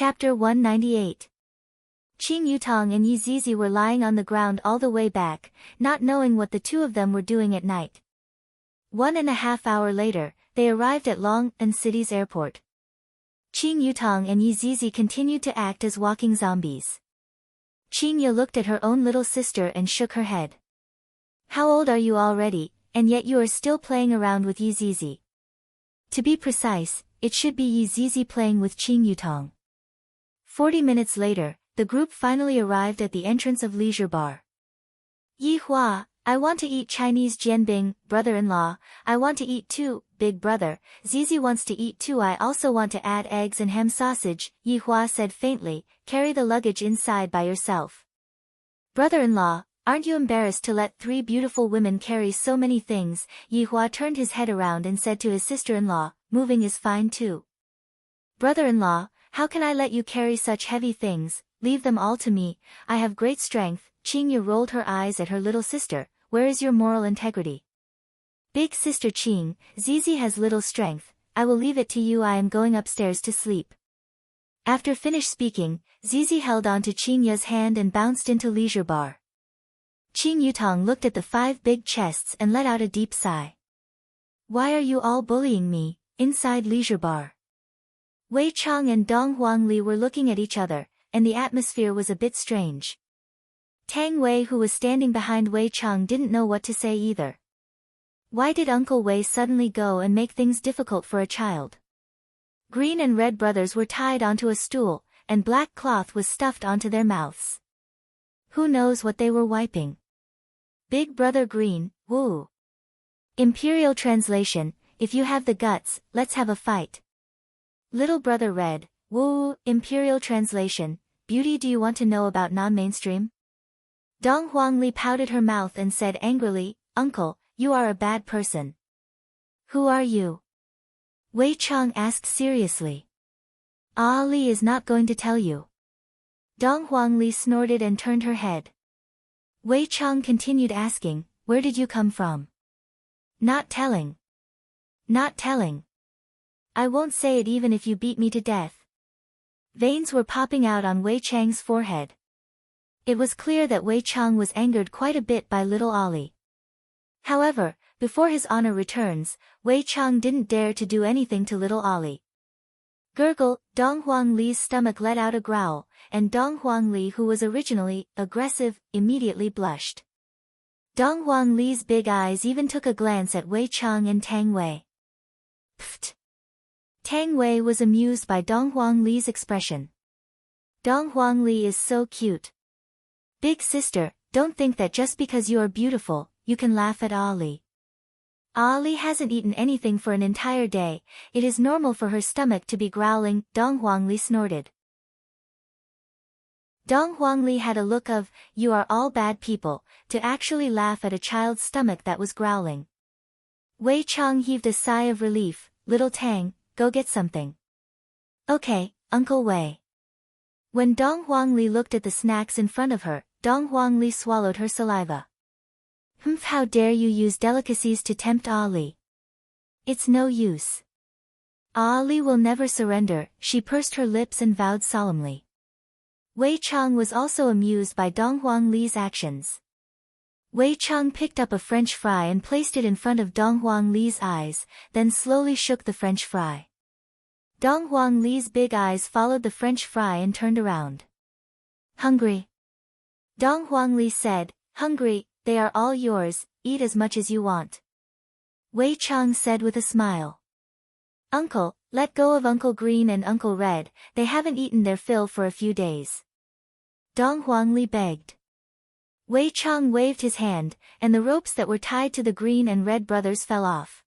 Chapter 198. Qing Yutong and Yi Zizi were lying on the ground all the way back, not knowing what the two of them were doing at night. 1.5 hours later, they arrived at Long An City's airport. Qing Yutong and Yi Zizi continued to act as walking zombies. Qing Ye looked at her own little sister and shook her head. How old are you already, and yet you are still playing around with Yi Zizi? To be precise, it should be Yi Zizi playing with Qing Yutong. 40 minutes later, the group finally arrived at the entrance of Leisure Bar. Yi Hua, I want to eat Chinese jianbing, brother-in-law, I want to eat too, big brother, Zizi wants to eat too, I also want to add eggs and ham sausage, Yi Hua said faintly, carry the luggage inside by yourself. Brother-in-law, aren't you embarrassed to let 3 beautiful women carry so many things? Yi Hua turned his head around and said to his sister-in-law, moving is fine too. Brother-in-law, how can I let you carry such heavy things? Leave them all to me, I have great strength. Qing Ye rolled her eyes at her little sister, where is your moral integrity? Big sister Qing, Zizi has little strength, I will leave it to you, I am going upstairs to sleep. After finished speaking, Zizi held on to Qing Ye's hand and bounced into Leisure Bar. Qing Yutong looked at the 5 big chests and let out a deep sigh. Why are you all bullying me, inside Leisure Bar? Wei Chang and Dong Huangli were looking at each other, and the atmosphere was a bit strange. Tang Wei, who was standing behind Wei Chang, didn't know what to say either. Why did Uncle Wei suddenly go and make things difficult for a child? Green and red brothers were tied onto a stool, and black cloth was stuffed onto their mouths. Who knows what they were wiping? Big brother Green, woo. Imperial translation, if you have the guts, let's have a fight. Little brother Red, woo. Imperial translation, Beauty, do you want to know about non-mainstream? Dong Huangli pouted her mouth and said angrily, Uncle, you are a bad person. Who are you? Wei Chang asked seriously. Ali is not going to tell you. Dong Huangli snorted and turned her head. Wei Chang continued asking, where did you come from? Not telling. Not telling. I won't say it even if you beat me to death. Veins were popping out on Wei Chang's forehead. It was clear that Wei Chang was angered quite a bit by little Ali. However, before his honor returns, Wei Chang didn't dare to do anything to little Ali. Gurgle, Dong Huangli's stomach let out a growl, and Dong Huangli, who was originally aggressive, immediately blushed. Dong Huangli's big eyes even took a glance at Wei Chang and Tang Wei. Pfft! Tang Wei was amused by Dong Huangli's expression. Dong Huangli is so cute. Big sister, don't think that just because you are beautiful, you can laugh at Ali. Ali hasn't eaten anything for an entire day, it is normal for her stomach to be growling, Dong Huangli snorted. Dong Huangli had a look of, you are all bad people, to actually laugh at a child's stomach that was growling. Wei Chang heaved a sigh of relief, little Tang, go get something. Okay, Uncle Wei. When Dong Huangli looked at the snacks in front of her, Dong Huangli swallowed her saliva. Humph, how dare you use delicacies to tempt Ali? It's no use. Ali will never surrender, she pursed her lips and vowed solemnly. Wei Chang was also amused by Dong Huangli's actions. Wei Chang picked up a French fry and placed it in front of Dong Huangli's eyes, then slowly shook the French fry. Dong Huangli's big eyes followed the French fry and turned around. Hungry? Dong Huangli said, hungry, they are all yours, eat as much as you want. Wei Chang said with a smile. Uncle, let go of Uncle Green and Uncle Red, they haven't eaten their fill for a few days. Dong Huangli begged. Wei Chang waved his hand, and the ropes that were tied to the Green and Red brothers fell off.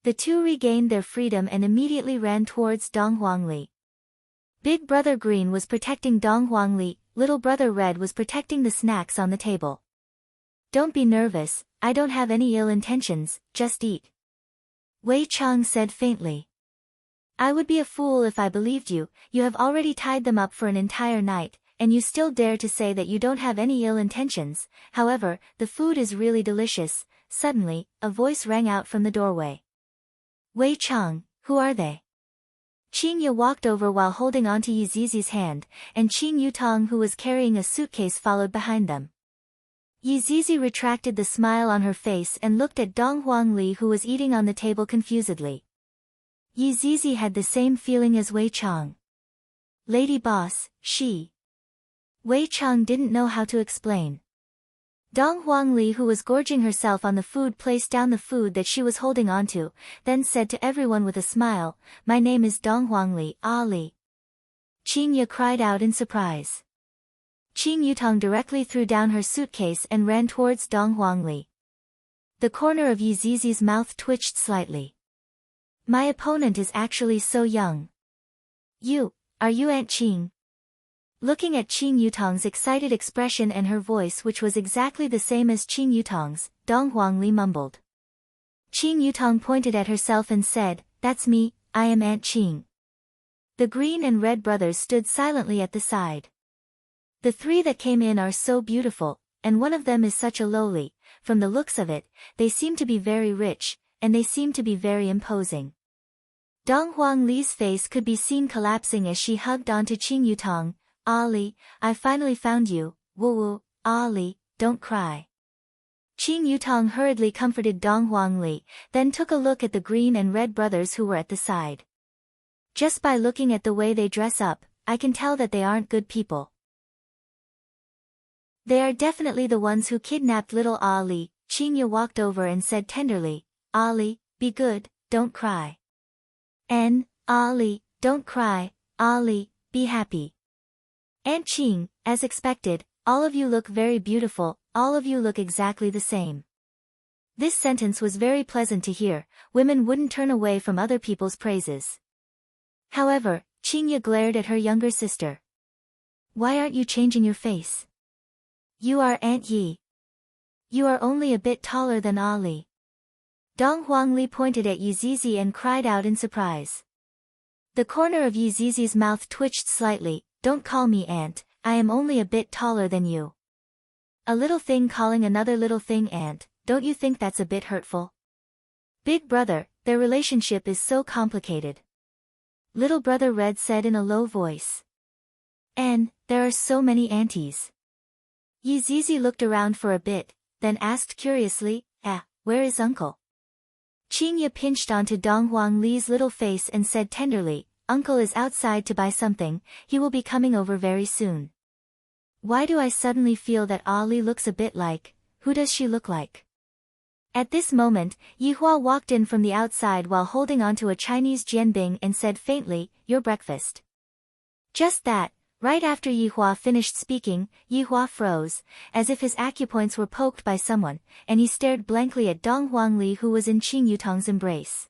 The two regained their freedom and immediately ran towards Dong Huangli. Big brother Green was protecting Dong Huangli, little brother Red was protecting the snacks on the table. Don't be nervous, I don't have any ill intentions, just eat. Wei Chang said faintly. I would be a fool if I believed you, you have already tied them up for an entire night, and you still dare to say that you don't have any ill intentions. However, the food is really delicious. Suddenly, a voice rang out from the doorway. Wei Chang, who are they? Qin Ye walked over while holding onto Yizizi's hand, and Qin Yutong, who was carrying a suitcase, followed behind them. Yizizi retracted the smile on her face and looked at Dong Huangli, who was eating on the table confusedly. Yizizi had the same feeling as Wei Chang. Lady boss, she. Wei Chang didn't know how to explain. Dong Huangli, who was gorging herself on the food, placed down the food that she was holding onto, then said to everyone with a smile, "My name is Dong Huangli, Ali." Qin Ye cried out in surprise. Qin Yutong directly threw down her suitcase and ran towards Dong Huangli. The corner of Yizizi's mouth twitched slightly. "My opponent is actually so young. Are you Aunt Qing?" Looking at Qin Yutong's excited expression and her voice, which was exactly the same as Qin Yutong's, Dong Huangli mumbled. Qin Yutong pointed at herself and said, "That's me, I am Aunt Qing." The green and red brothers stood silently at the side. "The three that came in are so beautiful, and one of them is such a lowly. From the looks of it, they seem to be very rich, and they seem to be very imposing." Dong Huangli's face could be seen collapsing as she hugged onto Qin Yutong. "Ali, I finally found you, woo-woo, Ali, don't cry." Qin Yutong hurriedly comforted Dong Huangli, then took a look at the green and red brothers who were at the side. "Just by looking at the way they dress up, I can tell that they aren't good people. They are definitely the ones who kidnapped little Ali." Qin Ye walked over and said tenderly, "Ali, be good, don't cry. Ali, don't cry, Ali, be happy." "Aunt Qing, as expected, all of you look very beautiful, all of you look exactly the same." This sentence was very pleasant to hear. Women wouldn't turn away from other people's praises. However, Qin Ye glared at her younger sister. "Why aren't you changing your face? You are Aunt Yi. You are only a bit taller than Ali." Dong Huangli pointed at Yizizi and cried out in surprise. The corner of Yizizi's mouth twitched slightly. "Don't call me aunt, I am only a bit taller than you." A little thing calling another little thing aunt, don't you think that's a bit hurtful? "Big brother, their relationship is so complicated," little brother Red said in a low voice. "And, there are so many aunties." Yizizi looked around for a bit, then asked curiously, where is uncle?" Qin Ye pinched onto Dong Huangli's little face and said tenderly, "Uncle is outside to buy something, he will be coming over very soon." Why do I suddenly feel that Ali looks a bit like, who does she look like? At this moment, Yihua walked in from the outside while holding onto a Chinese jianbing and said faintly, "Your breakfast." Just that, right after Yihua finished speaking, Yihua froze, as if his acupoints were poked by someone, and he stared blankly at Dong Huangli, who was in Qin Yutong's embrace.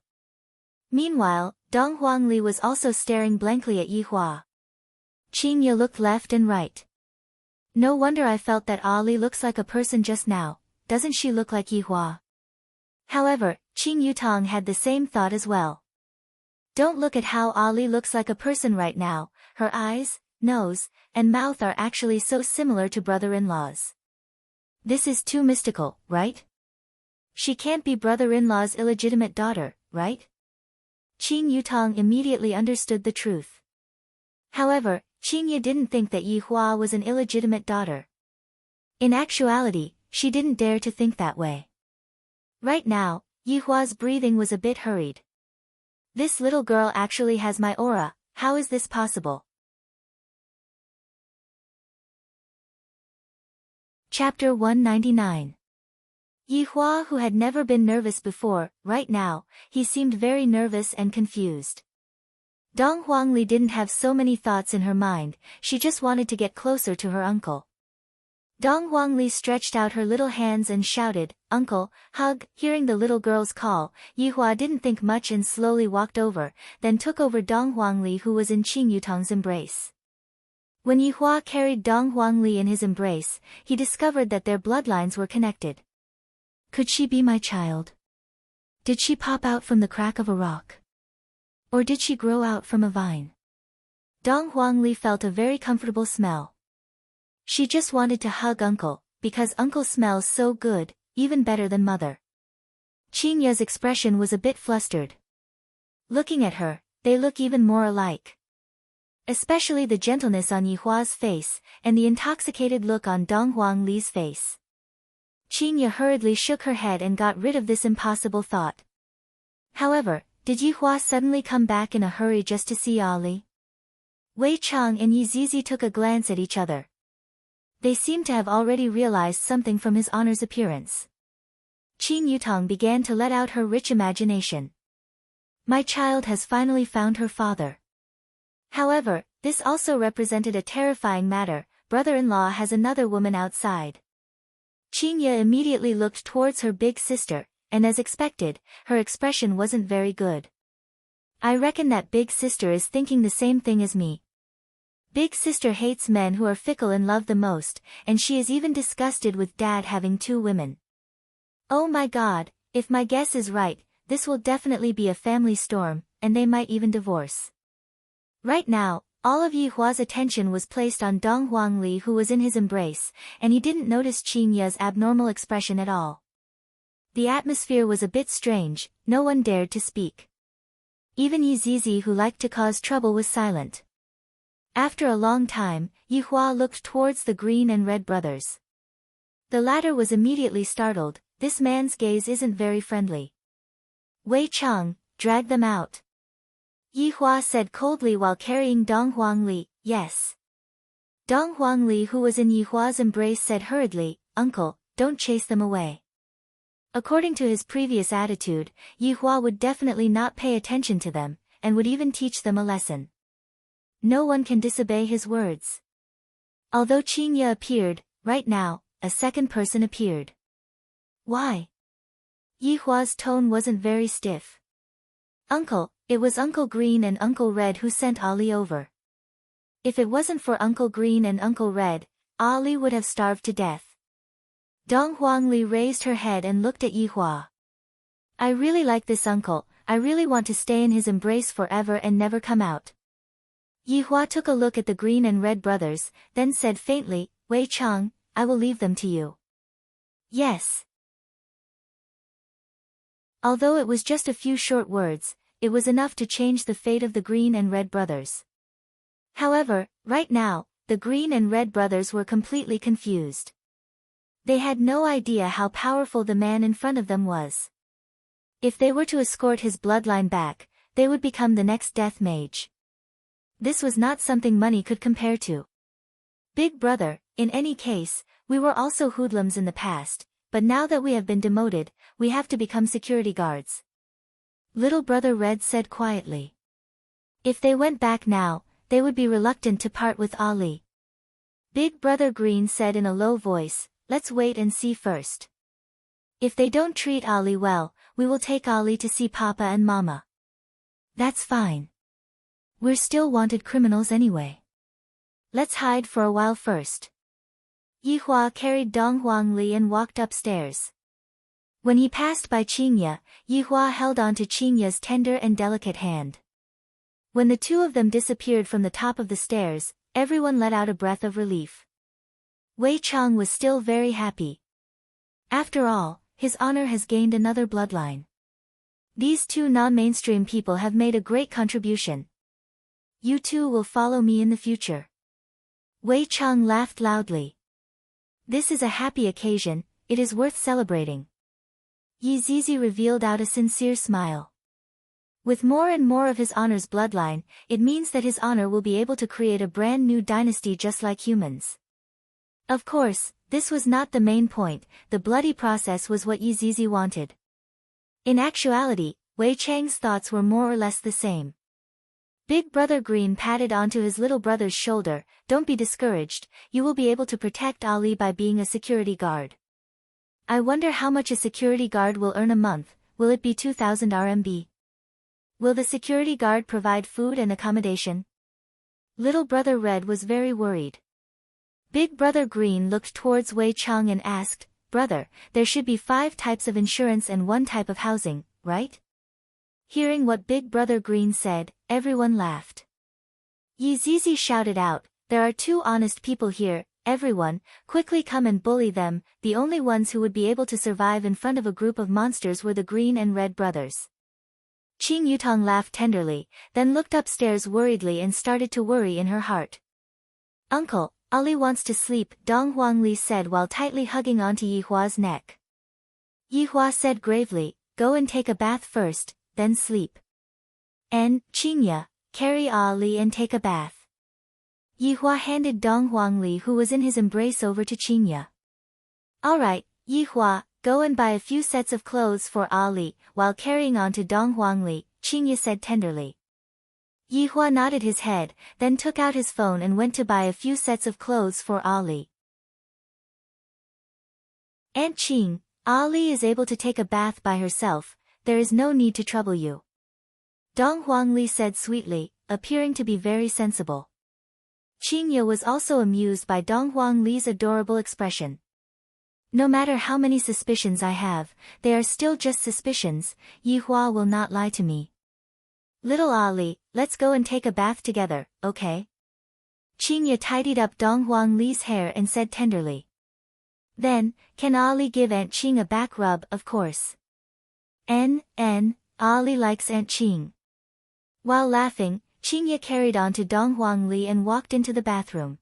Meanwhile, Dong Huangli was also staring blankly at Yihua. Qin Ye looked left and right. "No wonder I felt that Ali looks like a person just now, doesn't she look like Yihua?" However, Qin Yutong had the same thought as well. "Don't look at how Ali looks like a person right now, her eyes, nose, and mouth are actually so similar to brother-in-laws. This is too mystical, right? She can't be brother-in-law's illegitimate daughter, right?" Qin Yutong immediately understood the truth. However, Qin Ye didn't think that Yihua was an illegitimate daughter. In actuality, she didn't dare to think that way. Right now, Yihua's breathing was a bit hurried. "This little girl actually has my aura, how is this possible?" Chapter 199. Yihua, who had never been nervous before, right now, he seemed very nervous and confused. Dong Huangli didn't have so many thoughts in her mind, she just wanted to get closer to her uncle. Dong Huangli stretched out her little hands and shouted, "Uncle, hug!" Hearing the little girl's call, Yihua didn't think much and slowly walked over, then took over Dong Huangli, who was in Qin Yutong's embrace. When Yihua carried Dong Huangli in his embrace, he discovered that their bloodlines were connected. Could she be my child? Did she pop out from the crack of a rock? Or did she grow out from a vine? Dong Huangli felt a very comfortable smell. She just wanted to hug uncle, because uncle smells so good, even better than mother. Qin Ye's expression was a bit flustered. Looking at her, they look even more alike. Especially the gentleness on Yihua's face, and the intoxicated look on Dong Huangli's face. Qinya hurriedly shook her head and got rid of this impossible thought. However, did Yihua suddenly come back in a hurry just to see Ali? Wei Chang and Yi Zizi took a glance at each other. They seemed to have already realized something from his honor's appearance. Qin Yutong began to let out her rich imagination. My child has finally found her father. However, this also represented a terrifying matter. Brother-in-law has another woman outside. Qinya immediately looked towards her big sister, and as expected, her expression wasn't very good. I reckon that big sister is thinking the same thing as me. Big sister hates men who are fickle in love the most, and she is even disgusted with dad having 2 women. Oh my god, if my guess is right, this will definitely be a family storm, and they might even divorce. Right now, all of Yihua's attention was placed on Dong Huangli, who was in his embrace, and he didn't notice Qinya's abnormal expression at all. The atmosphere was a bit strange, no one dared to speak. Even Yi Zizi, who liked to cause trouble, was silent. After a long time, Yihua looked towards the green and red brothers. The latter was immediately startled. This man's gaze isn't very friendly. Wei Chang, drag them out. Yihua said coldly while carrying Dong Huangli. Yes. Dong Huangli, who was in Yihua's embrace, said hurriedly, Uncle, don't chase them away. According to his previous attitude, Yihua would definitely not pay attention to them, and would even teach them a lesson. No one can disobey his words. Although Qinya appeared, right now, a second person appeared. Why? Yihua's tone wasn't very stiff. Uncle, it was Uncle Green and Uncle Red who sent Ali over. If it wasn't for Uncle Green and Uncle Red, Ali would have starved to death. Dong Huangli raised her head and looked at Yihua. I really like this uncle, I really want to stay in his embrace forever and never come out. Yihua took a look at the green and red brothers, then said faintly, Wei Chang, I will leave them to you. Yes. Although it was just a few short words, it was enough to change the fate of the green and red brothers. However, right now, the green and red brothers were completely confused. They had no idea how powerful the man in front of them was. If they were to escort his bloodline back, they would become the next death mage. This was not something money could compare to. Big brother, in any case, we were also hoodlums in the past, but now that we have been demoted, we have to become security guards. Little brother Red said quietly. If they went back now, they would be reluctant to part with Ali. Big brother Green said in a low voice, let's wait and see first. If they don't treat Ali well, we will take Ali to see Papa and Mama. That's fine. We're still wanted criminals anyway. Let's hide for a while first. Yihua carried Dong Huangli and walked upstairs. When he passed by Qinya, Yihua held on to Qinya's tender and delicate hand. When the two of them disappeared from the top of the stairs, everyone let out a breath of relief. Wei Chang was still very happy. After all, his honor has gained another bloodline. These two non-mainstream people have made a great contribution. You two will follow me in the future. Wei Chang laughed loudly. This is a happy occasion, it is worth celebrating. Yi Zizi revealed out a sincere smile. With more and more of his honor's bloodline, it means that his honor will be able to create a brand new dynasty just like humans. Of course, this was not the main point, the bloody process was what Yi Zizi wanted. In actuality, Wei Chang's thoughts were more or less the same. Big brother Green patted onto his little brother's shoulder, don't be discouraged, you will be able to protect Ali by being a security guard. I wonder how much a security guard will earn a month, will it be 2,000 RMB? Will the security guard provide food and accommodation? Little brother Red was very worried. Big brother Green looked towards Wei Chang and asked, Brother, there should be 5 types of insurance and 1 type of housing, right? Hearing what Big brother Green said, everyone laughed. Yi Zizi shouted out, there are 2 honest people here, everyone, quickly come and bully them. The only ones who would be able to survive in front of a group of monsters were the green and red brothers. Qing Yutong laughed tenderly, then looked upstairs worriedly and started to worry in her heart. Uncle, Ali wants to sleep, Dong Huangli said while tightly hugging onto Yihua's neck. Yihua said gravely, go and take a bath first, then sleep. And, Qingya, carry Ali and take a bath. Yihua handed Dong Huangli who was in his embrace over to Qingya. Alright, Yihua, go and buy a few sets of clothes for Ali, while carrying on to Dong Huangli, Qingya said tenderly. Yihua nodded his head, then took out his phone and went to buy a few sets of clothes for Ali. Aunt Qing, Ali is able to take a bath by herself, there is no need to trouble you. Dong Huangli said sweetly, appearing to be very sensible. Qingya was also amused by Dong Huangli's adorable expression. No matter how many suspicions I have, they are still just suspicions, Yihua will not lie to me. Little Ali, let's go and take a bath together, okay? Qingya tidied up Dong Huangli's hair and said tenderly. Then, can Ali give Aunt Qing a back rub? Of course. Ali likes Aunt Qing. While laughing, Qingya carried on to Dong Huangli and walked into the bathroom.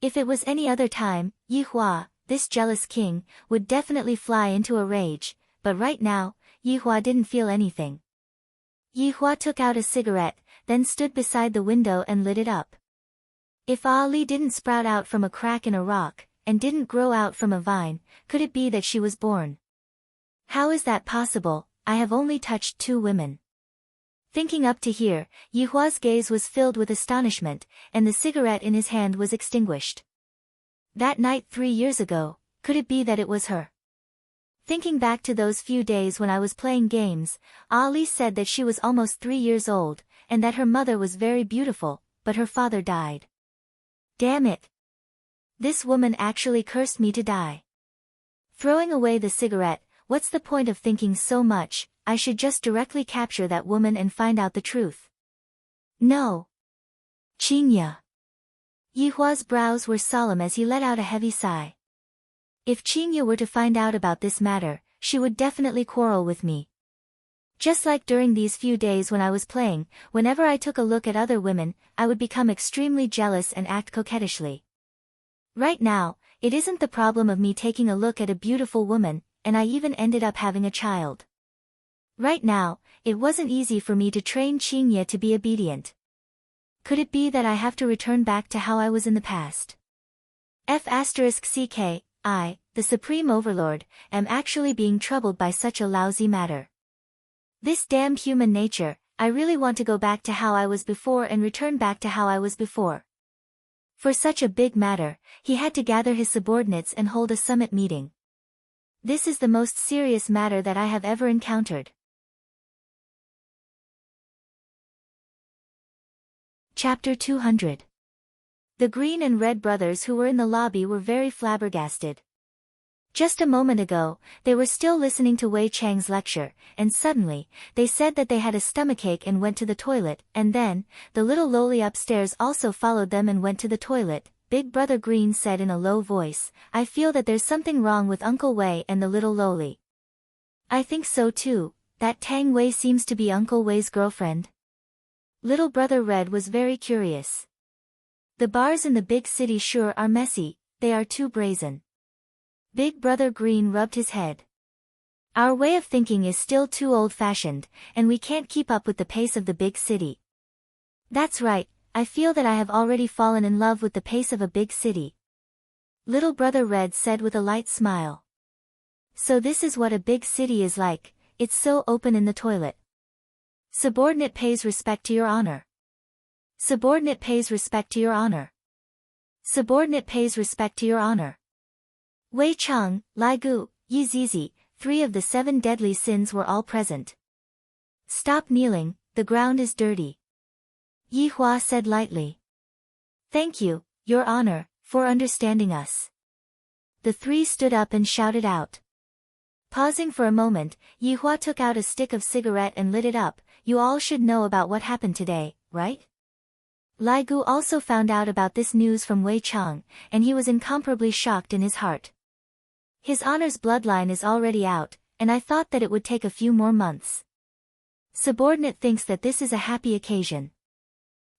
If it was any other time, Yihua, this jealous king, would definitely fly into a rage, but right now, Yihua didn't feel anything. Yihua took out a cigarette, then stood beside the window and lit it up. If Ali didn't sprout out from a crack in a rock, and didn't grow out from a vine, could it be that she was born? How is that possible? I have only touched 2 women. Thinking up to here, Yihua's gaze was filled with astonishment, and the cigarette in his hand was extinguished. That night 3 years ago, could it be that it was her? Thinking back to those few days when I was playing games, Ali said that she was almost 3 years old, and that her mother was very beautiful, but her father died. Damn it! This woman actually cursed me to die. Throwing away the cigarette, what's the point of thinking so much? I should just directly capture that woman and find out the truth. No. Qingya. Yihua's brows were solemn as he let out a heavy sigh. If Qingya were to find out about this matter, she would definitely quarrel with me. Just like during these few days when I was playing, whenever I took a look at other women, I would become extremely jealous and act coquettishly. Right now, it isn't the problem of me taking a look at a beautiful woman, and I even ended up having a child. Right now, it wasn't easy for me to train Qingya to be obedient. Could it be that I have to return back to how I was in the past? I, the Supreme Overlord, am actually being troubled by such a lousy matter. This damned human nature, I really want to go back to how I was before and return back to how I was before. For such a big matter, he had to gather his subordinates and hold a summit meeting. This is the most serious matter that I have ever encountered. Chapter 200. The Green and Red brothers who were in the lobby were very flabbergasted. Just a moment ago, they were still listening to Wei Chang's lecture, and suddenly, they said that they had a stomachache and went to the toilet, and then, the little loli upstairs also followed them and went to the toilet. Big Brother Green said in a low voice, I feel that there's something wrong with Uncle Wei and the little loli. I think so too, that Tang Wei seems to be Uncle Wei's girlfriend. Little Brother Red was very curious. The bars in the big city sure are messy, they are too brazen. Big Brother Green rubbed his head. Our way of thinking is still too old-fashioned, and we can't keep up with the pace of the big city. That's right, I feel that I have already fallen in love with the pace of a big city. Little Brother Red said with a light smile. So this is what a big city is like, it's so open in the toilet. Subordinate pays respect to your honor. Subordinate pays respect to your honor. Subordinate pays respect to your honor. Wei Chang, Lai Gu, Yi Zizi, 3 of the 7 deadly sins were all present. Stop kneeling, the ground is dirty. Yi Hua said lightly. Thank you, Your Honor, for understanding us. The 3 stood up and shouted out. Pausing for a moment, Yi Hua took out a stick of cigarette and lit it up. You all should know about what happened today, right? Lai Gu also found out about this news from Wei Chang, and he was incomparably shocked in his heart. His honor's bloodline is already out, and I thought that it would take a few more months. Subordinate thinks that this is a happy occasion.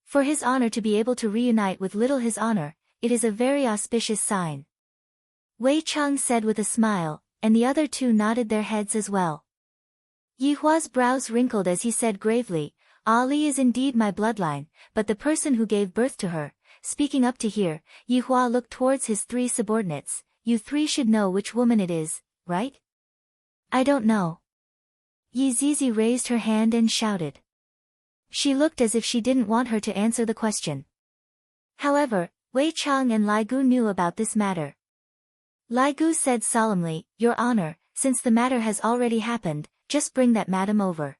For his honor to be able to reunite with little his honor, it is a very auspicious sign. Wei Chang said with a smile, and the other two nodded their heads as well. Yi Hua's brows wrinkled as he said gravely, Ali is indeed my bloodline, but the person who gave birth to her. Speaking up to here, Yi Hua looked towards his three subordinates. You three should know which woman it is, right? I don't know. Yi Zizi raised her hand and shouted. She looked as if she didn't want her to answer the question. However, Wei Chang and Lai Gu knew about this matter. Lai Gu said solemnly, Your Honor, since the matter has already happened, just bring that madam over.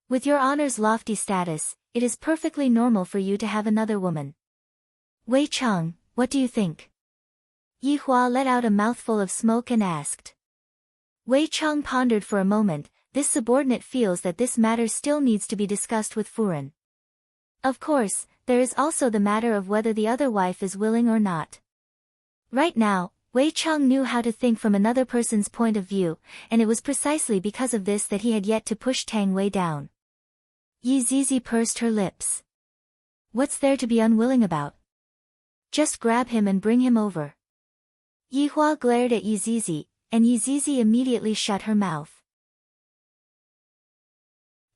With your honor's lofty status, it is perfectly normal for you to have another woman. Wei Chang, what do you think? Yi Hua let out a mouthful of smoke and asked. Wei Chang pondered for a moment. This subordinate feels that this matter still needs to be discussed with Furen. Of course, there is also the matter of whether the other wife is willing or not. Right now, Wei Chang knew how to think from another person's point of view, and it was precisely because of this that he had yet to push Tang Wei down. Yi Zizi pursed her lips. What's there to be unwilling about? Just grab him and bring him over. Yi Hua glared at Yi Zizi, and Yi Zizi immediately shut her mouth.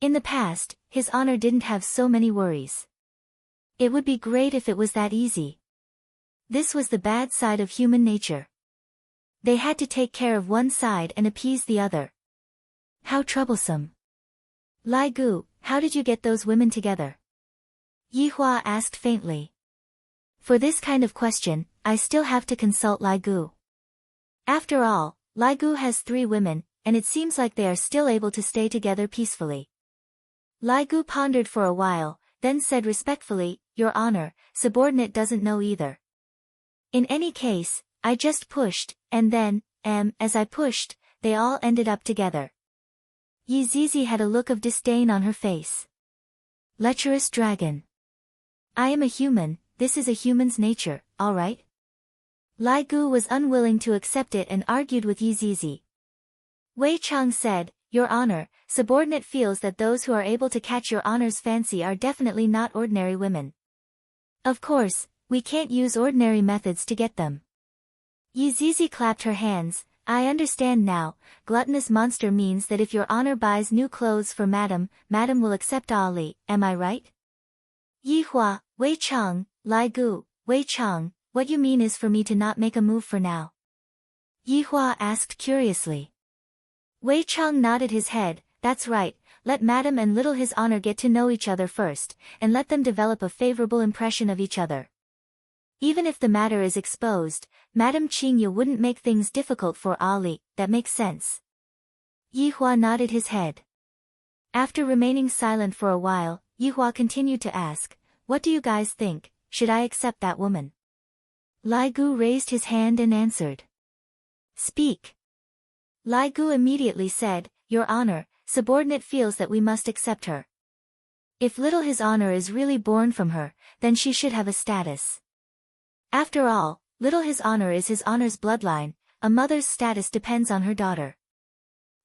In the past, his honor didn't have so many worries. It would be great if it was that easy. This was the bad side of human nature. They had to take care of one side and appease the other. How troublesome. Lai Gu, how did you get those women together? Yi Hua asked faintly. For this kind of question, I still have to consult Lai Gu. After all, Lai Gu has 3 women, and it seems like they are still able to stay together peacefully. Lai Gu pondered for a while, then said respectfully, Your Honor, subordinate doesn't know either. In any case, I just pushed, and then, as I pushed, they all ended up together. Yi Zizi had a look of disdain on her face. Lecherous dragon. I am a human, this is a human's nature, all right? Lai Gu was unwilling to accept it and argued with Yi Zizi. Wei Chang said, Your Honor, subordinate feels that those who are able to catch your honor's fancy are definitely not ordinary women. Of course, we can't use ordinary methods to get them. Yi Zizi clapped her hands. I understand now. Gluttonous monster means that if your honor buys new clothes for madam, madam will accept Ali, am I right? Yi Hua, Wei Chang, Lai Gu, Wei Chang, what you mean is for me to not make a move for now? Yi Hua asked curiously. Wei Chang nodded his head. That's right, let madam and little his honor get to know each other first, and let them develop a favorable impression of each other. Even if the matter is exposed, Madam Qingyu wouldn't make things difficult for Ali, that makes sense. Yi Hua nodded his head. After remaining silent for a while, Yi Hua continued to ask, What do you guys think, should I accept that woman? Lai Gu raised his hand and answered. Speak. Lai Gu immediately said, Your Honor, subordinate feels that we must accept her. If little his honor is really born from her, then she should have a status. After all, little his honor is his honor's bloodline, a mother's status depends on her daughter.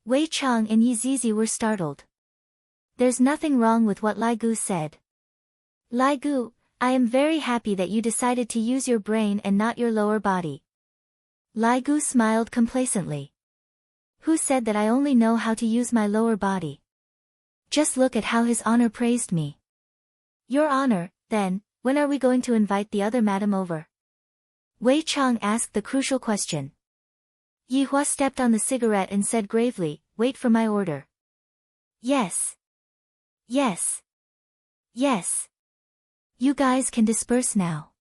Wei Chang and Yi Zizi were startled. There's nothing wrong with what Lai Gu said. Lai Gu, I am very happy that you decided to use your brain and not your lower body. Lai Gu smiled complacently. Who said that I only know how to use my lower body? Just look at how his honor praised me. Your honor, then, when are we going to invite the other madam over? Wei Chang asked the crucial question. Yi Hua stepped on the cigarette and said gravely, Wait for my order. Yes. Yes. Yes. You guys can disperse now.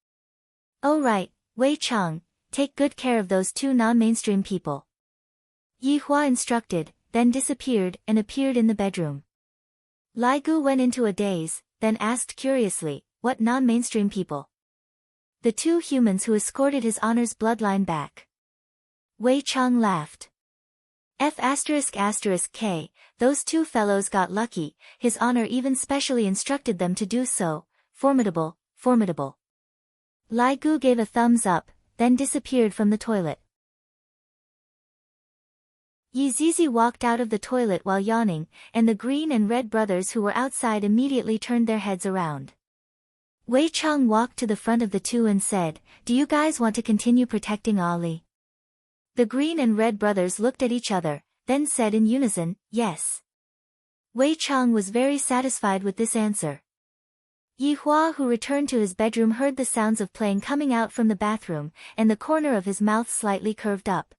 Oh right, Wei Chang, take good care of those 2 non-mainstream people. Yi Hua instructed, then disappeared and appeared in the bedroom. Lai Gu went into a daze, then asked curiously, What non-mainstream people? The 2 humans who escorted his honor's bloodline back. Wei Chang laughed. F***K, those 2 fellows got lucky, his honor even specially instructed them to do so, formidable, formidable. Lai Gu gave a thumbs up, then disappeared from the toilet. Zizi walked out of the toilet while yawning, and the green and red brothers who were outside immediately turned their heads around. Wei Cheng walked to the front of the two and said, "Do you guys want to continue protecting Ali?" The green and red brothers looked at each other, then said in unison, "Yes." Wei Cheng was very satisfied with this answer. Yi Hua, who returned to his bedroom, heard the sounds of playing coming out from the bathroom, and the corner of his mouth slightly curved up.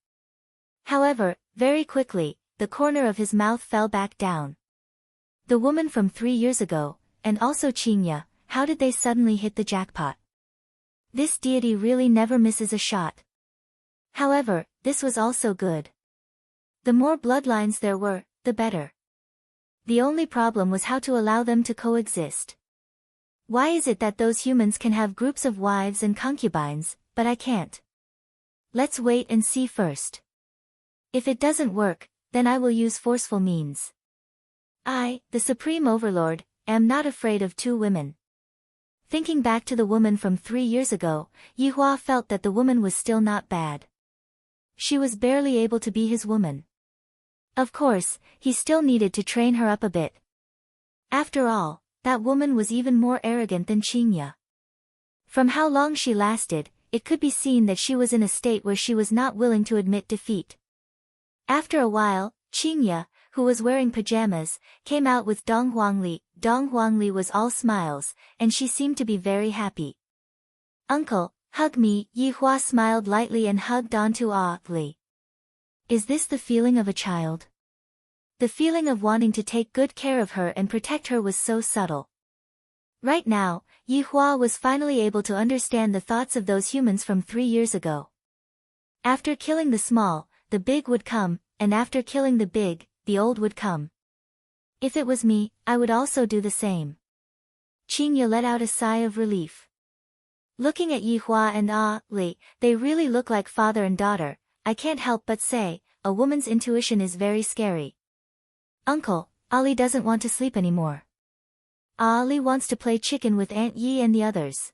However, very quickly, the corner of his mouth fell back down. The woman from 3 years ago, and also Qingya, how did they suddenly hit the jackpot? This deity really never misses a shot. However, this was also good. The more bloodlines there were, the better. The only problem was how to allow them to coexist. Why is it that those humans can have groups of wives and concubines, but I can't? Let's wait and see first. If it doesn't work, then I will use forceful means. I, the Supreme Overlord, am not afraid of 2 women. Thinking back to the woman from 3 years ago, Yi Hua felt that the woman was still not bad. She was barely able to be his woman. Of course, he still needed to train her up a bit. After all, that woman was even more arrogant than Qingya. From how long she lasted, it could be seen that she was in a state where she was not willing to admit defeat. After a while, Qingya, who was wearing pajamas, came out with Dong Huangli. Dong Huangli was all smiles, and she seemed to be very happy. "Uncle, hug me." Yi Hua smiled lightly and hugged onto Li. Is this the feeling of a child? The feeling of wanting to take good care of her and protect her was so subtle. Right now, Yi Hua was finally able to understand the thoughts of those humans from 3 years ago. After killing the small, the big would come, and after killing the big, the old would come. If it was me, I would also do the same. Qingya let out a sigh of relief. Looking at Yi Hua and Li, they really look like father and daughter. I can't help but say, a woman's intuition is very scary. "Uncle, Ali doesn't want to sleep anymore. Ali wants to play chicken with Aunt Yi and the others."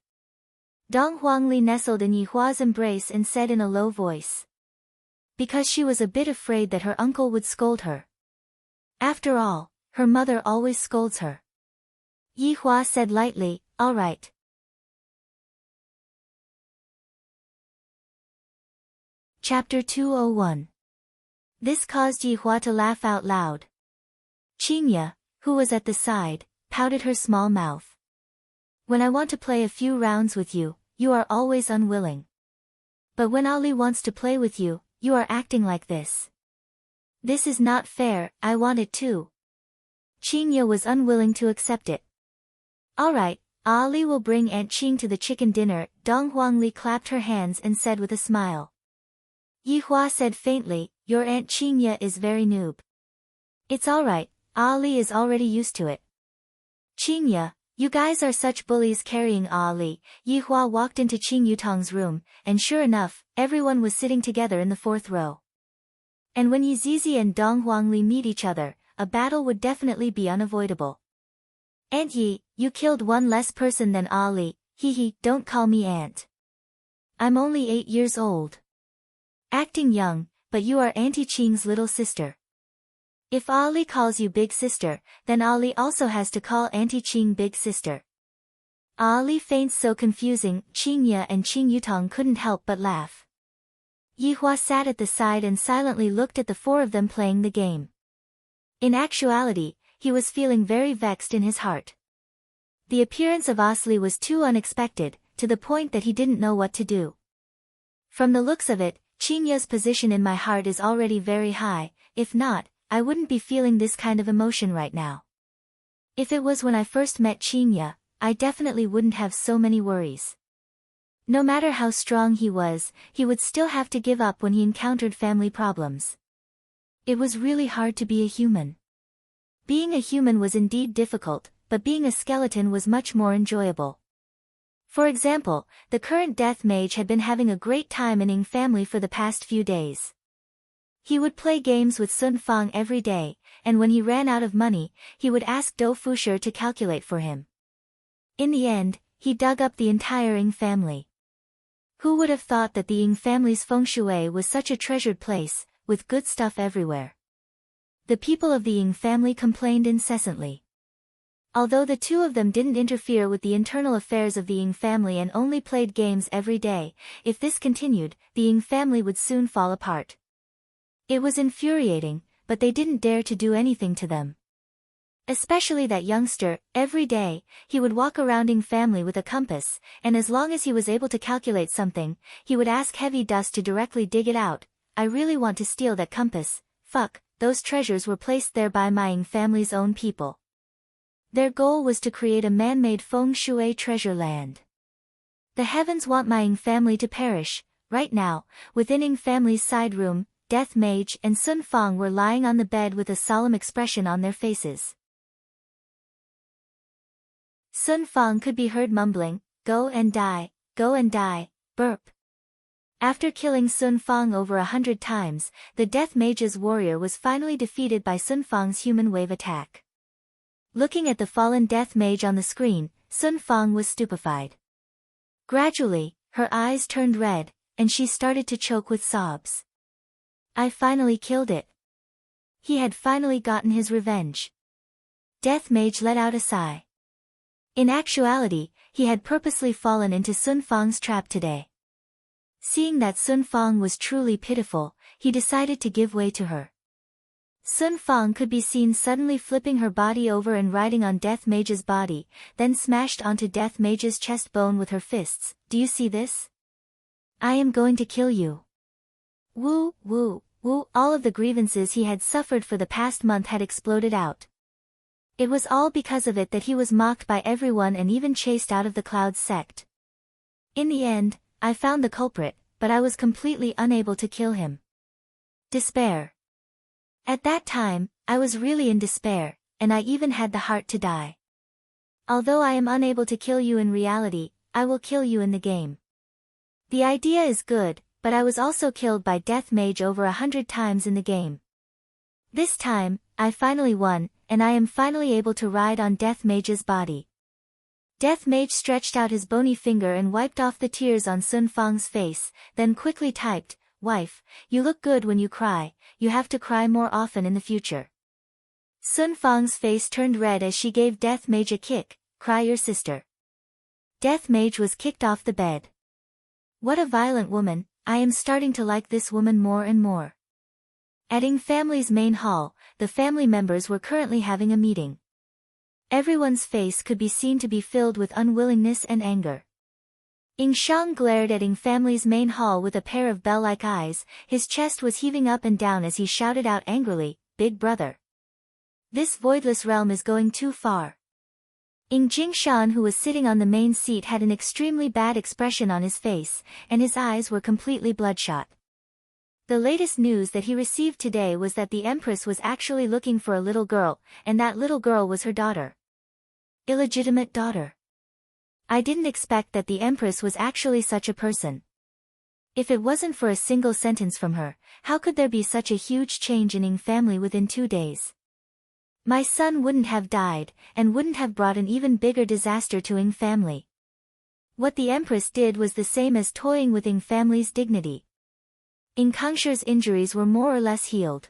Dong Huangli nestled in Yi Hua's embrace and said in a low voice. Because she was a bit afraid that her uncle would scold her. After all, her mother always scolds her. Yi Hua said lightly, "All right." Chapter 201. This caused Yi Hua to laugh out loud. Qingya, who was at the side, pouted her small mouth. "When I want to play a few rounds with you, you are always unwilling. But when Ali wants to play with you, you are acting like this. This is not fair, I want it too." Qingya was unwilling to accept it. "Alright, Ali will bring Aunt Qing to the chicken dinner." Dong Huangli clapped her hands and said with a smile. Yi Hua said faintly, "Your Aunt Qingya is very noob." "It's alright, Ali is already used to it." "Qingya, you guys are such bullies carrying Ali." Yi Hua walked into Qing Yutong's room, and sure enough, everyone was sitting together in the 4th row. And when Yi Zizi and Dong Huangli meet each other, a battle would definitely be unavoidable. "Aunt Yi, you killed one less person than Ali." "Hee, don't call me aunt. I'm only 8 years old." "Acting young, but you are Auntie Qing's little sister." "If Ali calls you big sister, then Ali also has to call Auntie Qing big sister." Ali feints so confusing. Qingya and Qing Yutong couldn't help but laugh. Yi Hua sat at the side and silently looked at the 4 of them playing the game. In actuality, he was feeling very vexed in his heart. The appearance of Asli was too unexpected, to the point that he didn't know what to do. From the looks of it, Qingya's position in my heart is already very high. If not, I wouldn't be feeling this kind of emotion right now. If it was when I first met Qingya, I definitely wouldn't have so many worries. No matter how strong he was, he would still have to give up when he encountered family problems. It was really hard to be a human. Being a human was indeed difficult, but being a skeleton was much more enjoyable. For example, the current death mage had been having a great time in Ying family for the past few days. He would play games with Sun Fang every day, and when he ran out of money, he would ask Do Fusher to calculate for him. In the end, he dug up the entire Ying family. Who would have thought that the Ying family's feng shui was such a treasured place, with good stuff everywhere. The people of the Ying family complained incessantly. Although the two of them didn't interfere with the internal affairs of the Ying family and only played games every day, if this continued, the Ying family would soon fall apart. It was infuriating, but they didn't dare to do anything to them. Especially that youngster. Every day, he would walk around Ying family with a compass, and as long as he was able to calculate something, he would ask Heavy Dust to directly dig it out. I really want to steal that compass. Fuck, those treasures were placed there by my Ying family's own people. Their goal was to create a man-made feng shui treasure land. The heavens want my Ying family to perish. Right now, within Ying family's side room, Death Mage and Sun Fang were lying on the bed with a solemn expression on their faces. Sun Fang could be heard mumbling, go and die, burp. After killing Sun Fang over 100 times, the Death Mage's warrior was finally defeated by Sun Fang's human wave attack. Looking at the fallen Death Mage on the screen, Sun Fang was stupefied. Gradually, her eyes turned red, and she started to choke with sobs. I finally killed it. He had finally gotten his revenge. Death Mage let out a sigh. In actuality, he had purposely fallen into Sun Fang's trap today. Seeing that Sun Fang was truly pitiful, he decided to give way to her. Sun Fang could be seen suddenly flipping her body over and riding on Death Mage's body, then smashed onto Death Mage's chest bone with her fists. Do you see this? I am going to kill you. Woo, woo, woo. All of the grievances he had suffered for the past month had exploded out. It was all because of it that he was mocked by everyone and even chased out of the Cloud sect. In the end, I found the culprit, but I was completely unable to kill him. Despair. At that time, I was really in despair, and I even had the heart to die. Although I am unable to kill you in reality, I will kill you in the game. The idea is good, but I was also killed by Death Mage over 100 times in the game. This time, I finally won, and I am finally able to ride on Death Mage's body. Death Mage stretched out his bony finger and wiped off the tears on Sun Fang's face, then quickly typed, "Wife, you look good when you cry, you have to cry more often in the future." Sun Fang's face turned red as she gave Death Mage a kick. "Cry your sister." Death Mage was kicked off the bed. What a violent woman. I am starting to like this woman more and more. At Ying family's main hall, the family members were currently having a meeting. Everyone's face could be seen to be filled with unwillingness and anger. Ying Shang glared at Ying family's main hall with a pair of bell-like eyes. His chest was heaving up and down as he shouted out angrily, "Big brother. This voidless realm is going too far." Ying Jingshan, who was sitting on the main seat, had an extremely bad expression on his face, and his eyes were completely bloodshot. The latest news that he received today was that the Empress was actually looking for a little girl, and that little girl was her daughter. Illegitimate daughter. I didn't expect that the Empress was actually such a person. If it wasn't for a single sentence from her, how could there be such a huge change in Ying family within 2 days? My son wouldn't have died, and wouldn't have brought an even bigger disaster to Ying family. What the Empress did was the same as toying with Ying family's dignity. Ying Kangshi's injuries were more or less healed.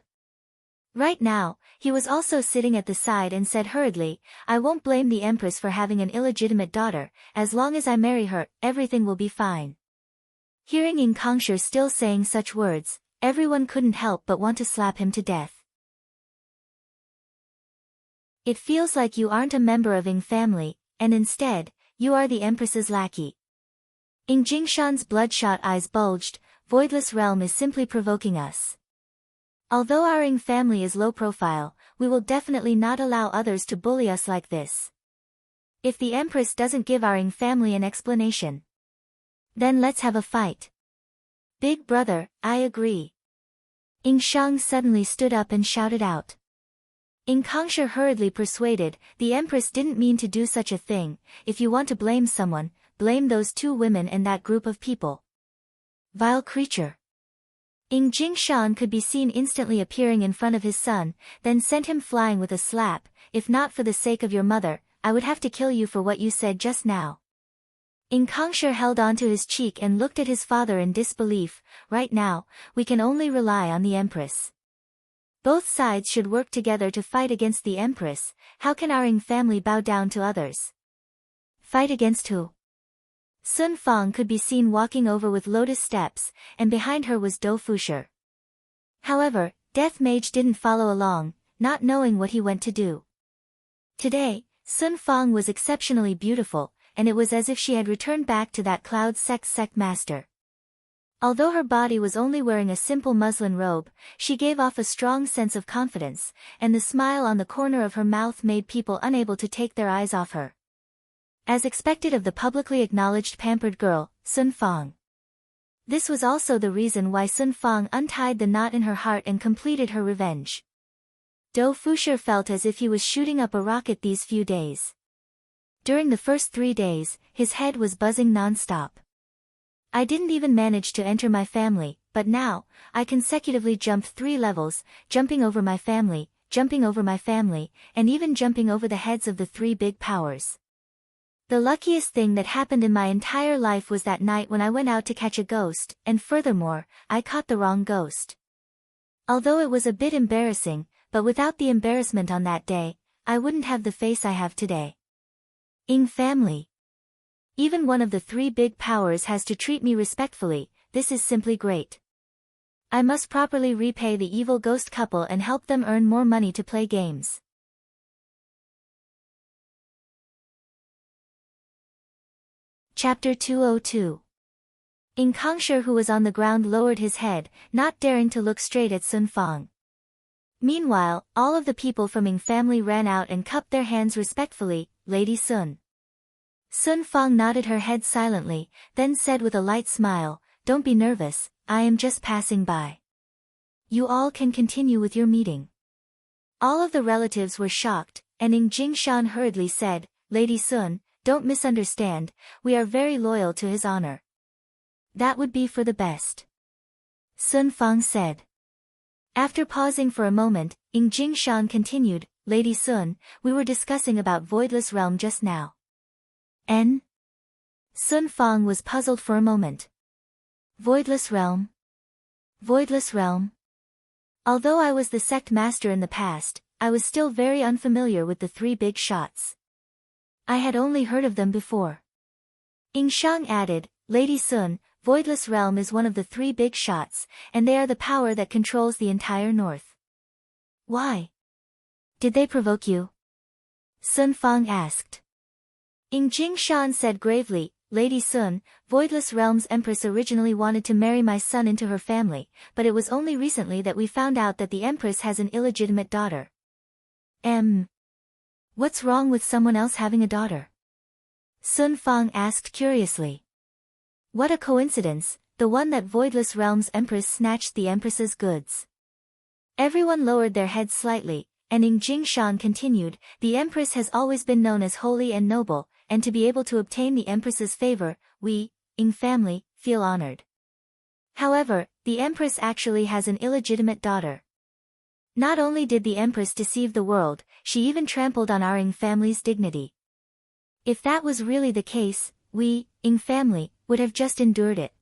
Right now, he was also sitting at the side and said hurriedly, "I won't blame the Empress for having an illegitimate daughter. As long as I marry her, everything will be fine." Hearing Ying Kangshi still saying such words, everyone couldn't help but want to slap him to death. It feels like you aren't a member of Ying family, and instead, you are the Empress's lackey. Ying Jingshan's bloodshot eyes bulged. Voidless realm is simply provoking us. Although our Ying family is low profile, we will definitely not allow others to bully us like this. If the Empress doesn't give our Ying family an explanation, then let's have a fight. Big brother, I agree. Ying Shang suddenly stood up and shouted out. Ying Kangshi hurriedly persuaded, the Empress didn't mean to do such a thing. If you want to blame someone, blame those 2 women and that group of people. Vile creature. Ying Jingshan could be seen instantly appearing in front of his son, then sent him flying with a slap. "If not for the sake of your mother, I would have to kill you for what you said just now." Ing Kongsher held onto his cheek and looked at his father in disbelief. Right now, we can only rely on the Empress. Both sides should work together to fight against the Empress. How can our Ing family bow down to others? Fight against who? Sun Fang could be seen walking over with lotus steps, and behind her was Do Fushi. However, Death Mage didn't follow along, not knowing what he went to do. Today, Sun Fang was exceptionally beautiful, and it was as if she had returned back to that Cloud sect master. Although her body was only wearing a simple muslin robe, she gave off a strong sense of confidence, and the smile on the corner of her mouth made people unable to take their eyes off her. As expected of the publicly acknowledged pampered girl, Sun Fang. This was also the reason why Sun Fang untied the knot in her heart and completed her revenge. Do Fushi felt as if he was shooting up a rocket these few days. During the first 3 days, his head was buzzing non-stop. I didn't even manage to enter my family, but now, I consecutively jumped 3 levels, jumping over my family, and even jumping over the heads of the 3 big powers. The luckiest thing that happened in my entire life was that night when I went out to catch a ghost, and furthermore, I caught the wrong ghost. Although it was a bit embarrassing, but without the embarrassment on that day, I wouldn't have the face I have today. Ing family. Even one of the 3 big powers has to treat me respectfully. This is simply great. I must properly repay the evil ghost couple and help them earn more money to play games. Chapter 202. Ing Kongsher, who was on the ground, lowered his head, not daring to look straight at Sun Fang. Meanwhile, all of the people from Ing family ran out and cupped their hands respectfully. Lady Sun. Sun Fang nodded her head silently, then said with a light smile, "Don't be nervous, I am just passing by. You all can continue with your meeting." All of the relatives were shocked, and Ing Jingshan hurriedly said, "Lady Sun, don't misunderstand, we are very loyal to his honor." "That would be for the best," Sun Fang said. After pausing for a moment, Ing Jingshan continued, "Lady Sun, we were discussing about Voidless Realm just now." Sun Fang was puzzled for a moment. Voidless Realm? Voidless Realm? Although I was the sect master in the past, I was still very unfamiliar with the 3 big shots. I had only heard of them before. Ing Shang added, "Lady Sun, Voidless Realm is one of the 3 big shots, and they are the power that controls the entire north." "Why? Did they provoke you?" Sun Fang asked. Ing Jingshan said gravely, "Lady Sun, Voidless Realm's Empress originally wanted to marry my son into her family, but it was only recently that we found out that the Empress has an illegitimate daughter." What's wrong with someone else having a daughter?" Sun Fang asked curiously. "What a coincidence, the one that Voidless Realm's Empress snatched the Empress's goods." Everyone lowered their heads slightly, and Ing Jingshan continued, "The Empress has always been known as holy and noble, and to be able to obtain the Empress's favor, we, Ing family, feel honored. However, the Empress actually has an illegitimate daughter. Not only did the Empress deceive the world, she even trampled on our Ing family's dignity. If that was really the case, we, Ing family, would have just endured it.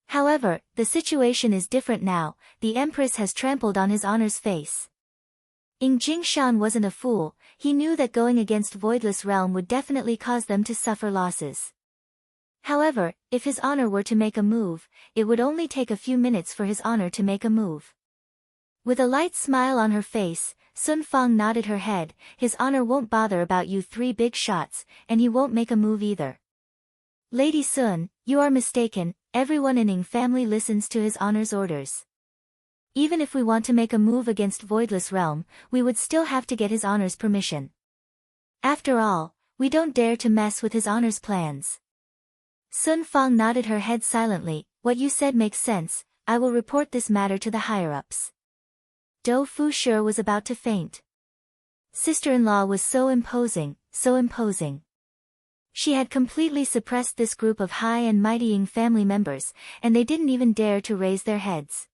However, the situation is different now, the Empress has trampled on his honor's face." Ing Jingshan wasn't a fool, he knew that going against Voidless Realm would definitely cause them to suffer losses. However, if his honor were to make a move, it would only take a few minutes for his honor to make a move. With a light smile on her face, Sun Fang nodded her head, "His honor won't bother about you 3 big shots, and he won't make a move either." "Lady Sun, you are mistaken, everyone in Ing family listens to his honor's orders. Even if we want to make a move against Voidless Realm, we would still have to get his honor's permission. After all, we don't dare to mess with his honor's plans." Sun Fang nodded her head silently, "What you said makes sense, I will report this matter to the higher-ups." Do Fushi was about to faint. Sister-in-law was so imposing, so imposing. She had completely suppressed this group of high and mighty Ing family members, and they didn't even dare to raise their heads.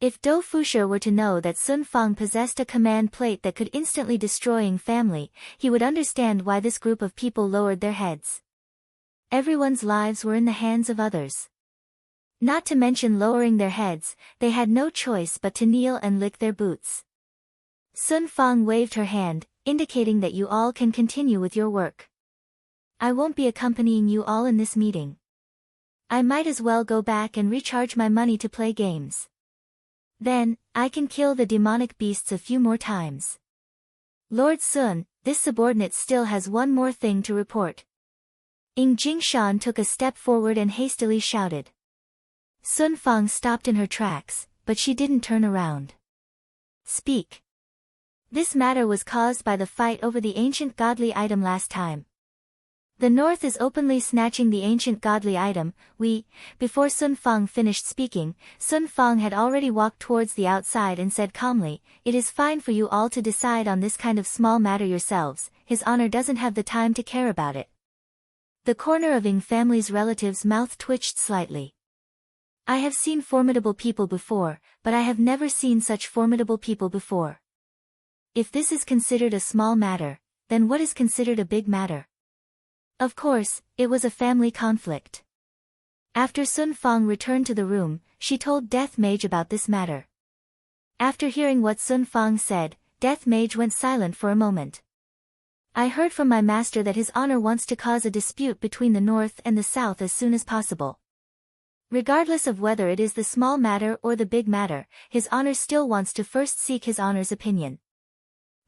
If Dou Fusher were to know that Sun Fang possessed a command plate that could instantly destroy Ying family, he would understand why this group of people lowered their heads. Everyone's lives were in the hands of others. Not to mention lowering their heads, they had no choice but to kneel and lick their boots. Sun Fang waved her hand, indicating that you all can continue with your work. I won't be accompanying you all in this meeting. I might as well go back and recharge my money to play games. Then, I can kill the demonic beasts a few more times. Lord Sun, this subordinate still has one more thing to report. Ying Jingshan took a step forward and hastily shouted. Sun Fang stopped in her tracks, but she didn't turn around. Speak. This matter was caused by the fight over the ancient godly item last time. The North is openly snatching the ancient godly item. Before Sun Fang finished speaking, Sun Fang had already walked towards the outside and said calmly, it is fine for you all to decide on this kind of small matter yourselves, His Honor doesn't have the time to care about it. The corner of Ying family's relative's mouth twitched slightly. I have seen formidable people before, but I have never seen such formidable people before. If this is considered a small matter, then what is considered a big matter? Of course, it was a family conflict. After Sun Fang returned to the room, she told Death Mage about this matter. After hearing what Sun Fang said, Death Mage went silent for a moment. I heard from my master that His Honor wants to cause a dispute between the North and the South as soon as possible. Regardless of whether it is the small matter or the big matter, His Honor still wants to first seek His Honor's opinion.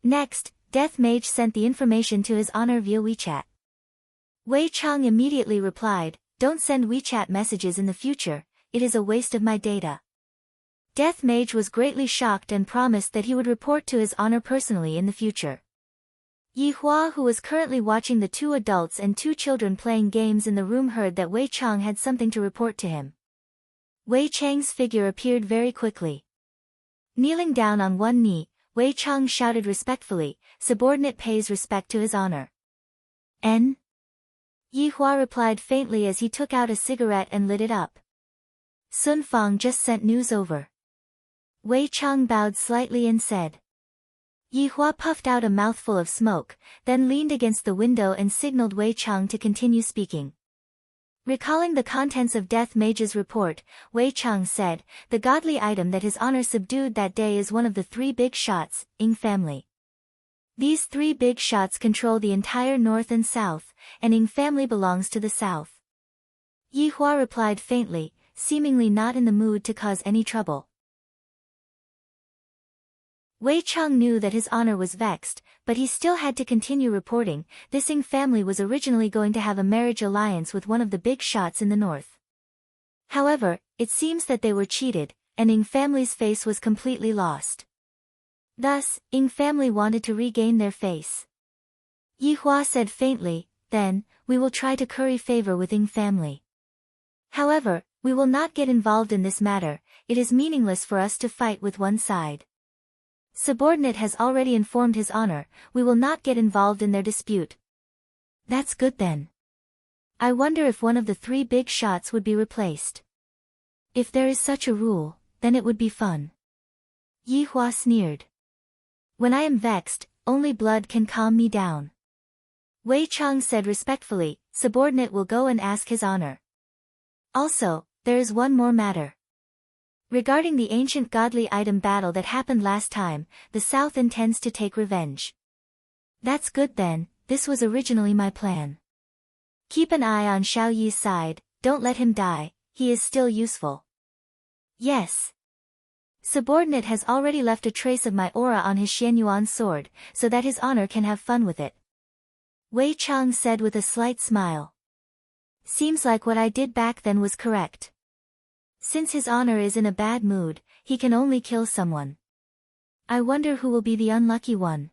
Next, Death Mage sent the information to His Honor via WeChat. Wei Chang immediately replied, don't send WeChat messages in the future, it is a waste of my data. Death Mage was greatly shocked and promised that he would report to His Honor personally in the future. Yi Hua, who was currently watching the 2 adults and 2 children playing games in the room, heard that Wei Chang had something to report to him. Wei Chang's figure appeared very quickly. Kneeling down on one knee, Wei Chang shouted respectfully, subordinate pays respect to His Honor. N. Yi Hua replied faintly as he took out a cigarette and lit it up. Sun Fang just sent news over. Wei Chang bowed slightly and said. Yi Hua puffed out a mouthful of smoke, then leaned against the window and signaled Wei Chang to continue speaking. Recalling the contents of Death Mage's report, Wei Chang said, the godly item that His Honor subdued that day is one of the 3 big shots, Ying family. These 3 big shots control the entire North and South, and Ying family belongs to the South. Yi Hua replied faintly, seemingly not in the mood to cause any trouble. Wei Chang knew that His Honor was vexed, but he still had to continue reporting. This Ying family was originally going to have a marriage alliance with one of the big shots in the North. However, it seems that they were cheated, and Ying family's face was completely lost. Thus, Ying family wanted to regain their face. Yi Hua said faintly, then, we will try to curry favor with Ying family. However, we will not get involved in this matter, it is meaningless for us to fight with one side. Subordinate has already informed His Honor, we will not get involved in their dispute. That's good then. I wonder if one of the 3 big shots would be replaced. If there is such a rule, then it would be fun. Yi Hua sneered. When I am vexed, only blood can calm me down. Wei Chang said respectfully, subordinate will go and ask His Honor. Also, there is one more matter. Regarding the ancient godly item battle that happened last time, the South intends to take revenge. That's good then, this was originally my plan. Keep an eye on Xiao Yi's side, don't let him die, he is still useful. Yes. Subordinate has already left a trace of my aura on his Xianyuan sword, so that His Honor can have fun with it. Wei Chang said with a slight smile. Seems like what I did back then was correct. Since His Honor is in a bad mood, he can only kill someone. I wonder who will be the unlucky one.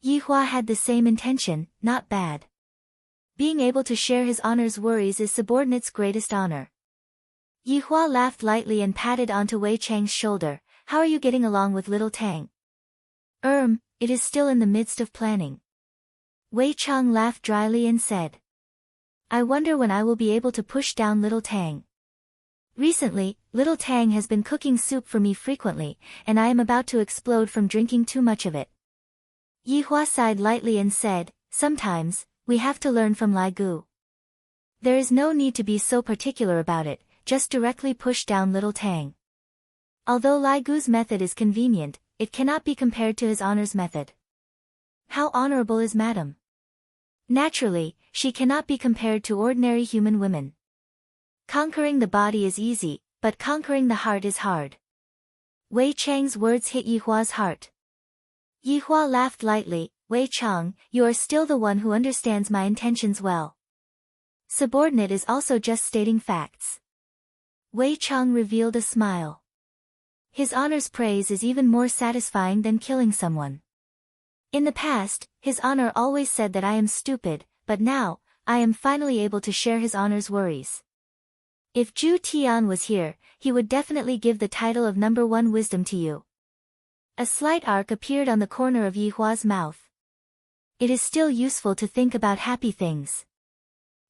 Yi Hua had the same intention, not bad. Being able to share His Honor's worries is subordinate's greatest honor. Yi Hua laughed lightly and patted onto Wei Chang's shoulder. How are you getting along with little Tang? It is still in the midst of planning. Wei Chang laughed dryly and said. I wonder when I will be able to push down little Tang. Recently, little Tang has been cooking soup for me frequently, and I am about to explode from drinking too much of it. Yihua sighed lightly and said, sometimes, we have to learn from Lai Gu. There is no need to be so particular about it, just directly push down little Tang. Although Lai Gu's method is convenient, it cannot be compared to his honor's method. How honorable is Madam? Naturally, she cannot be compared to ordinary human women. Conquering the body is easy, but conquering the heart is hard. Wei Chang's words hit Yihua's heart. Yihua laughed lightly, Wei Chang, you are still the one who understands my intentions well. Subordinate is also just stating facts. Wei Chang revealed a smile. His honor's praise is even more satisfying than killing someone. In the past, his honor always said that I am stupid, but now, I am finally able to share his honor's worries. If Zhu Tian was here, he would definitely give the title of number 1 wisdom to you. A slight arc appeared on the corner of Yihua's mouth. It is still useful to think about happy things.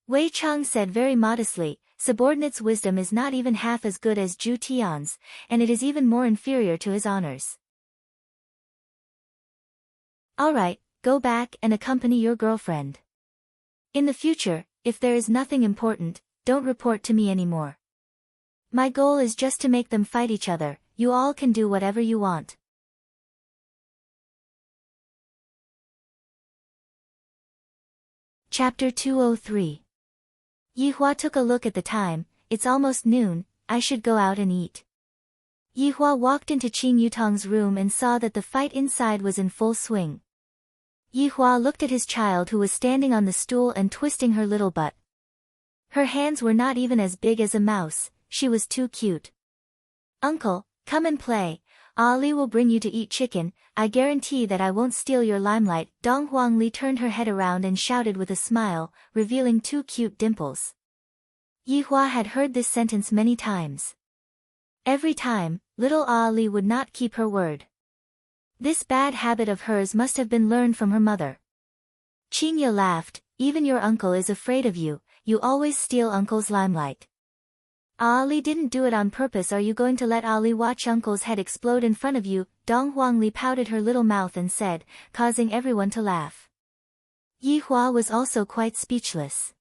Wei Chang said very modestly, subordinate's wisdom is not even half as good as Zhu Tian's, and it is even more inferior to his honors. Alright, go back and accompany your girlfriend. In the future, if there is nothing important, don't report to me anymore. My goal is just to make them fight each other, you all can do whatever you want. Chapter 203. Yihua took a look at the time, it's almost noon, I should go out and eat. Yihua walked into Qing Yutong's room and saw that the fight inside was in full swing. Yihua looked at his child who was standing on the stool and twisting her little butt. Her hands were not even as big as a mouse, she was too cute. Uncle, come and play, Ali will bring you to eat chicken, I guarantee that I won't steal your limelight. Dong Huangli turned her head around and shouted with a smile, revealing 2 cute dimples. Yihua had heard this sentence many times. Every time, little Ali would not keep her word. This bad habit of hers must have been learned from her mother. Qingya laughed, even your uncle is afraid of you, you always steal uncle's limelight. Ali didn't do it on purpose. Are you going to let Ali watch uncle's head explode in front of you? Dong Huangli pouted her little mouth and said, causing everyone to laugh. Yihua was also quite speechless.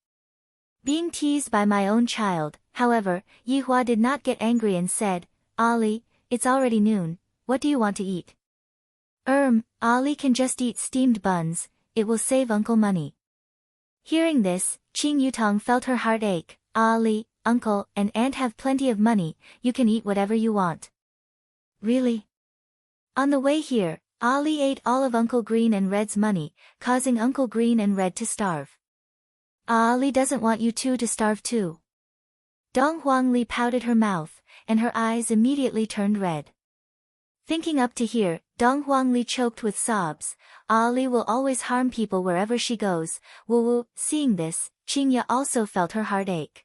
Being teased by my own child, however, Yihua did not get angry and said, Ali, it's already noon, what do you want to eat? Ali can just eat steamed buns, it will save uncle money. Hearing this, Qing Yutong felt her heart ache. Ali, uncle, and aunt have plenty of money, you can eat whatever you want. Really? On the way here, Ali ate all of Uncle Green and Red's money, causing Uncle Green and Red to starve. Ali doesn't want you two to starve too. Dong Huangli pouted her mouth, and her eyes immediately turned red. Thinking up to here, Dong Huangli choked with sobs. Ali will always harm people wherever she goes. Woo-woo. Seeing this, Qingya also felt her heart ache.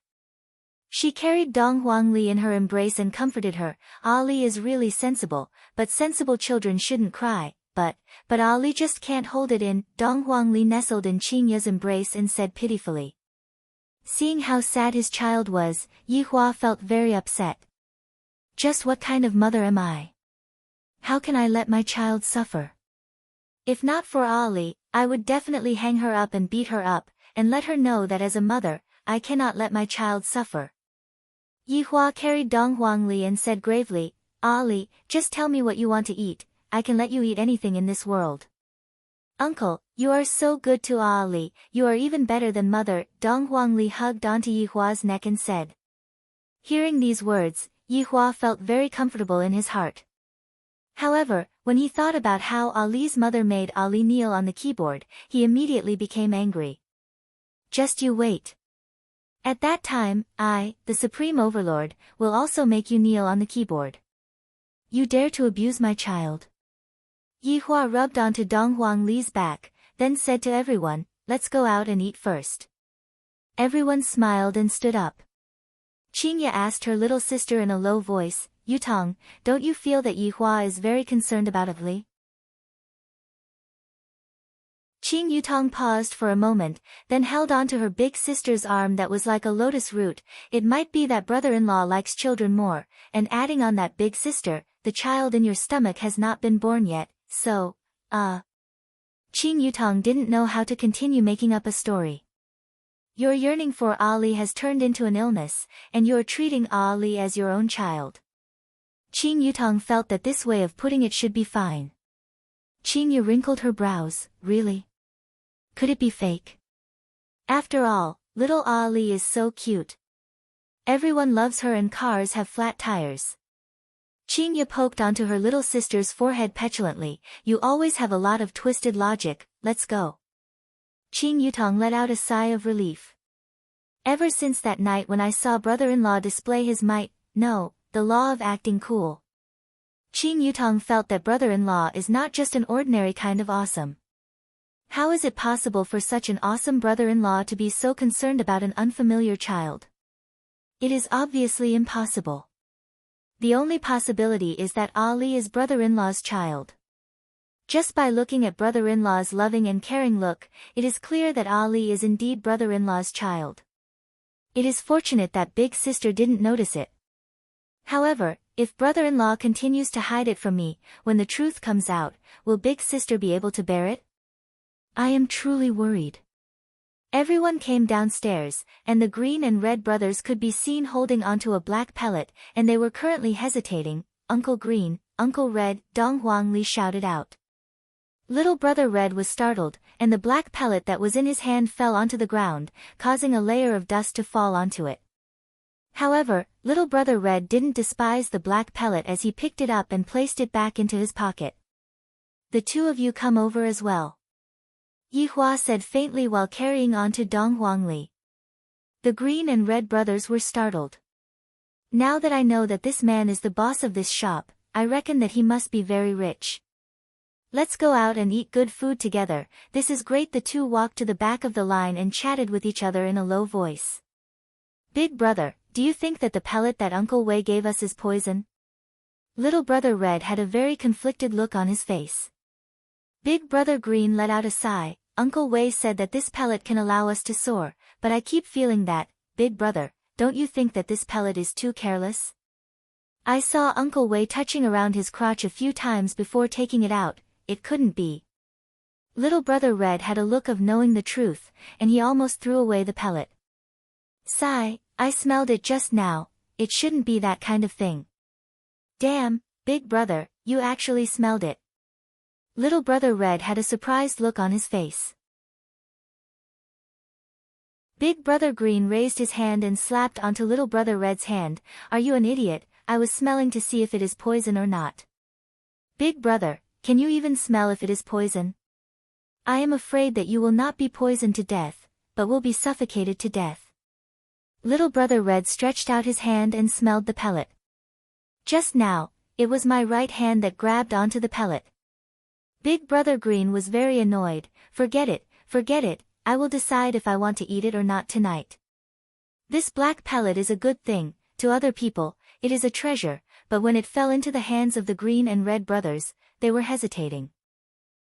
She carried Dong Huangli in her embrace and comforted her. Ali is really sensible, but sensible children shouldn't cry. But Ali just can't hold it in. Dong Huangli nestled in Qingya's embrace and said pitifully. Seeing how sad his child was, Yihua felt very upset. Just what kind of mother am I? How can I let my child suffer? If not for Ali, I would definitely hang her up and beat her up, and let her know that as a mother, I cannot let my child suffer. Yihua carried Dong Huangli and said gravely, Ali, just tell me what you want to eat, I can let you eat anything in this world. Uncle, you are so good to Ali, you are even better than mother. Dong Huangli hugged onto Yihua's neck and said. Hearing these words, Yihua felt very comfortable in his heart. However, when he thought about how Ali's mother made Ali kneel on the keyboard, he immediately became angry. Just you wait. At that time, I, the Supreme Overlord, will also make you kneel on the keyboard. You dare to abuse my child? Yihua rubbed onto Dong Huangli's back, then said to everyone, let's go out and eat first. Everyone smiled and stood up. Qingya asked her little sister in a low voice, Yutong, don't you feel that Yihua is very concerned about Ali? Qing Yutong paused for a moment, then held on to her big sister's arm that was like a lotus root. It might be that brother-in-law likes children more, and adding on that big sister, the child in your stomach has not been born yet, so, Qing Yutong didn't know how to continue making up a story. Your yearning for Ali has turned into an illness, and you're treating Ali as your own child. Qing Yutong felt that this way of putting it should be fine. Qing Yu wrinkled her brows. Really? Could it be fake? After all, little Ali is so cute. Everyone loves her and cars have flat tires. Qing Yu poked onto her little sister's forehead petulantly. You always have a lot of twisted logic, let's go. Qing Yutong let out a sigh of relief. Ever since that night when I saw brother-in-law display his might, no, the law of acting cool. Qing Yutong felt that brother-in-law is not just an ordinary kind of awesome. How is it possible for such an awesome brother-in-law to be so concerned about an unfamiliar child? It is obviously impossible. The only possibility is that Ali is brother-in-law's child. Just by looking at brother-in-law's loving and caring look, it is clear that Ali is indeed brother-in-law's child. It is fortunate that big sister didn't notice it. However, if brother-in-law continues to hide it from me, when the truth comes out, will big sister be able to bear it? I am truly worried. Everyone came downstairs, and the green and red brothers could be seen holding onto a black pellet, and they were currently hesitating. Uncle Green, Uncle Red, Dong Huangli shouted out. Little brother Red was startled, and the black pellet that was in his hand fell onto the ground, causing a layer of dust to fall onto it. However, little brother Red didn't despise the black pellet as he picked it up and placed it back into his pocket. The two of you come over as well, Yi Hua said faintly while carrying on to Dong Huangli. The green and red brothers were startled. Now that I know that this man is the boss of this shop, I reckon that he must be very rich. Let's go out and eat good food together. This is great. The two walked to the back of the line and chatted with each other in a low voice. Big brother, do you think that the pellet that Uncle Wei gave us is poison? Little brother Red had a very conflicted look on his face. Big brother Green let out a sigh. Uncle Wei said that this pellet can allow us to soar, but I keep feeling that, big brother, don't you think that this pellet is too careless? I saw Uncle Wei touching around his crotch a few times before taking it out. It couldn't be. Little brother Red had a look of knowing the truth, and he almost threw away the pellet. Sigh, I smelled it just now. It shouldn't be that kind of thing. Damn, big brother, you actually smelled it. Little brother Red had a surprised look on his face. Big brother Green raised his hand and slapped onto little brother Red's hand. Are you an idiot? I was smelling to see if it is poison or not. Big brother, can you even smell if it is poison? I am afraid that you will not be poisoned to death, but will be suffocated to death. Little brother Red stretched out his hand and smelled the pellet. Just now, it was my right hand that grabbed onto the pellet. Big brother Green was very annoyed. Forget it, I will decide if I want to eat it or not tonight. This black pellet is a good thing, to other people, it is a treasure, but when it fell into the hands of the green and red brothers, they were hesitating.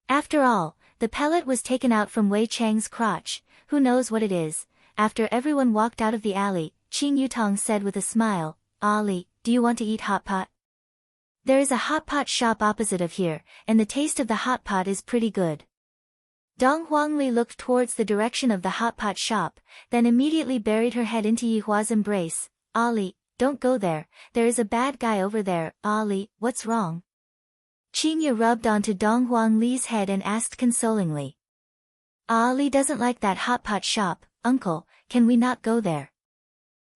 After all, the pellet was taken out from Wei Chang's crotch, who knows what it is. After everyone walked out of the alley, Qing Yutong said with a smile, Ali, do you want to eat hot pot? There is a hot pot shop opposite of here, and the taste of the hot pot is pretty good. Dong Huangli looked towards the direction of the hot pot shop, then immediately buried her head into Yi Hua's embrace. Ali, don't go there, there is a bad guy over there. Ali, what's wrong? Qing Yu rubbed onto Dong Huangli's head and asked consolingly. Ali doesn't like that hot pot shop. Uncle, can we not go there?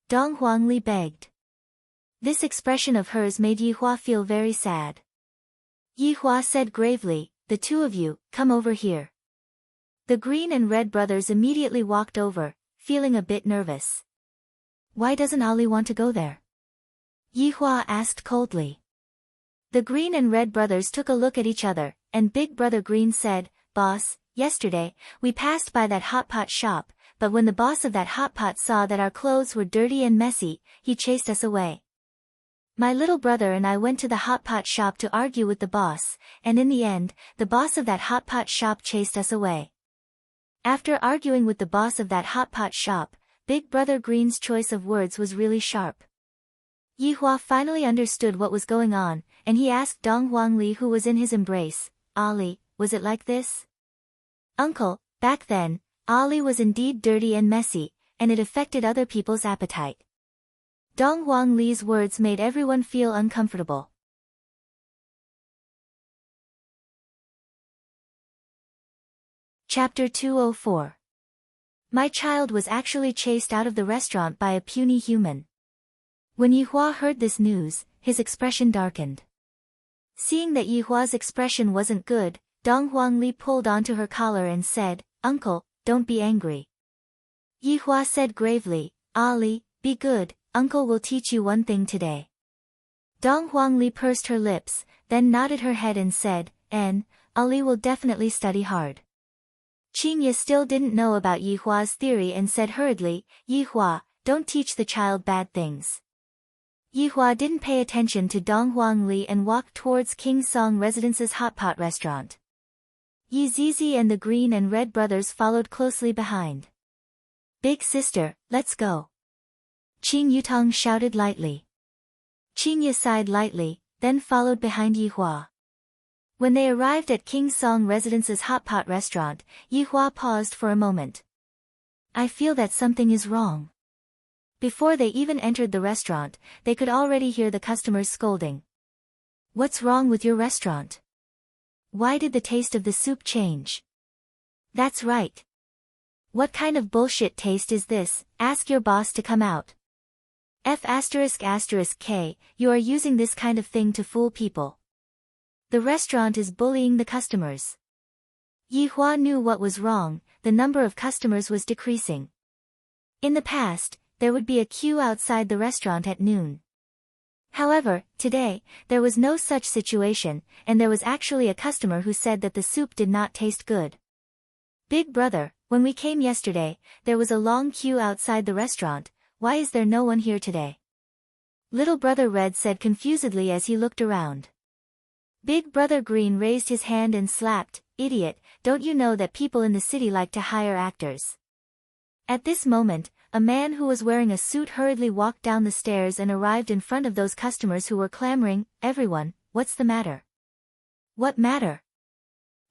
Dong Huangli begged. This expression of hers made Yi Hua feel very sad. Yi Hua said gravely, the two of you, come over here. The green and red brothers immediately walked over, feeling a bit nervous. Why doesn't Ali want to go there? Yi Hua asked coldly. The green and red brothers took a look at each other, and big brother Green said, Boss, yesterday, we passed by that hot pot shop, but when the boss of that hot pot saw that our clothes were dirty and messy, he chased us away. My little brother and I went to the hot pot shop to argue with the boss, and in the end, the boss of that hot pot shop chased us away. After arguing with the boss of that hot pot shop, Big Brother Green's choice of words was really sharp. Yihua finally understood what was going on, and he asked Dong Huangli, who was in his embrace, "Ali, was it like this?" "Uncle, back then, Ali was indeed dirty and messy, and it affected other people's appetite." Dong Huangli's words made everyone feel uncomfortable. Chapter 204. My child was actually chased out of the restaurant by a puny human. When Yihua heard this news, his expression darkened. Seeing that Yihua's expression wasn't good, Dong Huangli pulled onto her collar and said, "Uncle, don't be angry." Yihua said gravely, "Ali, be good, Uncle will teach you one thing today." Dong Huangli pursed her lips, then nodded her head and said, Ali will definitely study hard." Qingye still didn't know about Yihua's theory and said hurriedly, "Yihua, don't teach the child bad things." Yihua didn't pay attention to Dong Huangli and walked towards King Song Residence's hot pot restaurant. Yi Zizi and the Green and Red brothers followed closely behind. "Big sister, let's go," Qing Yutong shouted lightly. Qingye sighed lightly, then followed behind Yihua. When they arrived at King Song Residence's hot pot restaurant, Yihua paused for a moment. "I feel that something is wrong." Before they even entered the restaurant, they could already hear the customers scolding. "What's wrong with your restaurant? Why did the taste of the soup change?" "That's right. What kind of bullshit taste is this? Ask your boss to come out." F***K, you are using this kind of thing to fool people. The restaurant is bullying the customers. Yihua knew what was wrong, the number of customers was decreasing. In the past, there would be a queue outside the restaurant at noon. However, today, there was no such situation, and there was actually a customer who said that the soup did not taste good. "Big brother, when we came yesterday, there was a long queue outside the restaurant. Why is there no one here today?" Little brother Red said confusedly as he looked around. Big Brother Green raised his hand and slapped, "Idiot, don't you know that people in the city like to hire actors?" At this moment, a man who was wearing a suit hurriedly walked down the stairs and arrived in front of those customers who were clamoring, "Everyone, what's the matter?" "What matter?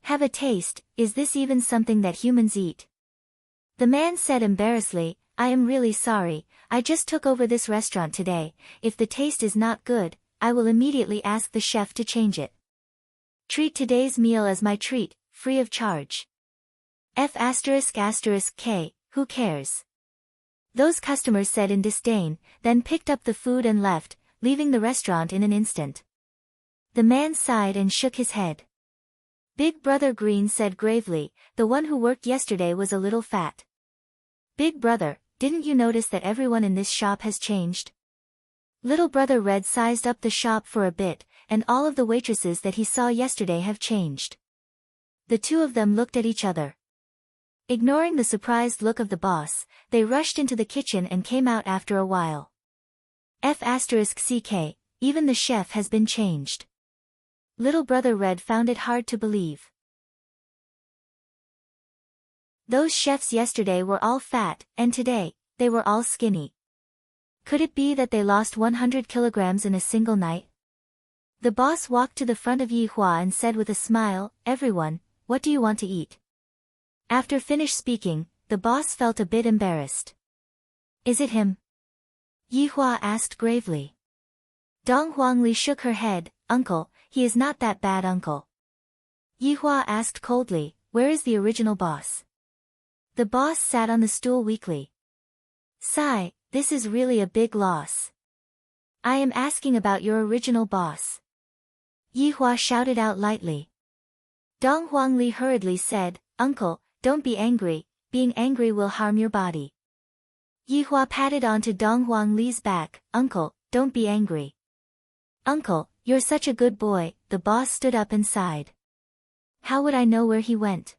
Have a taste, is this even something that humans eat?" The man said embarrassedly, "I am really sorry, I just took over this restaurant today. If the taste is not good, I will immediately ask the chef to change it. Treat today's meal as my treat, free of charge." F***K, who cares? Those customers said in disdain, then picked up the food and left, leaving the restaurant in an instant. The man sighed and shook his head. Big Brother Green said gravely, "The one who worked yesterday was a little fat." "Big brother, didn't you notice that everyone in this shop has changed?" Little brother Red sized up the shop for a bit, and all of the waitresses that he saw yesterday have changed. The two of them looked at each other. Ignoring the surprised look of the boss, they rushed into the kitchen and came out after a while. F***CK, even the chef has been changed. Little brother Red found it hard to believe. Those chefs yesterday were all fat, and today, they were all skinny. Could it be that they lost 100 kilograms in a single night? The boss walked to the front of Yihua and said with a smile, "Everyone, what do you want to eat?" After finished speaking, the boss felt a bit embarrassed. "Is it him?" Yihua asked gravely. Dong Huangli shook her head, "Uncle, he is not that bad, uncle." Yihua asked coldly, "Where is the original boss?" The boss sat on the stool weakly. "Sigh, this is really a big loss. I am asking about your original boss." Yihua shouted out lightly. Dong Huangli hurriedly said, "Uncle, don't be angry, being angry will harm your body." Yihua patted onto Dong Huangli's back, "Uncle, don't be angry." "Uncle, you're such a good boy," the boss stood up and sighed. "How would I know where he went?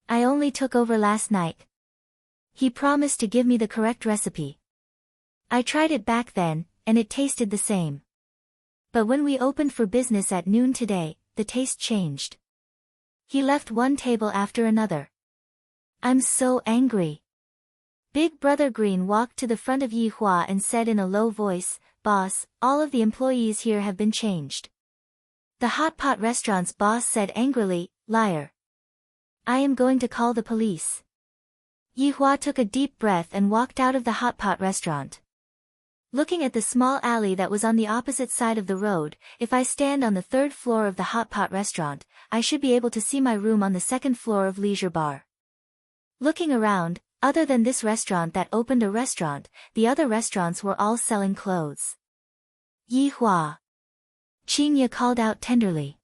I only took over last night. He promised to give me the correct recipe. I tried it back then, and it tasted the same. But when we opened for business at noon today, the taste changed. He left one table after another. I'm so angry. Big Brother Green walked to the front of Yi Hua and said in a low voice, "Boss, all of the employees here have been changed." The hot pot restaurant's boss said angrily, "Liar. I am going to call the police." Yi Hua took a deep breath and walked out of the hot pot restaurant. Looking at the small alley that was on the opposite side of the road, if I stand on the third floor of the hot pot restaurant, I should be able to see my room on the second floor of Leisure Bar. Looking around, other than this restaurant that opened a restaurant, the other restaurants were all selling clothes. Yi Hua. Qinya called out tenderly.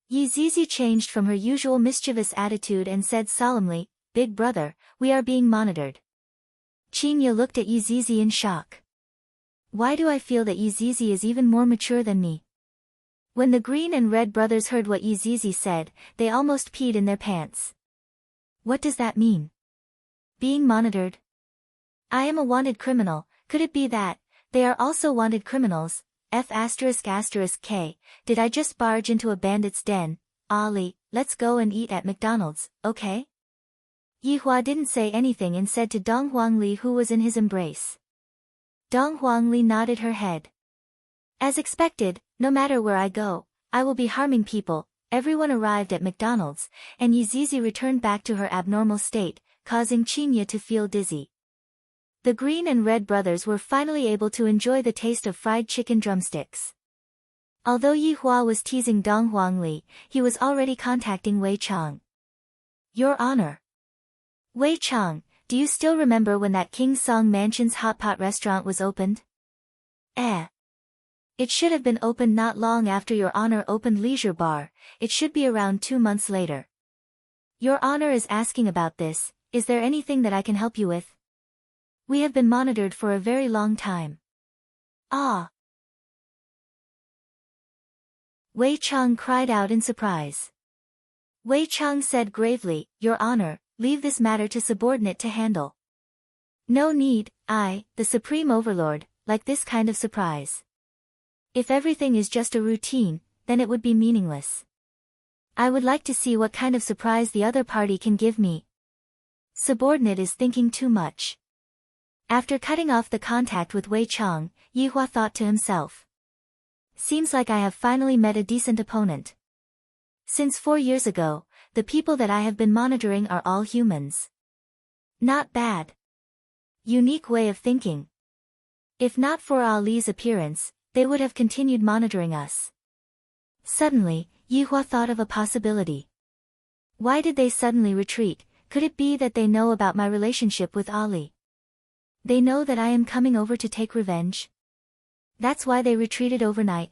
Yi Zizi changed from her usual mischievous attitude and said solemnly, "Big brother, we are being monitored." Qinya looked at Yi Zizi in shock. Why do I feel that Yi Zizi is even more mature than me? When the Green and Red brothers heard what Yi Zizi said, they almost peed in their pants. What does that mean? Being monitored? I am a wanted criminal, could it be that they are also wanted criminals? F***K, did I just barge into a bandit's den? Ali, let's go and eat at McDonald's, okay? Yi Hua didn't say anything and said to Dong Huangli who was in his embrace. Dong Huangli nodded her head. As expected, no matter where I go, I will be harming people. Everyone arrived at McDonald's, and Yi Zizi returned back to her abnormal state, causing Qinya to feel dizzy. The Green and Red brothers were finally able to enjoy the taste of fried chicken drumsticks. Although Yi Hua was teasing Dong Huangli, he was already contacting Wei Chang. Your Honor. Wei Chang, do you still remember when that King Song Mansion's hot pot restaurant was opened? It should have been opened not long after Your Honor opened Leisure Bar, it should be around 2 months later. Your Honor is asking about this, is there anything that I can help you with? We have been monitored for a very long time. Ah! Wei Chang cried out in surprise. Wei Chang said gravely, Your Honor, leave this matter to subordinate to handle. No need, I, the Supreme Overlord, like this kind of surprise. If everything is just a routine, then it would be meaningless. I would like to see what kind of surprise the other party can give me. Subordinate is thinking too much. After cutting off the contact with Wei Chang, Yi Hua thought to himself. Seems like I have finally met a decent opponent. Since 4 years ago, the people that I have been monitoring are all humans. Not bad. Unique way of thinking. If not for Ali's appearance, they would have continued monitoring us. Suddenly, Yi Hua thought of a possibility. Why did they suddenly retreat? Could it be that they know about my relationship with Ali? They know that I am coming over to take revenge? That's why they retreated overnight.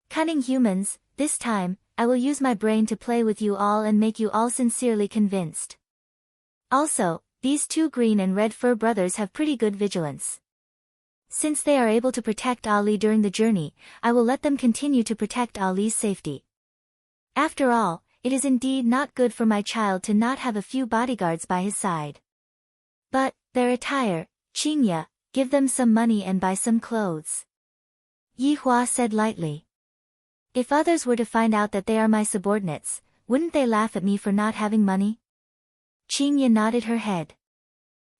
Cunning humans, this time, I will use my brain to play with you all and make you all sincerely convinced. Also, these 2 Green and Red Fur brothers have pretty good vigilance. Since they are able to protect Ali during the journey, I will let them continue to protect Ali's safety. After all, it is indeed not good for my child to not have a few bodyguards by his side. But, their attire, Qinya, give them some money and buy some clothes. Yi Hua said lightly. If others were to find out that they are my subordinates, wouldn't they laugh at me for not having money? Qinya nodded her head.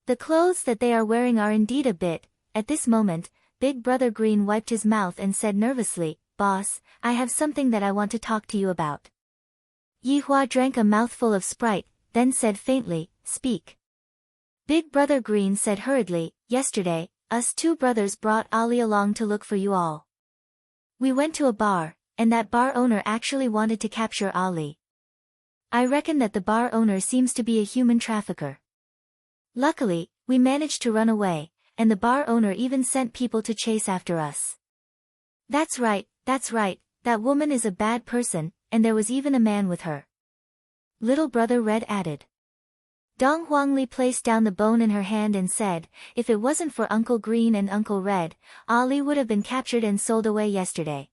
The clothes that they are wearing are indeed a bit. At this moment, Big Brother Green wiped his mouth and said nervously, Boss, I have something that I want to talk to you about. Yi Hua drank a mouthful of Sprite, then said faintly, Speak. Big Brother Green said hurriedly, Yesterday, us 2 brothers brought Ali along to look for you all. We went to a bar, and that bar owner actually wanted to capture Ali. I reckon that the bar owner seems to be a human trafficker. Luckily, we managed to run away, and the bar owner even sent people to chase after us. That's right, that woman is a bad person, and there was even a man with her. Little Brother Red added. Dong Huangli placed down the bone in her hand and said, If it wasn't for Uncle Green and Uncle Red, Ali would have been captured and sold away yesterday.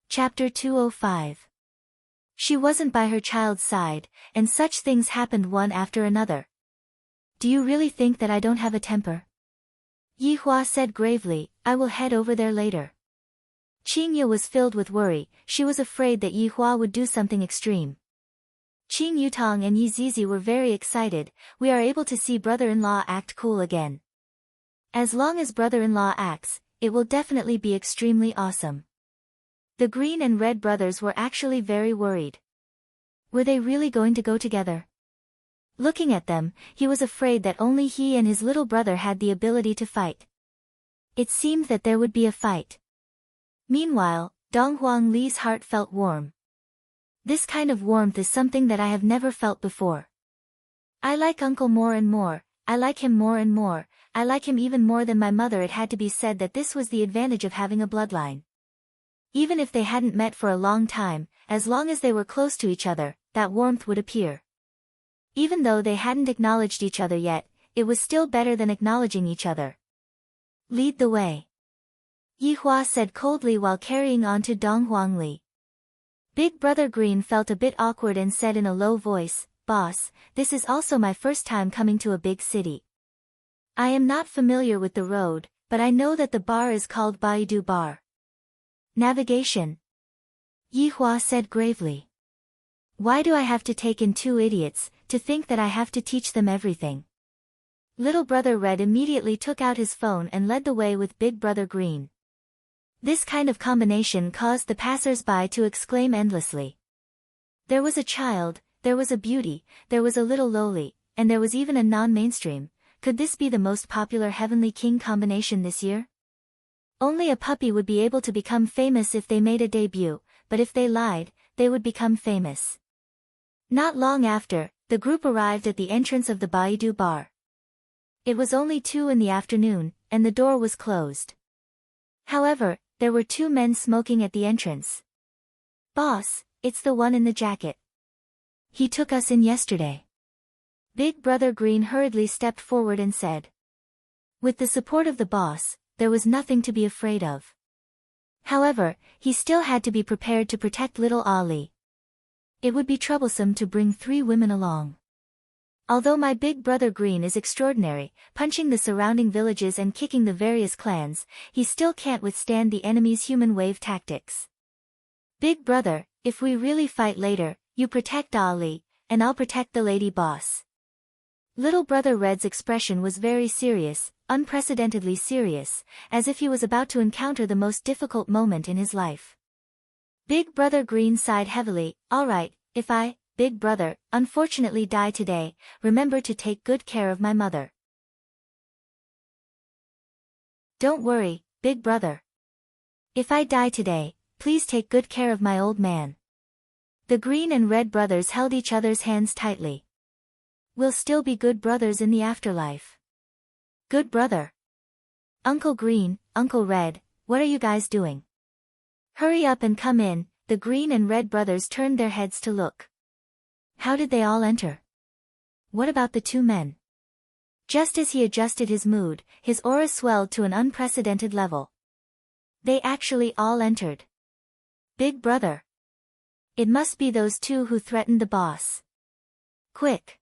Chapter 205. She wasn't by her child's side, and such things happened one after another. Do you really think that I don't have a temper? Yi Hua said gravely, I will head over there later. Qingye was filled with worry. She was afraid that Yi Hua would do something extreme. Qing Yutong and Yi Zizi were very excited. We are able to see brother-in-law act cool again. As long as brother-in-law acts, it will definitely be extremely awesome. The green and red brothers were actually very worried. Were they really going to go together? Looking at them, he was afraid that only he and his little brother had the ability to fight. It seemed that there would be a fight. Meanwhile, Dong Huang Li's heart felt warm. This kind of warmth is something that I have never felt before. I like uncle more and more, I like him more and more, I like him even more than my mother. It had to be said that this was the advantage of having a bloodline. Even if they hadn't met for a long time, as long as they were close to each other, that warmth would appear. Even though they hadn't acknowledged each other yet, it was still better than acknowledging each other. Lead the way. Yi Hua said coldly while carrying on to Dong Huangli. Big Brother Green felt a bit awkward and said in a low voice, "Boss, this is also my first time coming to a big city. I am not familiar with the road, but I know that the bar is called Baidu Bar." Navigation. Yi Hua said gravely. Why do I have to take in two idiots, to think that I have to teach them everything? Little Brother Red immediately took out his phone and led the way with Big Brother Green. This kind of combination caused the passers-by to exclaim endlessly. There was a child, there was a beauty, there was a little lowly, and there was even a non-mainstream. Could this be the most popular Heavenly King combination this year? Only a puppy would be able to become famous if they made a debut, but if they lied, they would become famous. Not long after, the group arrived at the entrance of the Baidu Bar. It was only 2 in the afternoon, and the door was closed. However, there were 2 men smoking at the entrance. "Boss, it's the one in the jacket. He took us in yesterday." Big Brother Green hurriedly stepped forward and said. With the support of the boss, there was nothing to be afraid of. However, he still had to be prepared to protect little Ali. It would be troublesome to bring 3 women along. Although my Big Brother Green is extraordinary, punching the surrounding villages and kicking the various clans, he still can't withstand the enemy's human wave tactics. "Big Brother, if we really fight later, you protect Ali, and I'll protect the lady boss." Little Brother Red's expression was very serious, unprecedentedly serious, as if he was about to encounter the most difficult moment in his life. Big Brother Green sighed heavily. "All right, if I, Big Brother, unfortunately die today, remember to take good care of my mother." "Don't worry, Big Brother. If I die today, please take good care of my old man." The Green and Red brothers held each other's hands tightly. "We'll still be good brothers in the afterlife." "Good brother. Uncle Green, Uncle Red, what are you guys doing? Hurry up and come in." The Green and Red brothers turned their heads to look. How did they all enter? What about the 2 men? Just as he adjusted his mood, his aura swelled to an unprecedented level. They actually all entered. "Big Brother. It must be those 2 who threatened the boss. Quick.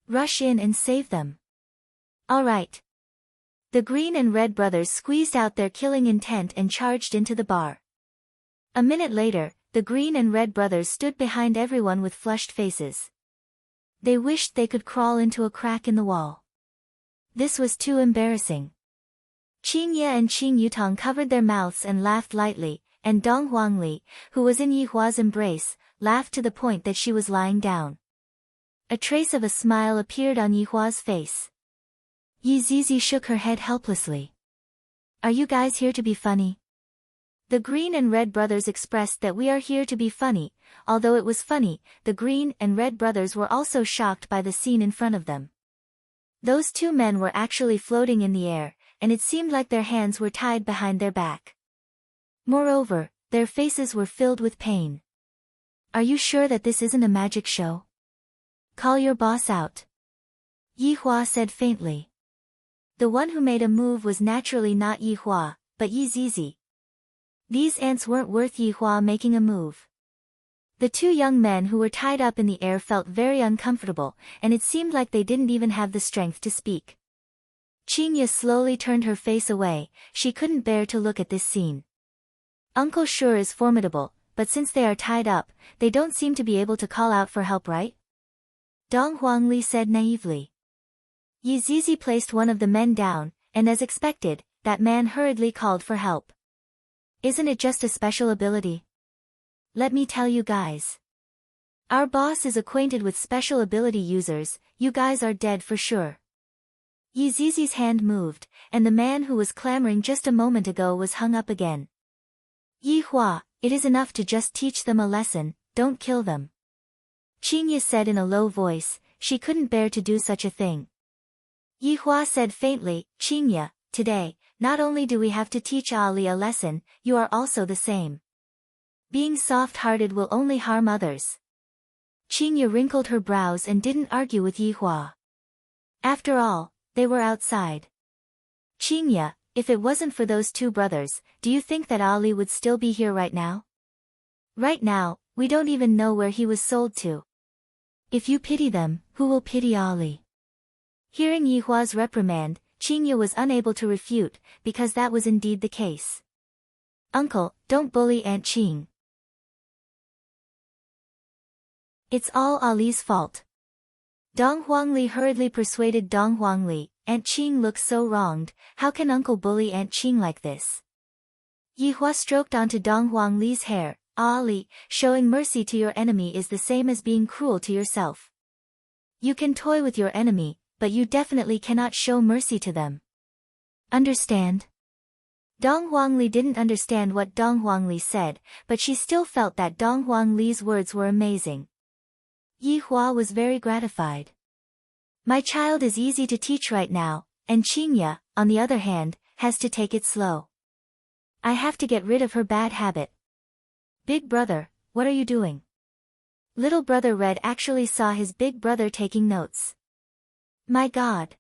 Rush in and save them." "All right." The Green and Red brothers squeezed out their killing intent and charged into the bar. A minute later, the Green and Red brothers stood behind everyone with flushed faces. They wished they could crawl into a crack in the wall. This was too embarrassing. Qingye and Qing Yutong covered their mouths and laughed lightly, and Dong Huangli, who was in Yi Hua's embrace, laughed to the point that she was lying down. A trace of a smile appeared on Yi Hua's face. Yi Zizi shook her head helplessly. "Are you guys here to be funny?" The Green and Red brothers expressed that we are here to be funny. Although it was funny, the Green and Red brothers were also shocked by the scene in front of them. Those 2 men were actually floating in the air, and it seemed like their hands were tied behind their back. Moreover, their faces were filled with pain. "Are you sure that this isn't a magic show? Call your boss out," Yi Hua said faintly. The one who made a move was naturally not Yi Hua, but Yi Zizi. These ants weren't worth Yi Hua making a move. The 2 young men who were tied up in the air felt very uncomfortable, and it seemed like they didn't even have the strength to speak. Qingye slowly turned her face away. She couldn't bear to look at this scene. Uncle sure is formidable, but since they are tied up, they don't seem to be able to call out for help, right? Dong Huangli said naively. Yi Zizi placed one of the men down, and as expected, that man hurriedly called for help. Isn't it just a special ability? Let me tell you guys. Our boss is acquainted with special ability users, you guys are dead for sure. Yi Zizi's hand moved, and the man who was clamoring just a moment ago was hung up again. Yi Hua, it is enough to just teach them a lesson, don't kill them. Qingye said in a low voice, she couldn't bear to do such a thing. Yi Hua said faintly, Qingye, today, not only do we have to teach Ali a lesson, you are also the same. Being soft-hearted will only harm others. Qingye wrinkled her brows and didn't argue with Yi Hua. After all, they were outside. Qingye, if it wasn't for those two brothers, do you think that Ali would still be here right now? Right now, we don't even know where he was sold to. If you pity them, who will pity Ali? Hearing Yi Hua's reprimand, Qingye was unable to refute, because that was indeed the case. Uncle, don't bully Aunt Qing. It's all Ali's fault. Dong Huangli hurriedly persuaded Dong Huangli, Aunt Qing looks so wronged, how can Uncle bully Aunt Qing like this? Yi Hua stroked onto Dong Huangli's hair, Ali, showing mercy to your enemy is the same as being cruel to yourself. You can toy with your enemy, but you definitely cannot show mercy to them. Understand? Dong Huangli didn't understand what Dong Huangli said, but she still felt that Dong Huangli's words were amazing. Yi Hua was very gratified. My child is easy to teach right now, and Qingye, on the other hand, has to take it slow. I have to get rid of her bad habit. Big brother, what are you doing? Little brother Red actually saw his big brother taking notes. My God.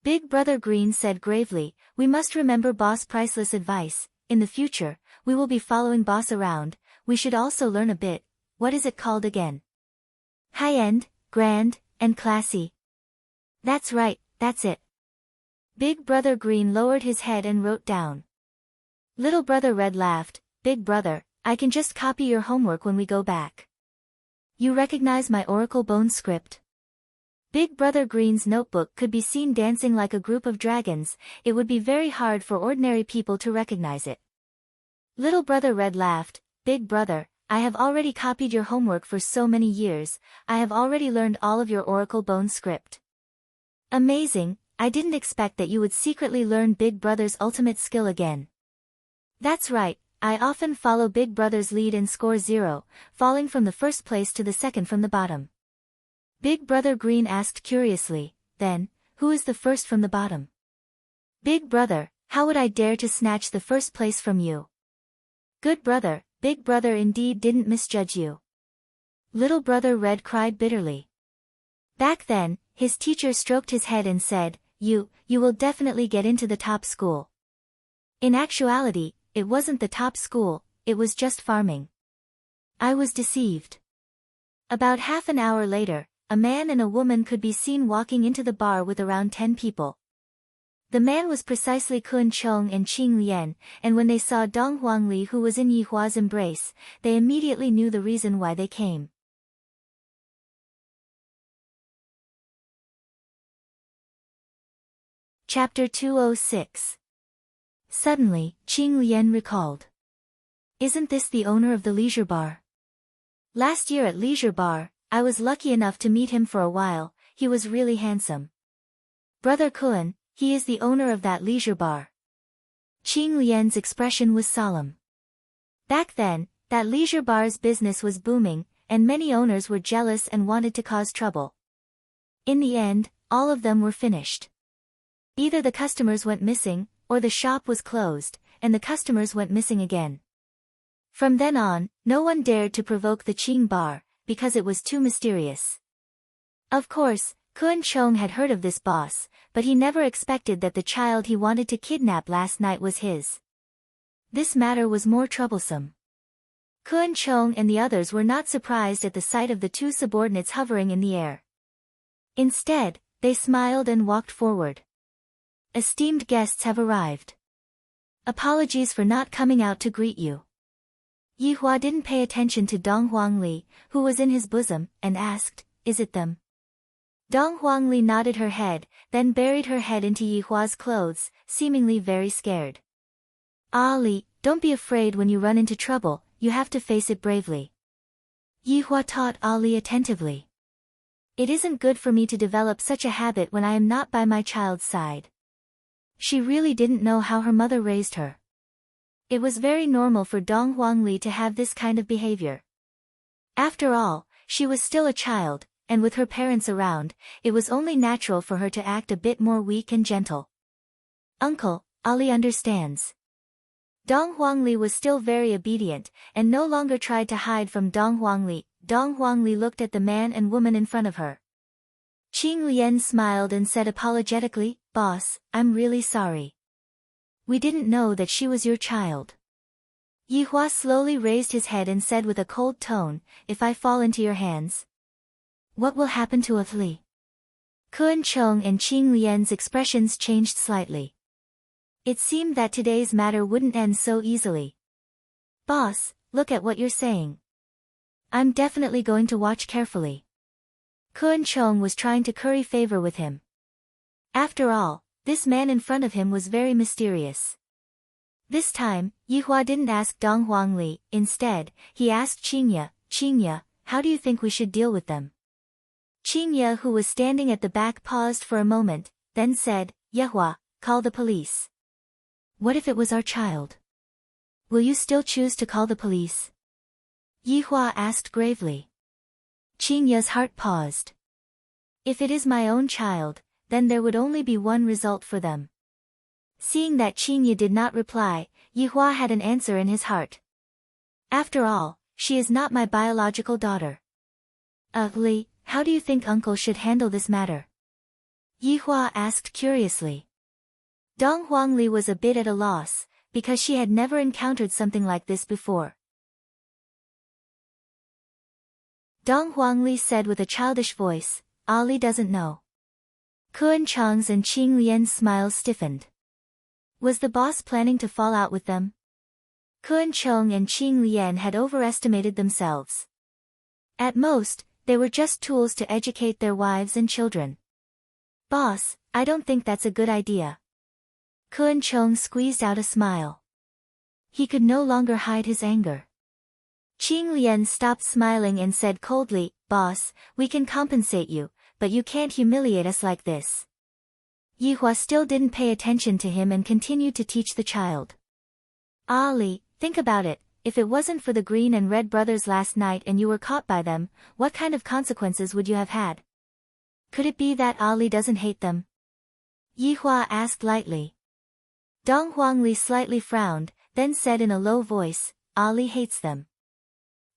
Big brother Green said gravely, we must remember boss priceless advice, in the future, we will be following boss around, we should also learn a bit, what is it called again? High-end, grand, and classy. That's right, that's it. Big brother Green lowered his head and wrote down. Little brother Red laughed, Big brother, I can just copy your homework when we go back. You recognize my Oracle Bone script? Big brother Green's notebook could be seen dancing like a group of dragons, it would be very hard for ordinary people to recognize it. Little brother Red laughed, Big brother, I have already copied your homework for so many years, I have already learned all of your Oracle Bone script. Amazing, I didn't expect that you would secretly learn Big brother's ultimate skill again. That's right, I often follow Big brother's lead and score 0, falling from the first place to the second from the bottom. Big brother Green asked curiously, then, who is the first from the bottom? Big brother, how would I dare to snatch the first place from you? Good brother, Big brother indeed didn't misjudge you. Little brother Red cried bitterly. Back then, his teacher stroked his head and said, you will definitely get into the top school. In actuality, it wasn't the top school, it was just farming. I was deceived. About half an hour later, a man and a woman could be seen walking into the bar with around 10 people. The man was precisely Kun Chong and Qing Lian, and when they saw Dong Huangli who was in Yi Hua's embrace, they immediately knew the reason why they came. Chapter 206. Suddenly, Qing Lian recalled. Isn't this the owner of the leisure bar? Last year at leisure bar, I was lucky enough to meet him for a while, he was really handsome. Brother Kun, he is the owner of that leisure bar. Qing Lian's expression was solemn. Back then, that leisure bar's business was booming, and many owners were jealous and wanted to cause trouble. In the end, all of them were finished. Either the customers went missing, or the shop was closed, and the customers went missing again. From then on, no one dared to provoke the Qing bar, because it was too mysterious. Of course, Kun Chong had heard of this boss, but he never expected that the child he wanted to kidnap last night was his. This matter was more troublesome. Kun Chong and the others were not surprised at the sight of the two subordinates hovering in the air. Instead, they smiled and walked forward. Esteemed guests have arrived. Apologies for not coming out to greet you. Yihua didn't pay attention to Dong Huangli, who was in his bosom, and asked, is it them? Dong Huangli nodded her head, then buried her head into Yihua's clothes, seemingly very scared. Ali, don't be afraid when you run into trouble, you have to face it bravely. Yihua taught Ali attentively. It isn't good for me to develop such a habit when I am not by my child's side. She really didn't know how her mother raised her. It was very normal for Dong Huangli to have this kind of behavior. After all, she was still a child, and with her parents around, it was only natural for her to act a bit more weak and gentle. Uncle, Ali understands. Dong Huangli was still very obedient, and no longer tried to hide from Dong Huangli. Dong Huangli looked at the man and woman in front of her. Qing Lian smiled and said apologetically, Boss, I'm really sorry. We didn't know that she was your child. Yihua slowly raised his head and said with a cold tone, if I fall into your hands, what will happen to Li? Kun Chong and Qing Lian's expressions changed slightly. It seemed that today's matter wouldn't end so easily. Boss, look at what you're saying. I'm definitely going to watch carefully. Kun Chong was trying to curry favor with him. After all, this man in front of him was very mysterious. This time, Yihua didn't ask Dong Huangli, instead, he asked Qingya, how do you think we should deal with them? Qingya, who was standing at the back, paused for a moment, then said, Yihua, call the police. What if it was our child? Will you still choose to call the police? Yihua asked gravely. Qingya's heart paused. If it is my own child, then there would only be one result for them. Seeing that Qingya did not reply, Yihua had an answer in his heart. After all, she is not my biological daughter. Li, how do you think uncle should handle this matter? Yihua asked curiously. Dong Huangli was a bit at a loss, because she had never encountered something like this before. Dong Huangli said with a childish voice, Ali doesn't know. Kun Chang's and Qing Lian's smiles stiffened. Was the boss planning to fall out with them? Kun Chong and Qing Lian had overestimated themselves. At most, they were just tools to educate their wives and children. Boss, I don't think that's a good idea. Kun Chong squeezed out a smile. He could no longer hide his anger. Qing Lian stopped smiling and said coldly, Boss, we can compensate you, but you can't humiliate us like this. Yihua still didn't pay attention to him and continued to teach the child. Ali, think about it, if it wasn't for the green and red brothers last night and you were caught by them, what kind of consequences would you have had? Could it be that Ali doesn't hate them? Yihua asked lightly. Dong Huangli slightly frowned, then said in a low voice, Ali hates them.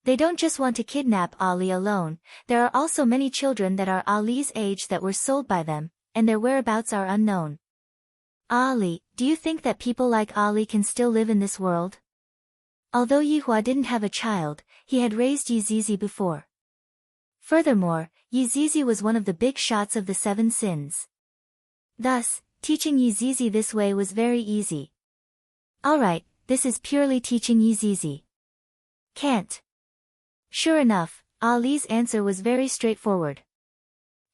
They don't just want to kidnap Ali alone, there are also many children that are Ali's age that were sold by them, and their whereabouts are unknown. Ali, do you think that people like Ali can still live in this world? Although Yihua didn't have a child, he had raised Yizizi before. Furthermore, Yizizi was one of the big shots of the 7 sins. Thus, teaching Yizizi this way was very easy. Alright, this is purely teaching Yizizi. Can't. Sure enough, Ali's answer was very straightforward.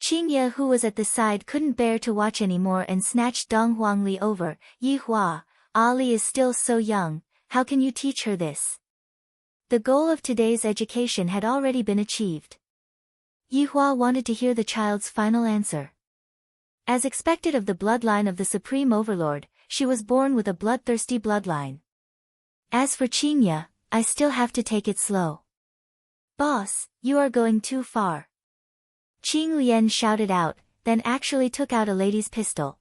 Qingya, who was at the side, couldn't bear to watch anymore and snatched Dong Huangli over. Yihua, Ali is still so young, how can you teach her this? The goal of today's education had already been achieved. Yihua wanted to hear the child's final answer. As expected of the bloodline of the Supreme Overlord, she was born with a bloodthirsty bloodline. As for Qingya, I still have to take it slow. Boss, you are going too far. Qing Lian shouted out, then actually took out a lady's pistol.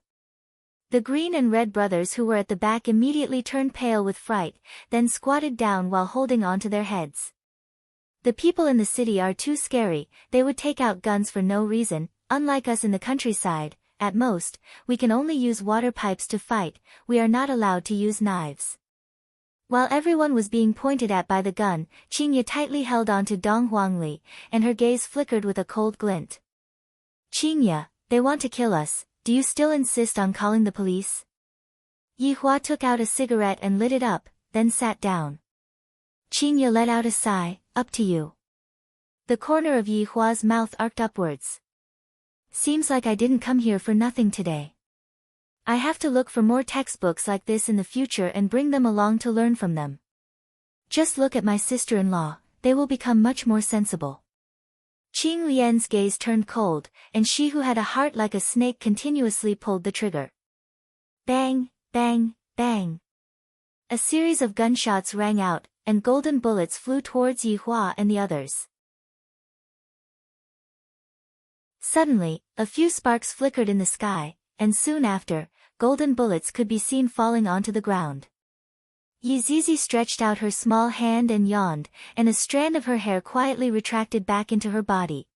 The green and red brothers who were at the back immediately turned pale with fright, then squatted down while holding on to their heads. The people in the city are too scary, they would take out guns for no reason, unlike us in the countryside, at most, we can only use water pipes to fight, we are not allowed to use knives. While everyone was being pointed at by the gun, Qingya tightly held on to Dong Huangli, and her gaze flickered with a cold glint. Qingya, they want to kill us, do you still insist on calling the police? Yihua took out a cigarette and lit it up, then sat down. Qingye let out a sigh. Up to you. The corner of Yihua's mouth arced upwards. Seems like I didn't come here for nothing today. I have to look for more textbooks like this in the future and bring them along to learn from them. Just look at my sister-in-law, they will become much more sensible. Qing Lian's gaze turned cold, and she who had a heart like a snake continuously pulled the trigger. Bang, bang, bang. A series of gunshots rang out, and golden bullets flew towards Yihua and the others. Suddenly, a few sparks flickered in the sky, and soon after, golden bullets could be seen falling onto the ground. Yizizi stretched out her small hand and yawned, and a strand of her hair quietly retracted back into her body.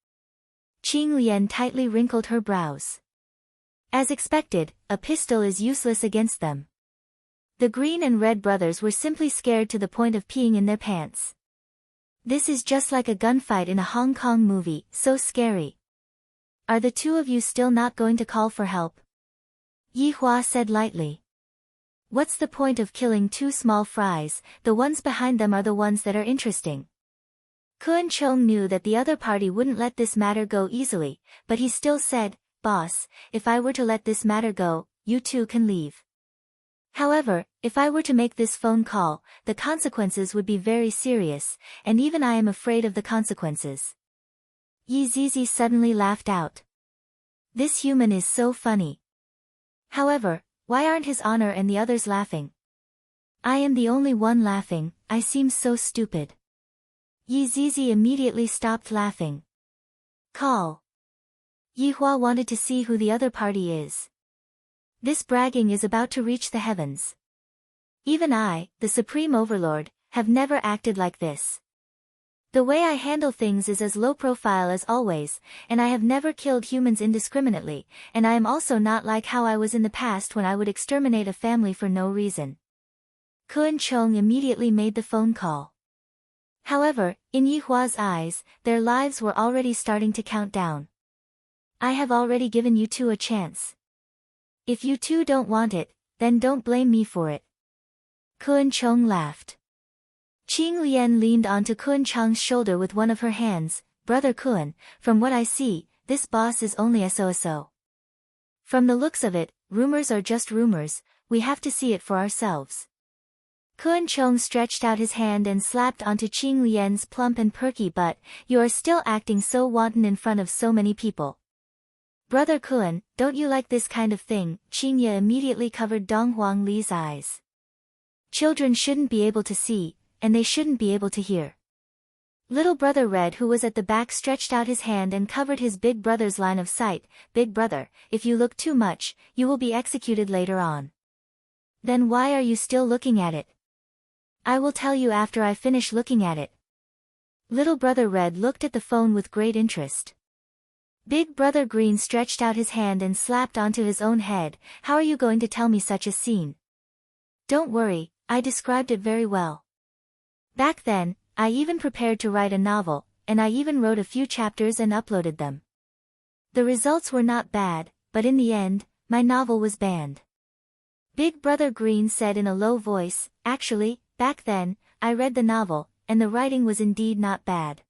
Qing Lian tightly wrinkled her brows. As expected, a pistol is useless against them. The green and red brothers were simply scared to the point of peeing in their pants. This is just like a gunfight in a Hong Kong movie, so scary. Are the two of you still not going to call for help? Yihua said lightly. What's the point of killing two small fries? The ones behind them are the ones that are interesting. Kun Chong knew that the other party wouldn't let this matter go easily, but he still said, Boss, if I were to let this matter go, you two can leave. However, if I were to make this phone call, the consequences would be very serious, and even I am afraid of the consequences. Yizizi suddenly laughed out. This human is so funny. However, why aren't his honor and the others laughing? I am the only one laughing, I seem so stupid. Yizizi immediately stopped laughing. Call. Yihua wanted to see who the other party is. This bragging is about to reach the heavens. Even I, the Supreme Overlord, have never acted like this. The way I handle things is as low profile as always, and I have never killed humans indiscriminately, and I am also not like how I was in the past when I would exterminate a family for no reason. Kun Chong immediately made the phone call. However, in Yihua's eyes, their lives were already starting to count down. I have already given you two a chance. If you two don't want it, then don't blame me for it. Kun Chong laughed. Qing Lian leaned onto Kun Chong's shoulder with one of her hands. Brother Kun, from what I see, this boss is only so. From the looks of it, rumors are just rumors, we have to see it for ourselves. Kun Chong stretched out his hand and slapped onto Qing Lian's plump and perky butt. You are still acting so wanton in front of so many people. Brother Kun, don't you like this kind of thing? Qingye immediately covered Dong Huang Li's eyes. Children shouldn't be able to see, and they shouldn't be able to hear. Little brother Red, who was at the back, stretched out his hand and covered his big brother's line of sight. Big brother, if you look too much, you will be executed later on. Then why are you still looking at it? I will tell you after I finish looking at it. Little brother Red looked at the phone with great interest. Big brother Green stretched out his hand and slapped onto his own head. How are you going to tell me such a scene? Don't worry, I described it very well. Back then, I even prepared to write a novel, and I even wrote a few chapters and uploaded them. The results were not bad, but in the end, my novel was banned. Big brother Green said in a low voice, actually, back then, I read the novel, and the writing was indeed not bad.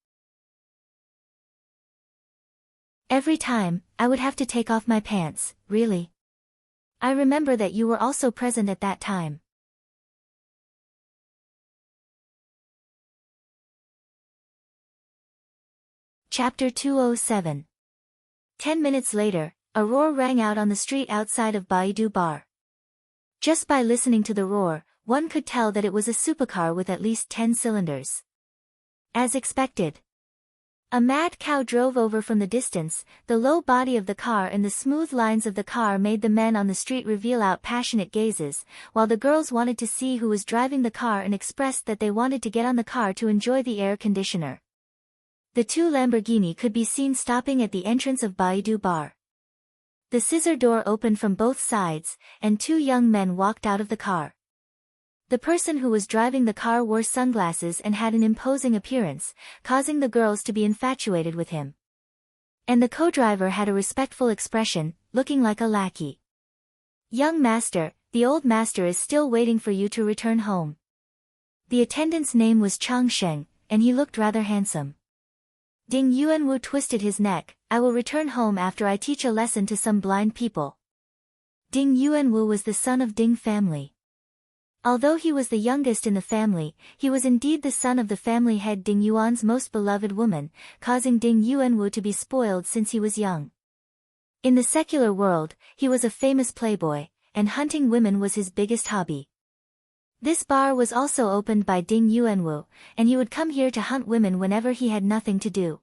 Every time, I would have to take off my pants, really. I remember that you were also present at that time. Chapter 207. 10 minutes later, a roar rang out on the street outside of Baidu Bar. Just by listening to the roar, one could tell that it was a supercar with at least 10 cylinders. As expected. A mad cow drove over from the distance. The low body of the car and the smooth lines of the car made the men on the street reveal out passionate gazes, while the girls wanted to see who was driving the car and expressed that they wanted to get on the car to enjoy the air conditioner. The two Lamborghini could be seen stopping at the entrance of Baidu Bar. The scissor door opened from both sides, and two young men walked out of the car. The person who was driving the car wore sunglasses and had an imposing appearance, causing the girls to be infatuated with him. And the co-driver had a respectful expression, looking like a lackey. Young master, the old master is still waiting for you to return home. The attendant's name was Chang Sheng, and he looked rather handsome. Ding Yuanwu twisted his neck. I will return home after I teach a lesson to some blind people. Ding Yuanwu was the son of Ding family. Although he was the youngest in the family, he was indeed the son of the family head Ding Yuan's most beloved woman, causing Ding Yuanwu to be spoiled since he was young. In the secular world, he was a famous playboy, and hunting women was his biggest hobby. This bar was also opened by Ding Yuanwu, and he would come here to hunt women whenever he had nothing to do.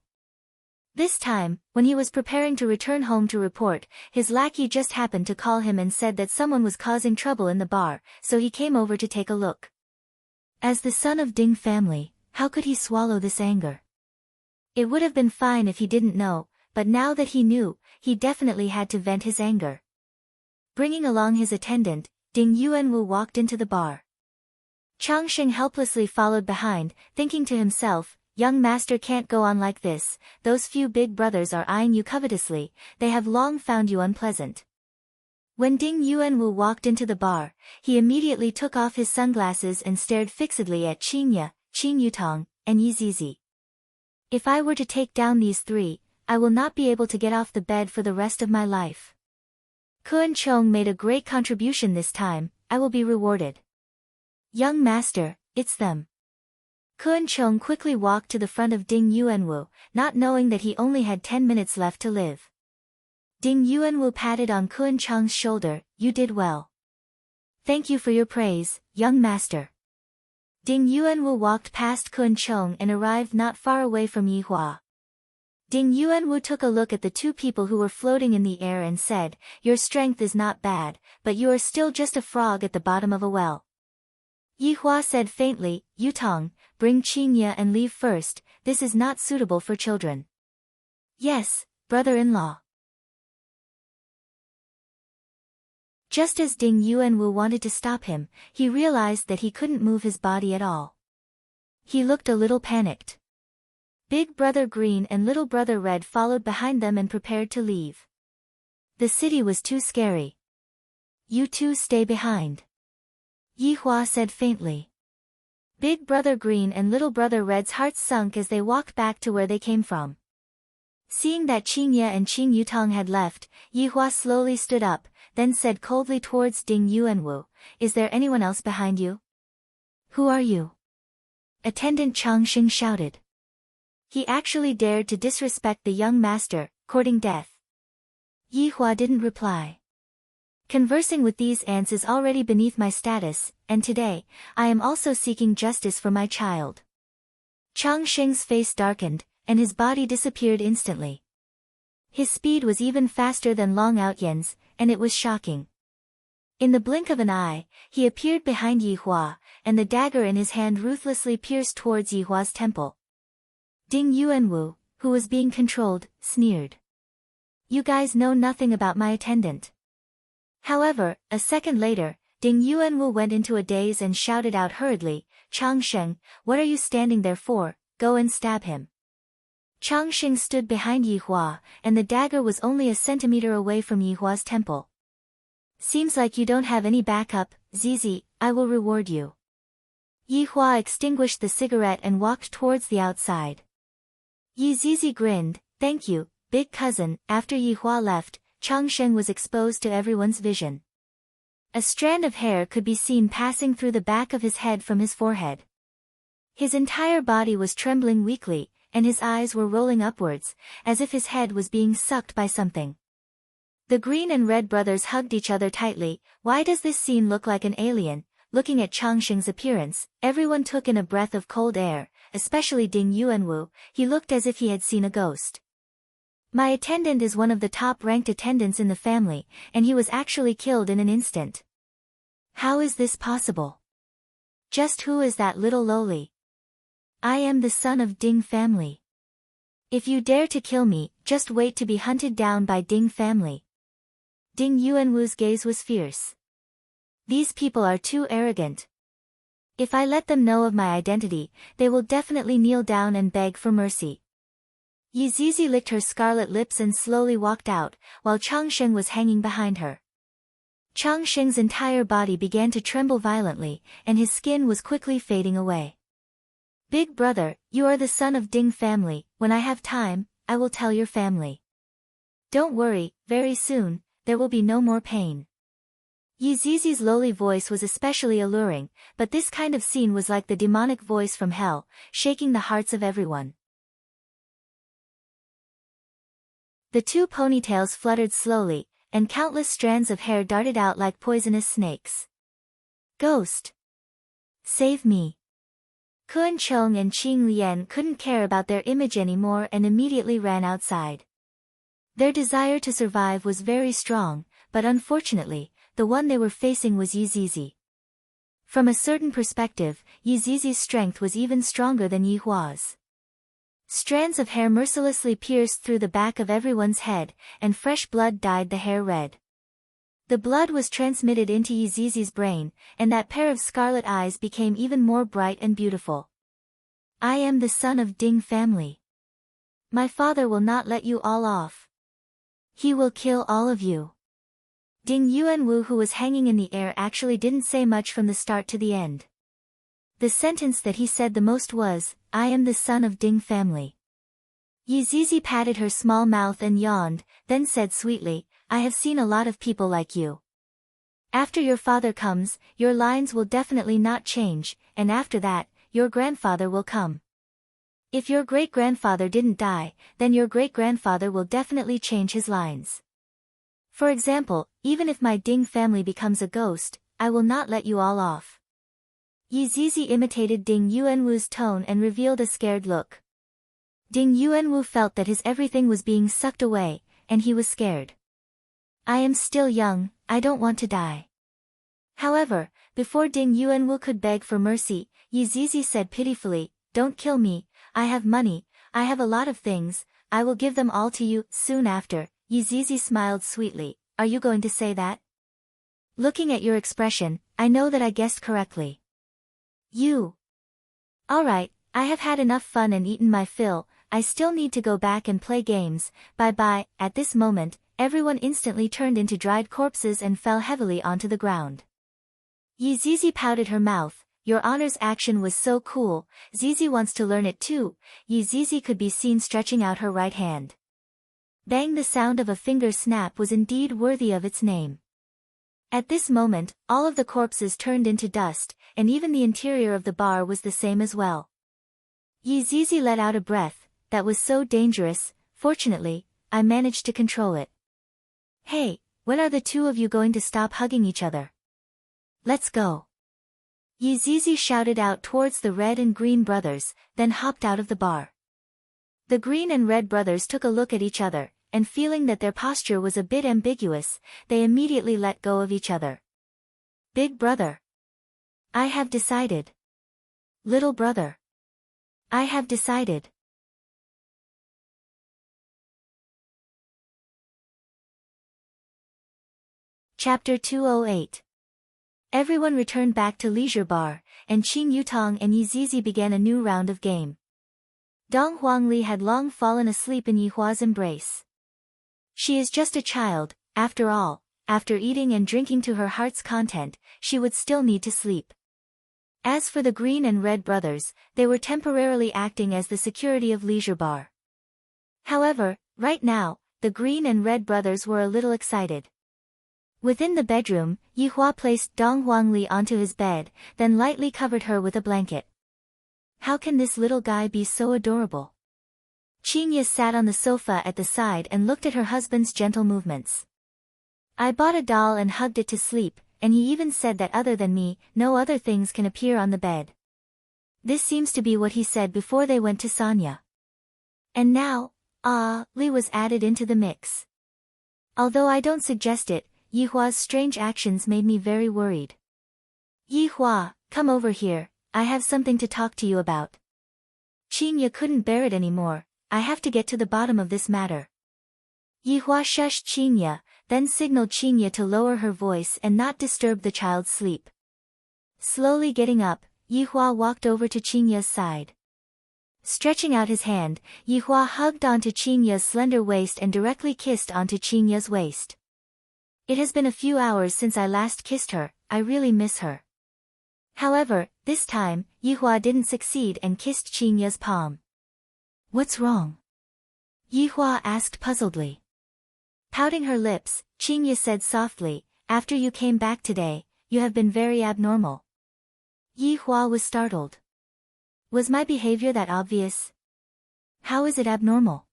This time, when he was preparing to return home to report, his lackey just happened to call him and said that someone was causing trouble in the bar, so he came over to take a look. As the son of Ding family, how could he swallow this anger? It would have been fine if he didn't know, but now that he knew, he definitely had to vent his anger. Bringing along his attendant, Ding Yuanwu walked into the bar. Chang Sheng helplessly followed behind, thinking to himself, young master can't go on like this, those few big brothers are eyeing you covetously, they have long found you unpleasant. When Ding Yuanwu walked into the bar, he immediately took off his sunglasses and stared fixedly at Qin Yutong, and Yi Zizi. If I were to take down these three, I will not be able to get off the bed for the rest of my life. Kuan Chong made a great contribution this time, I will be rewarded. Young master, it's them. Kuan Chong quickly walked to the front of Ding Yuanwu, not knowing that he only had 10 minutes left to live. Ding Yuanwu patted on Kuan Chong's shoulder, you did well. Thank you for your praise, young master. Ding Yuanwu walked past Kuan Chong and arrived not far away from Yi Hua. Ding Yuanwu took a look at the two people who were floating in the air and said, your strength is not bad, but you are still just a frog at the bottom of a well. Yi Hua said faintly, Yutong, bring Qin and leave first, this is not suitable for children. Yes, brother-in-law. Just as Ding Yuanwu wanted to stop him, he realized that he couldn't move his body at all. He looked a little panicked. Big Brother Green and Little Brother Red followed behind them and prepared to leave. The city was too scary. You two stay behind. Yi Hua said faintly. Big Brother Green and Little Brother Red's hearts sunk as they walked back to where they came from. Seeing that Qin and Qin Yutong had left, Yi Hua slowly stood up, then said coldly towards Ding Yuanwu, is there anyone else behind you? Who are you? Attendant Chang Sheng shouted. He actually dared to disrespect the young master, courting death. Yi Hua didn't reply. Conversing with these ants is already beneath my status, and today, I am also seeking justice for my child. Chang Sheng's face darkened, and his body disappeared instantly. His speed was even faster than Long Outyen's, and it was shocking. In the blink of an eye, he appeared behind Yi Hua, and the dagger in his hand ruthlessly pierced towards Yi Hua's temple. Ding Yuanwu, who was being controlled, sneered. You guys know nothing about my attendant. However, a second later, Ding Yuanwu went into a daze and shouted out hurriedly, Chang Sheng, what are you standing there for, go and stab him. Chang Sheng stood behind Yi Hua, and the dagger was only a centimeter away from Yi Hua's temple. Seems like you don't have any backup, Zizi, I will reward you. Yi Hua extinguished the cigarette and walked towards the outside. Yi Zizi grinned, thank you, big cousin. After Yi Hua left, Chang Sheng was exposed to everyone's vision. A strand of hair could be seen passing through the back of his head from his forehead. His entire body was trembling weakly, and his eyes were rolling upwards, as if his head was being sucked by something. The Green and Red brothers hugged each other tightly. Why does this scene look like an alien? Looking at Chang Sheng's appearance, everyone took in a breath of cold air, especially Ding Yuanwu. He looked as if he had seen a ghost. My attendant is one of the top-ranked attendants in the family, and he was actually killed in an instant. How is this possible? Just who is that little lowly? I am the son of Ding family. If you dare to kill me, just wait to be hunted down by Ding family. Ding Yuanwu's gaze was fierce. These people are too arrogant. If I let them know of my identity, they will definitely kneel down and beg for mercy. Yi Zizi licked her scarlet lips and slowly walked out, while Chang Sheng was hanging behind her. Chang Sheng's entire body began to tremble violently, and his skin was quickly fading away. Big brother, you are the son of Ding family, when I have time, I will tell your family. Don't worry, very soon, there will be no more pain. Yi Zizi's lowly voice was especially alluring, but this kind of scene was like the demonic voice from hell, shaking the hearts of everyone. The two ponytails fluttered slowly, and countless strands of hair darted out like poisonous snakes. Ghost! Save me! Kun Chong and Qing Lian couldn't care about their image anymore and immediately ran outside. Their desire to survive was very strong, but unfortunately, the one they were facing was Yi Zizi. From a certain perspective, Yi Zizi's strength was even stronger than Yi Hua's. Strands of hair mercilessly pierced through the back of everyone's head, and fresh blood dyed the hair red. The blood was transmitted into Yi Zizi's brain, and that pair of scarlet eyes became even more bright and beautiful. I am the son of Ding family. My father will not let you all off. He will kill all of you. Ding Yuanwu, who was hanging in the air, actually didn't say much from the start to the end. The sentence that he said the most was, I am the son of Ding family. Yi Zizi patted her small mouth and yawned, then said sweetly, I have seen a lot of people like you. After your father comes, your lines will definitely not change, and after that, your grandfather will come. If your great-grandfather didn't die, then your great-grandfather will definitely change his lines. For example, even if my Ding family becomes a ghost, I will not let you all off. Yi Zizi imitated Ding Yuanwu's tone and revealed a scared look. Ding Yuanwu felt that his everything was being sucked away, and he was scared. I am still young, I don't want to die. However, before Ding Yuanwu could beg for mercy, Yi Zizi said pitifully, don't kill me, I have money, I have a lot of things, I will give them all to you. Soon after, Yi Zizi smiled sweetly, are you going to say that? Looking at your expression, I know that I guessed correctly. You. Alright, I have had enough fun and eaten my fill, I still need to go back and play games, bye-bye. At this moment, everyone instantly turned into dried corpses and fell heavily onto the ground. Yi Zizi pouted her mouth, your honor's action was so cool, Zizi wants to learn it too. Yi Zizi could be seen stretching out her right hand. Bang, the sound of a finger snap was indeed worthy of its name. At this moment, all of the corpses turned into dust, and even the interior of the bar was the same as well. Yi Zizi let out a breath, that was so dangerous, fortunately, I managed to control it. Hey, when are the two of you going to stop hugging each other? Let's go. Yi Zizi shouted out towards the Red and Green brothers, then hopped out of the bar. The Green and Red brothers took a look at each other, and feeling that their posture was a bit ambiguous, they immediately let go of each other. Big brother. I have decided. Little brother. I have decided. Chapter 208. Everyone returned back to Leisure Bar, and Qing Yutong and Yi Zizi began a new round of game. Dong Huangli had long fallen asleep in Yi Hua's embrace. She is just a child, after all, after eating and drinking to her heart's content, she would still need to sleep. As for the Green and Red brothers, they were temporarily acting as the security of Leisure Bar. However, right now, the Green and Red brothers were a little excited. Within the bedroom, Yi Hua placed Dong Huangli onto his bed, then lightly covered her with a blanket. How can this little guy be so adorable? Qingya sat on the sofa at the side and looked at her husband's gentle movements. I bought a doll and hugged it to sleep, and he even said that other than me, no other things can appear on the bed. This seems to be what he said before they went to Sanya. And now, Li was added into the mix. Although I don't suggest it, Yi Hua's strange actions made me very worried. Yi Hua, come over here, I have something to talk to you about. Qingya couldn't bear it anymore, I have to get to the bottom of this matter. Yi Hua shushed Qingya, then signaled Qingya to lower her voice and not disturb the child's sleep. Slowly getting up, Yi Hua walked over to Qingya's side. Stretching out his hand, Yi Hua hugged onto Qingya's slender waist and directly kissed onto Qingya's waist. It has been a few hours since I last kissed her, I really miss her. However, this time, Yihua didn't succeed and kissed Qingya's palm. What's wrong? Yihua asked puzzledly. Pouting her lips, Qingya said softly, after you came back today, you have been very abnormal. Yihua was startled. Was my behavior that obvious? How is it abnormal?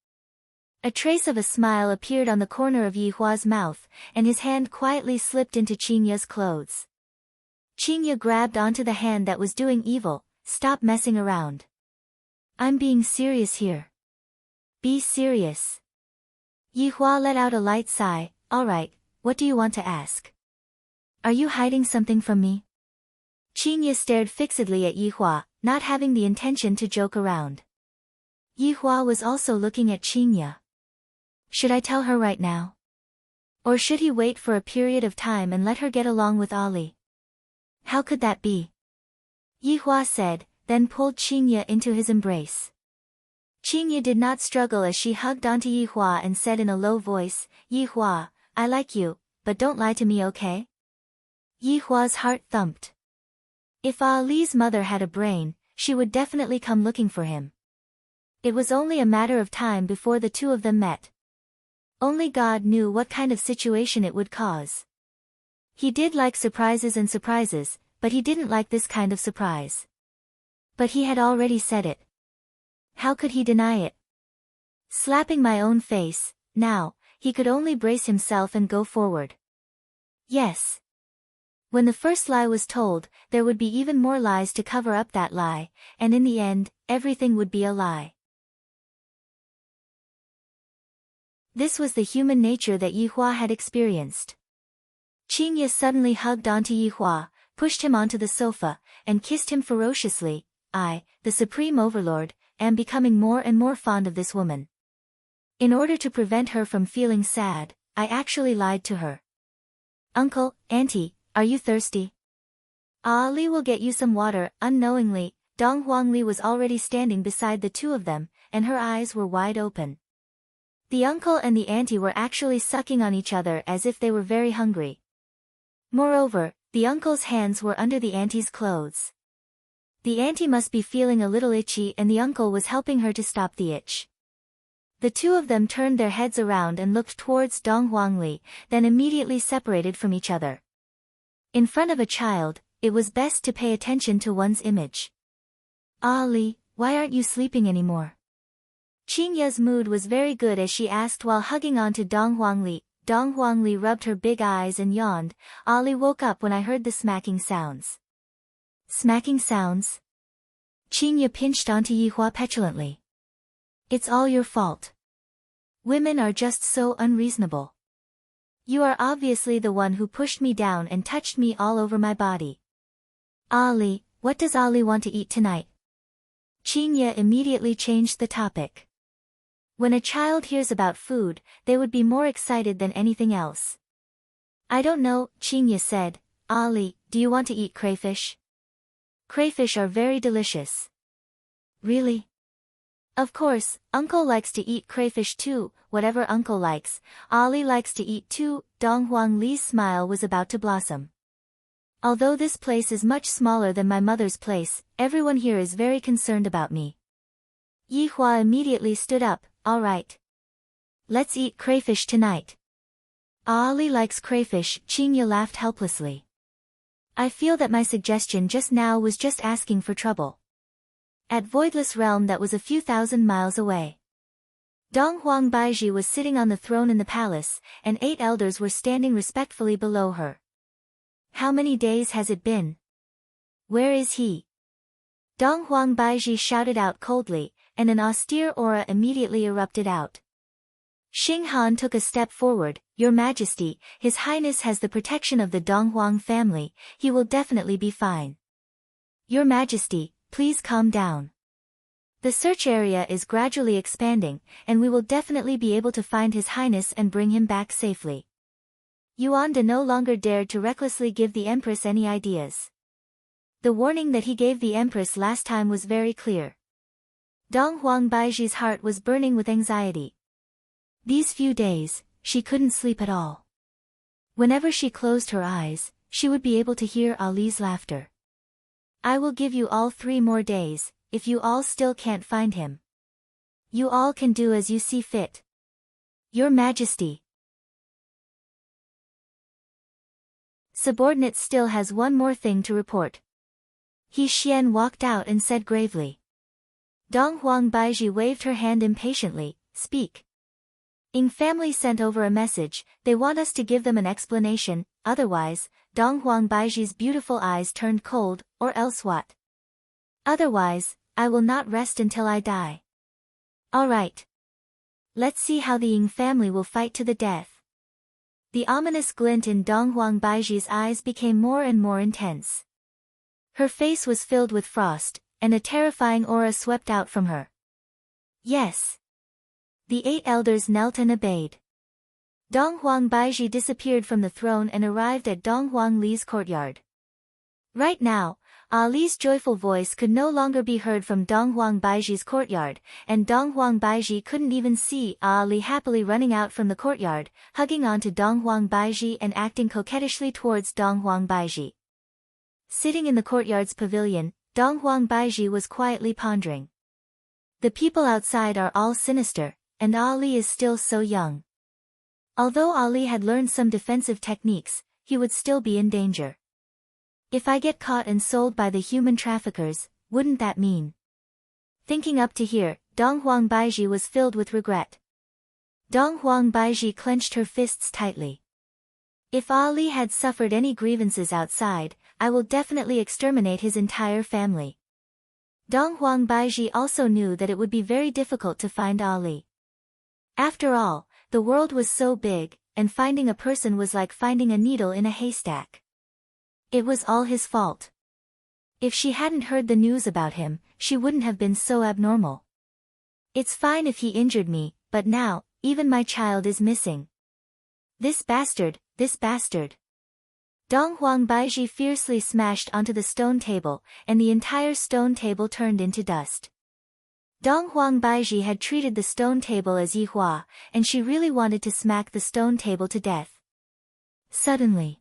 A trace of a smile appeared on the corner of Yihua's mouth, and his hand quietly slipped into Qingya's clothes. Qingya grabbed onto the hand that was doing evil. Stop messing around. I'm being serious here. Be serious. Yihua let out a light sigh. Alright, what do you want to ask? Are you hiding something from me? Qingya stared fixedly at Yihua, not having the intention to joke around. Yihua was also looking at Qingya. Should I tell her right now? Or should he wait for a period of time and let her get along with Ali? How could that be? Yihua said, then pulled Qingya into his embrace. Qingya did not struggle as she hugged onto Yihua and said in a low voice, Yihua, I like you, but don't lie to me, okay? Yihua's heart thumped. If Ali's mother had a brain, she would definitely come looking for him. It was only a matter of time before the two of them met. Only God knew what kind of situation it would cause. He did like surprises, but he didn't like this kind of surprise. But he had already said it. How could he deny it? Slapping my own face, now, he could only brace himself and go forward. Yes. When the first lie was told, there would be even more lies to cover up that lie, and in the end, everything would be a lie. This was the human nature that Yihua had experienced. Qingya suddenly hugged onto Yihua, pushed him onto the sofa, and kissed him ferociously. I, the Supreme Overlord, am becoming more and more fond of this woman. In order to prevent her from feeling sad, I actually lied to her. Uncle, Auntie, are you thirsty? Ali will get you some water. Unknowingly, Dong Huangli was already standing beside the two of them, and her eyes were wide open. The uncle and the auntie were actually sucking on each other as if they were very hungry. Moreover, the uncle's hands were under the auntie's clothes. The auntie must be feeling a little itchy and the uncle was helping her to stop the itch. The two of them turned their heads around and looked towards Dong Huangli, then immediately separated from each other. In front of a child, it was best to pay attention to one's image. Ali, why aren't you sleeping anymore? Qingya's mood was very good as she asked while hugging onto Dong Huangli. Dong Huangli rubbed her big eyes and yawned. Ali woke up when I heard the smacking sounds. Smacking sounds? Qingya pinched onto Yihua petulantly. It's all your fault. Women are just so unreasonable. You are obviously the one who pushed me down and touched me all over my body. Ali, what does Ali want to eat tonight? Qingya immediately changed the topic. When a child hears about food, they would be more excited than anything else. I don't know, Qingya said. Ali, do you want to eat crayfish? Crayfish are very delicious. Really? Of course, Uncle likes to eat crayfish too. Whatever Uncle likes, Ali likes to eat too. Dong Huangli's smile was about to blossom. Although this place is much smaller than my mother's place, everyone here is very concerned about me. Yihua immediately stood up. All right. Let's eat crayfish tonight. Ali likes crayfish. Qingya laughed helplessly. I feel that my suggestion just now was just asking for trouble. At Voidless Realm that was a few thousand miles away. Dong Huangbaiji was sitting on the throne in the palace, and 8 elders were standing respectfully below her. How many days has it been? Where is he? Dong Huangbaiji shouted out coldly, and an austere aura immediately erupted out. Xing Han took a step forward. Your Majesty, His Highness has the protection of the Dong Huang family, he will definitely be fine. Your Majesty, please calm down. The search area is gradually expanding, and we will definitely be able to find His Highness and bring him back safely. Yuan De no longer dared to recklessly give the Empress any ideas. The warning that he gave the Empress last time was very clear. Dong Huangbaiji's heart was burning with anxiety. These few days, she couldn't sleep at all. Whenever she closed her eyes, she would be able to hear Ali's laughter. I will give you all 3 more days, if you all still can't find him. You all can do as you see fit. Your Majesty. Subordinate still has one more thing to report. He Xian walked out and said gravely. Dong Huang Baiji waved her hand impatiently, speak. Ying family sent over a message, they want us to give them an explanation, otherwise, Dong Huang Baiji's beautiful eyes turned cold, or else what? Otherwise, I will not rest until I die. Alright. Let's see how the Ying family will fight to the death. The ominous glint in Dong Huang Baiji's eyes became more and more intense. Her face was filled with frost, and a terrifying aura swept out from her. Yes. The 8 elders knelt and obeyed. Dong Huang Baiji disappeared from the throne and arrived at Dong Huang Li's courtyard. Right now, Li's joyful voice could no longer be heard from Dong Huang Baiji's courtyard, and Dong Huang Baiji couldn't even see Li happily running out from the courtyard, hugging onto Dong Huang Baiji and acting coquettishly towards Dong Huang Baiji. Sitting in the courtyard's pavilion, Dong Huang Baiji was quietly pondering. The people outside are all sinister, and Ali is still so young. Although Ali had learned some defensive techniques, he would still be in danger. If I get caught and sold by the human traffickers, wouldn't that mean? Thinking up to here, Dong Huang Baiji was filled with regret. Dong Huang Baiji clenched her fists tightly. If Ali had suffered any grievances outside, I will definitely exterminate his entire family. Dong Huang Baiji also knew that it would be very difficult to find Ali. After all, the world was so big, and finding a person was like finding a needle in a haystack. It was all his fault. If she hadn't heard the news about him, she wouldn't have been so abnormal. It's fine if he injured me, but now, even my child is missing. This bastard, this bastard. Dong Huang Baiji fiercely smashed onto the stone table, and the entire stone table turned into dust. Dong Huang Baiji had treated the stone table as Yi Hua, and she really wanted to smack the stone table to death. Suddenly.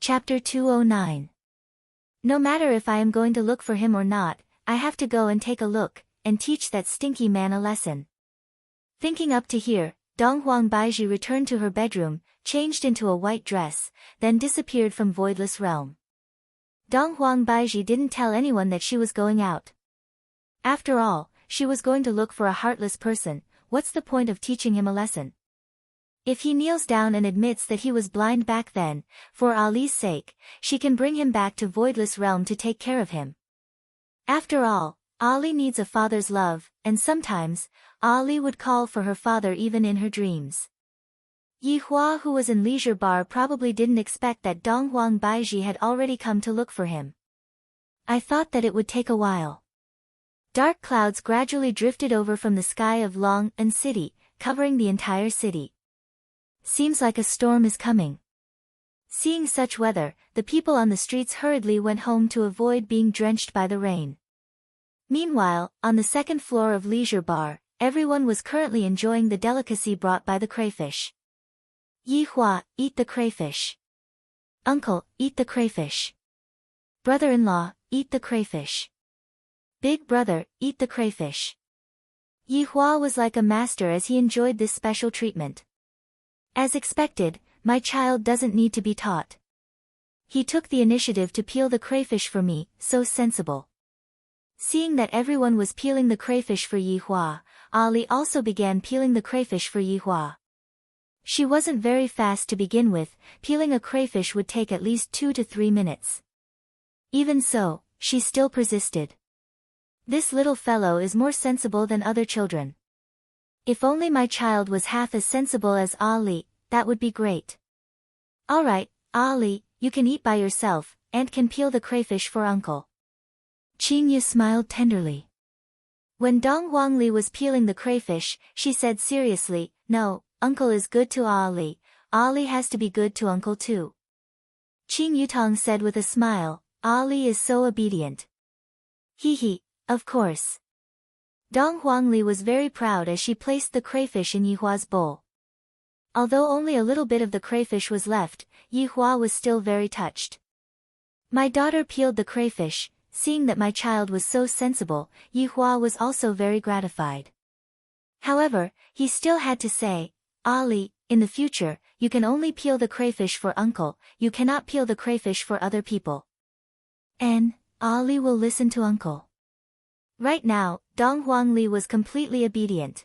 Chapter 209. No matter if I am going to look for him or not, I have to go and take a look, and teach that stinky man a lesson. Thinking up to here, Dong Huang Baiji returned to her bedroom, changed into a white dress, then disappeared from Voidless Realm. Dong Huang Baiji didn't tell anyone that she was going out. After all, she was going to look for a heartless person, what's the point of teaching him a lesson? If he kneels down and admits that he was blind back then, for Ali's sake, she can bring him back to Voidless Realm to take care of him. After all, Ali needs a father's love, and sometimes, Ali would call for her father even in her dreams. Yi Hua, who was in Leisure Bar, probably didn't expect that Dong Huang Baiji had already come to look for him. I thought that it would take a while. Dark clouds gradually drifted over from the sky of Long An City, covering the entire city. Seems like a storm is coming. Seeing such weather, the people on the streets hurriedly went home to avoid being drenched by the rain. Meanwhile, on the second floor of Leisure Bar, everyone was currently enjoying the delicacy brought by the crayfish. Yi Hua, eat the crayfish. Uncle, eat the crayfish. Brother-in-law, eat the crayfish. Big brother, eat the crayfish. Yi Hua was like a master as he enjoyed this special treatment. As expected, my child doesn't need to be taught. He took the initiative to peel the crayfish for me, so sensible. Seeing that everyone was peeling the crayfish for Yi Hua, Ali also began peeling the crayfish for Yi Hua. She wasn't very fast to begin with, peeling a crayfish would take at least 2 to 3 minutes. Even so, she still persisted. This little fellow is more sensible than other children. If only my child was half as sensible as Ali, that would be great. Alright, Ali, you can eat by yourself, and can peel the crayfish for uncle. Qingyu smiled tenderly. When Dong Huangli was peeling the crayfish, she said seriously, no, uncle is good to Ali, Ali has to be good to uncle too. Qing Yutong said with a smile, Ali is so obedient. Hee hee, of course. Dong Huangli was very proud as she placed the crayfish in Yihua's bowl. Although only a little bit of the crayfish was left, Yihua was still very touched. My daughter peeled the crayfish. Seeing that my child was so sensible, Yihua was also very gratified. However, he still had to say, Ali, in the future, you can only peel the crayfish for uncle, you cannot peel the crayfish for other people. And Ali will listen to uncle. Right now, Dong Huangli was completely obedient.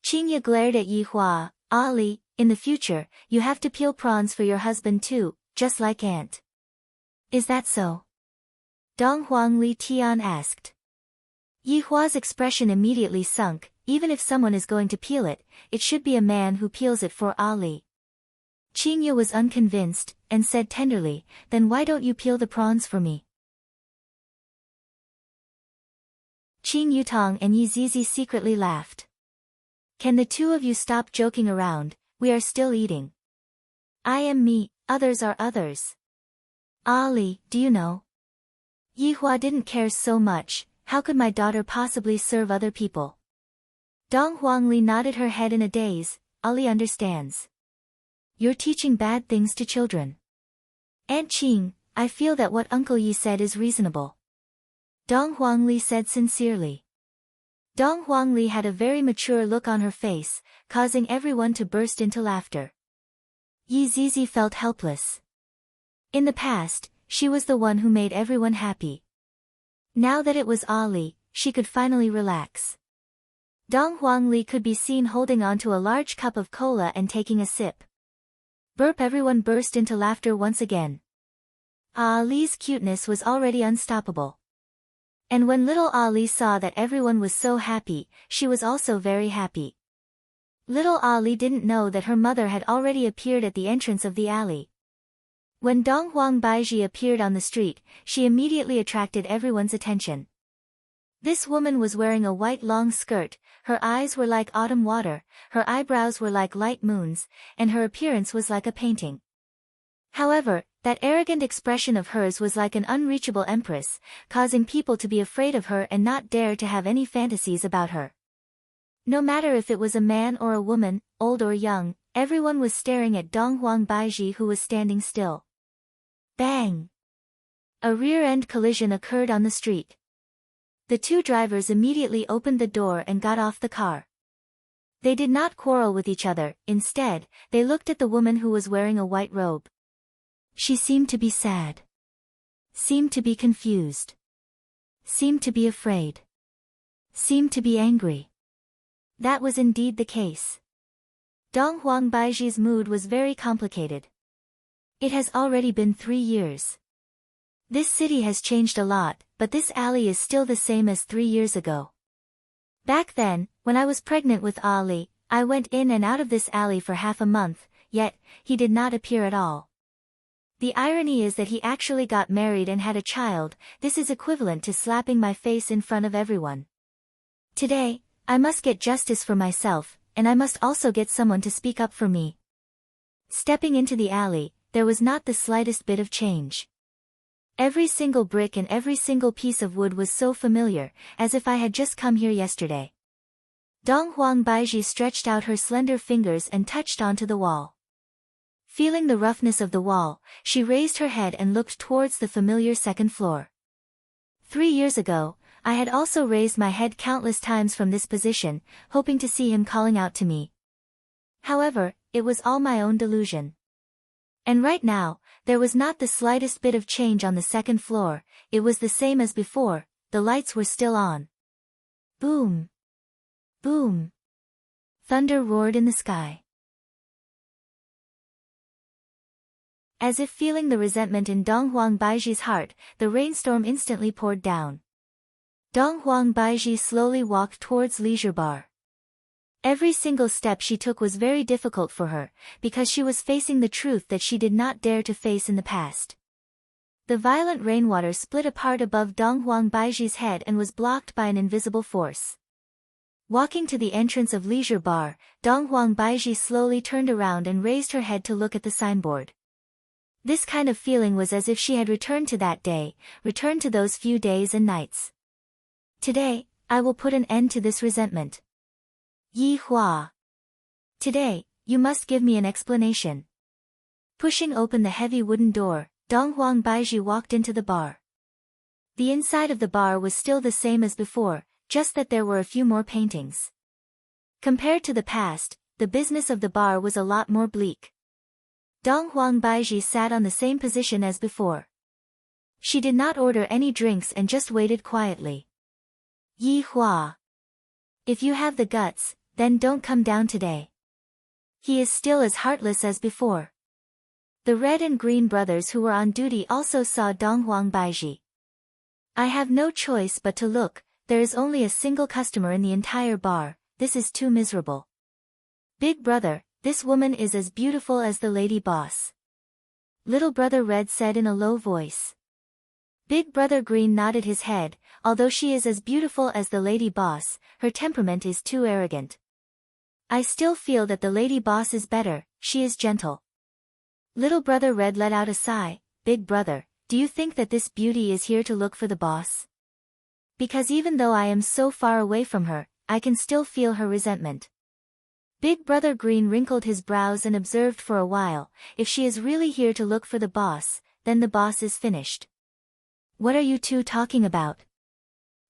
Qingye glared at Yihua. Ali, in the future, you have to peel prawns for your husband too, just like aunt. Is that so? Dong Huangli Tian asked. Yihua's expression immediately sunk. Even if someone is going to peel it, it should be a man who peels it for Ali. Qingye was unconvinced, and said tenderly, then why don't you peel the prawns for me? Qin Yutong and Yi Zizi secretly laughed. Can the two of you stop joking around, we are still eating. I am me, others are others. Ali, do you know? Yihua didn't care so much, how could my daughter possibly serve other people? Dong Huangli nodded her head in a daze. Ali understands. You're teaching bad things to children. Aunt Qing, I feel that what Uncle Yi said is reasonable. Dong Huangli said sincerely. Dong Huangli had a very mature look on her face, causing everyone to burst into laughter. Yi Zizi felt helpless. In the past, she was the one who made everyone happy. Now that it was Ali, she could finally relax. Dong Huangli could be seen holding onto a large cup of cola and taking a sip. Burp! Everyone burst into laughter once again. Ali's cuteness was already unstoppable. And when little Ali saw that everyone was so happy, she was also very happy. Little Ali didn't know that her mother had already appeared at the entrance of the alley. When Dong Huang Baiji appeared on the street, she immediately attracted everyone's attention. This woman was wearing a white long skirt, her eyes were like autumn water, her eyebrows were like light moons, and her appearance was like a painting. However, that arrogant expression of hers was like an unreachable empress, causing people to be afraid of her and not dare to have any fantasies about her. No matter if it was a man or a woman, old or young, everyone was staring at Dong Huang Baiji, who was standing still. Bang! A rear-end collision occurred on the street. The two drivers immediately opened the door and got off the car. They did not quarrel with each other, instead, they looked at the woman who was wearing a white robe. She seemed to be sad. Seemed to be confused. Seemed to be afraid. Seemed to be angry. That was indeed the case. Dong Huang Baiji's mood was very complicated. It has already been 3 years. This city has changed a lot, but this alley is still the same as 3 years ago. Back then, when I was pregnant with Ali, I went in and out of this alley for half a month, yet, he did not appear at all. The irony is that he actually got married and had a child. This is equivalent to slapping my face in front of everyone. Today, I must get justice for myself, and I must also get someone to speak up for me. Stepping into the alley, there was not the slightest bit of change. Every single brick and every single piece of wood was so familiar, as if I had just come here yesterday. Dong Huang Baiji stretched out her slender fingers and touched onto the wall. Feeling the roughness of the wall, she raised her head and looked towards the familiar second floor. 3 years ago, I had also raised my head countless times from this position, hoping to see him calling out to me. However, it was all my own delusion. And right now, there was not the slightest bit of change on the second floor, it was the same as before, the lights were still on. Boom! Boom! Thunder roared in the sky. As if feeling the resentment in Dong Huang Baiji's heart, the rainstorm instantly poured down. Dong Huang Baiji slowly walked towards Leisure Bar. Every single step she took was very difficult for her, because she was facing the truth that she did not dare to face in the past. The violent rainwater split apart above Dong Huang Baiji's head and was blocked by an invisible force. Walking to the entrance of Leisure Bar, Dong Huang Baiji slowly turned around and raised her head to look at the signboard. This kind of feeling was as if she had returned to that day, returned to those few days and nights. Today, I will put an end to this resentment. Yi Hua. Today, you must give me an explanation. Pushing open the heavy wooden door, Dong Huang Baiji walked into the bar. The inside of the bar was still the same as before, just that there were a few more paintings. Compared to the past, the business of the bar was a lot more bleak. Dong Huang Baiji sat on the same position as before. She did not order any drinks and just waited quietly. Yi Hua. If you have the guts, then don't come down today. He is still as heartless as before. The red and green brothers who were on duty also saw Dong Huang Baiji. I have no choice but to look, there is only a single customer in the entire bar, this is too miserable. Big brother, this woman is as beautiful as the lady boss. Little brother Red said in a low voice. Big brother Green nodded his head, although she is as beautiful as the lady boss, her temperament is too arrogant. I still feel that the lady boss is better, she is gentle. Little brother Red let out a sigh. Big brother, do you think that this beauty is here to look for the boss? Because even though I am so far away from her, I can still feel her resentment. Big brother Green wrinkled his brows and observed for a while, if she is really here to look for the boss, then the boss is finished. What are you two talking about?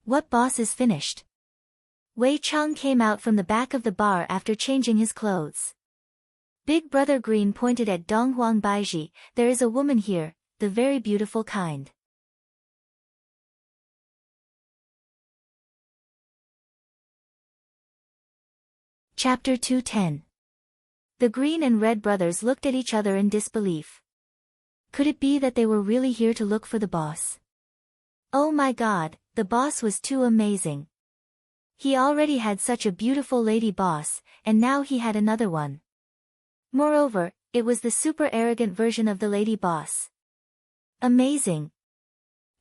What boss is finished? Wei Chang came out from the back of the bar after changing his clothes. Big brother Green pointed at Dong Huang Baiji, there is a woman here, the very beautiful kind. Chapter 210. The green and red brothers looked at each other in disbelief. Could it be that they were really here to look for the boss? Oh my god, the boss was too amazing. He already had such a beautiful lady boss, and now he had another one. Moreover, it was the super arrogant version of the lady boss. Amazing.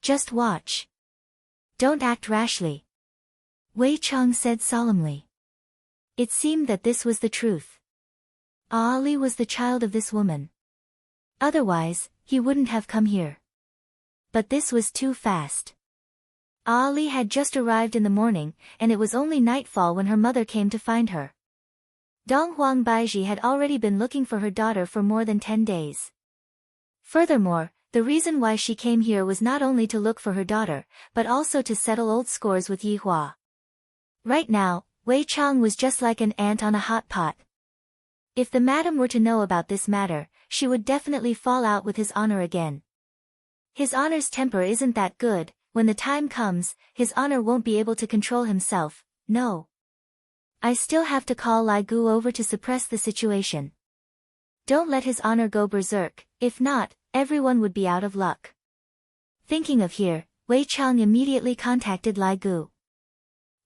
Just watch. Don't act rashly. Wei Chang said solemnly. It seemed that this was the truth. Ali was the child of this woman. Otherwise, he wouldn't have come here. But this was too fast. Ali had just arrived in the morning, and it was only nightfall when her mother came to find her. Dong Huang Baiji had already been looking for her daughter for more than 10 days. Furthermore, the reason why she came here was not only to look for her daughter, but also to settle old scores with Yi Hua. Right now, Wei Chang was just like an ant on a hot pot. If the madam were to know about this matter, she would definitely fall out with his honor again. His honor's temper isn't that good, when the time comes, his honor won't be able to control himself, no. I still have to call Lai Gu over to suppress the situation. Don't let his honor go berserk, if not, everyone would be out of luck. Thinking of here, Wei Chang immediately contacted Lai Gu.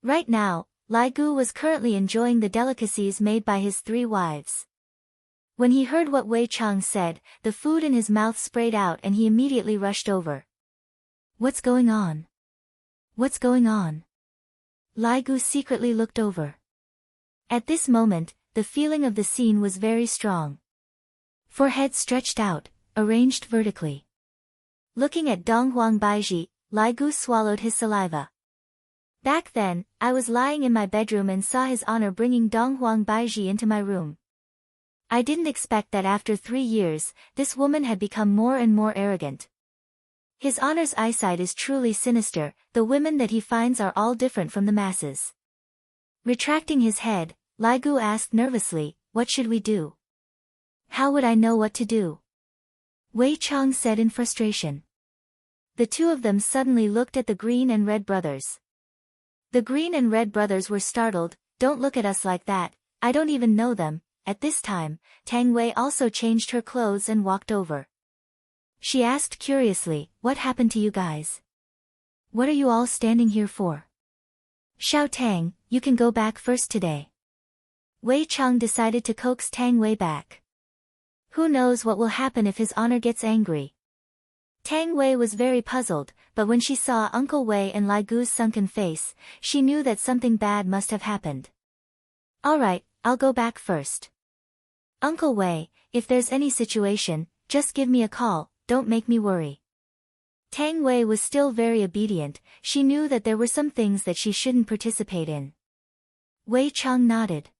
Right now, Lai Gu was currently enjoying the delicacies made by his 3 wives. When he heard what Wei Chang said, the food in his mouth sprayed out and he immediately rushed over. What's going on? What's going on? Lai Gu secretly looked over. At this moment, the feeling of the scene was very strong. Forehead stretched out, arranged vertically. Looking at Dong Huang Baiji, Lai Gu swallowed his saliva. Back then, I was lying in my bedroom and saw his honor bringing Dong Huang Baiji into my room. I didn't expect that after 3 years, this woman had become more and more arrogant. His honor's eyesight is truly sinister, the women that he finds are all different from the masses. Retracting his head, Lai Gu asked nervously, what should we do? How would I know what to do? Wei Chang said in frustration. The two of them suddenly looked at the green and red brothers. The green and red brothers were startled, don't look at us like that, I don't even know them. At this time, Tang Wei also changed her clothes and walked over. She asked curiously, what happened to you guys? What are you all standing here for? Xiao Tang, you can go back first today. Wei Chang decided to coax Tang Wei back. Who knows what will happen if his honor gets angry? Tang Wei was very puzzled, but when she saw Uncle Wei and Lai Gu's sunken face, she knew that something bad must have happened. Alright, I'll go back first. Uncle Wei, if there's any situation, just give me a call, don't make me worry. Tang Wei was still very obedient. She knew that there were some things that she shouldn't participate in. Wei Chang nodded.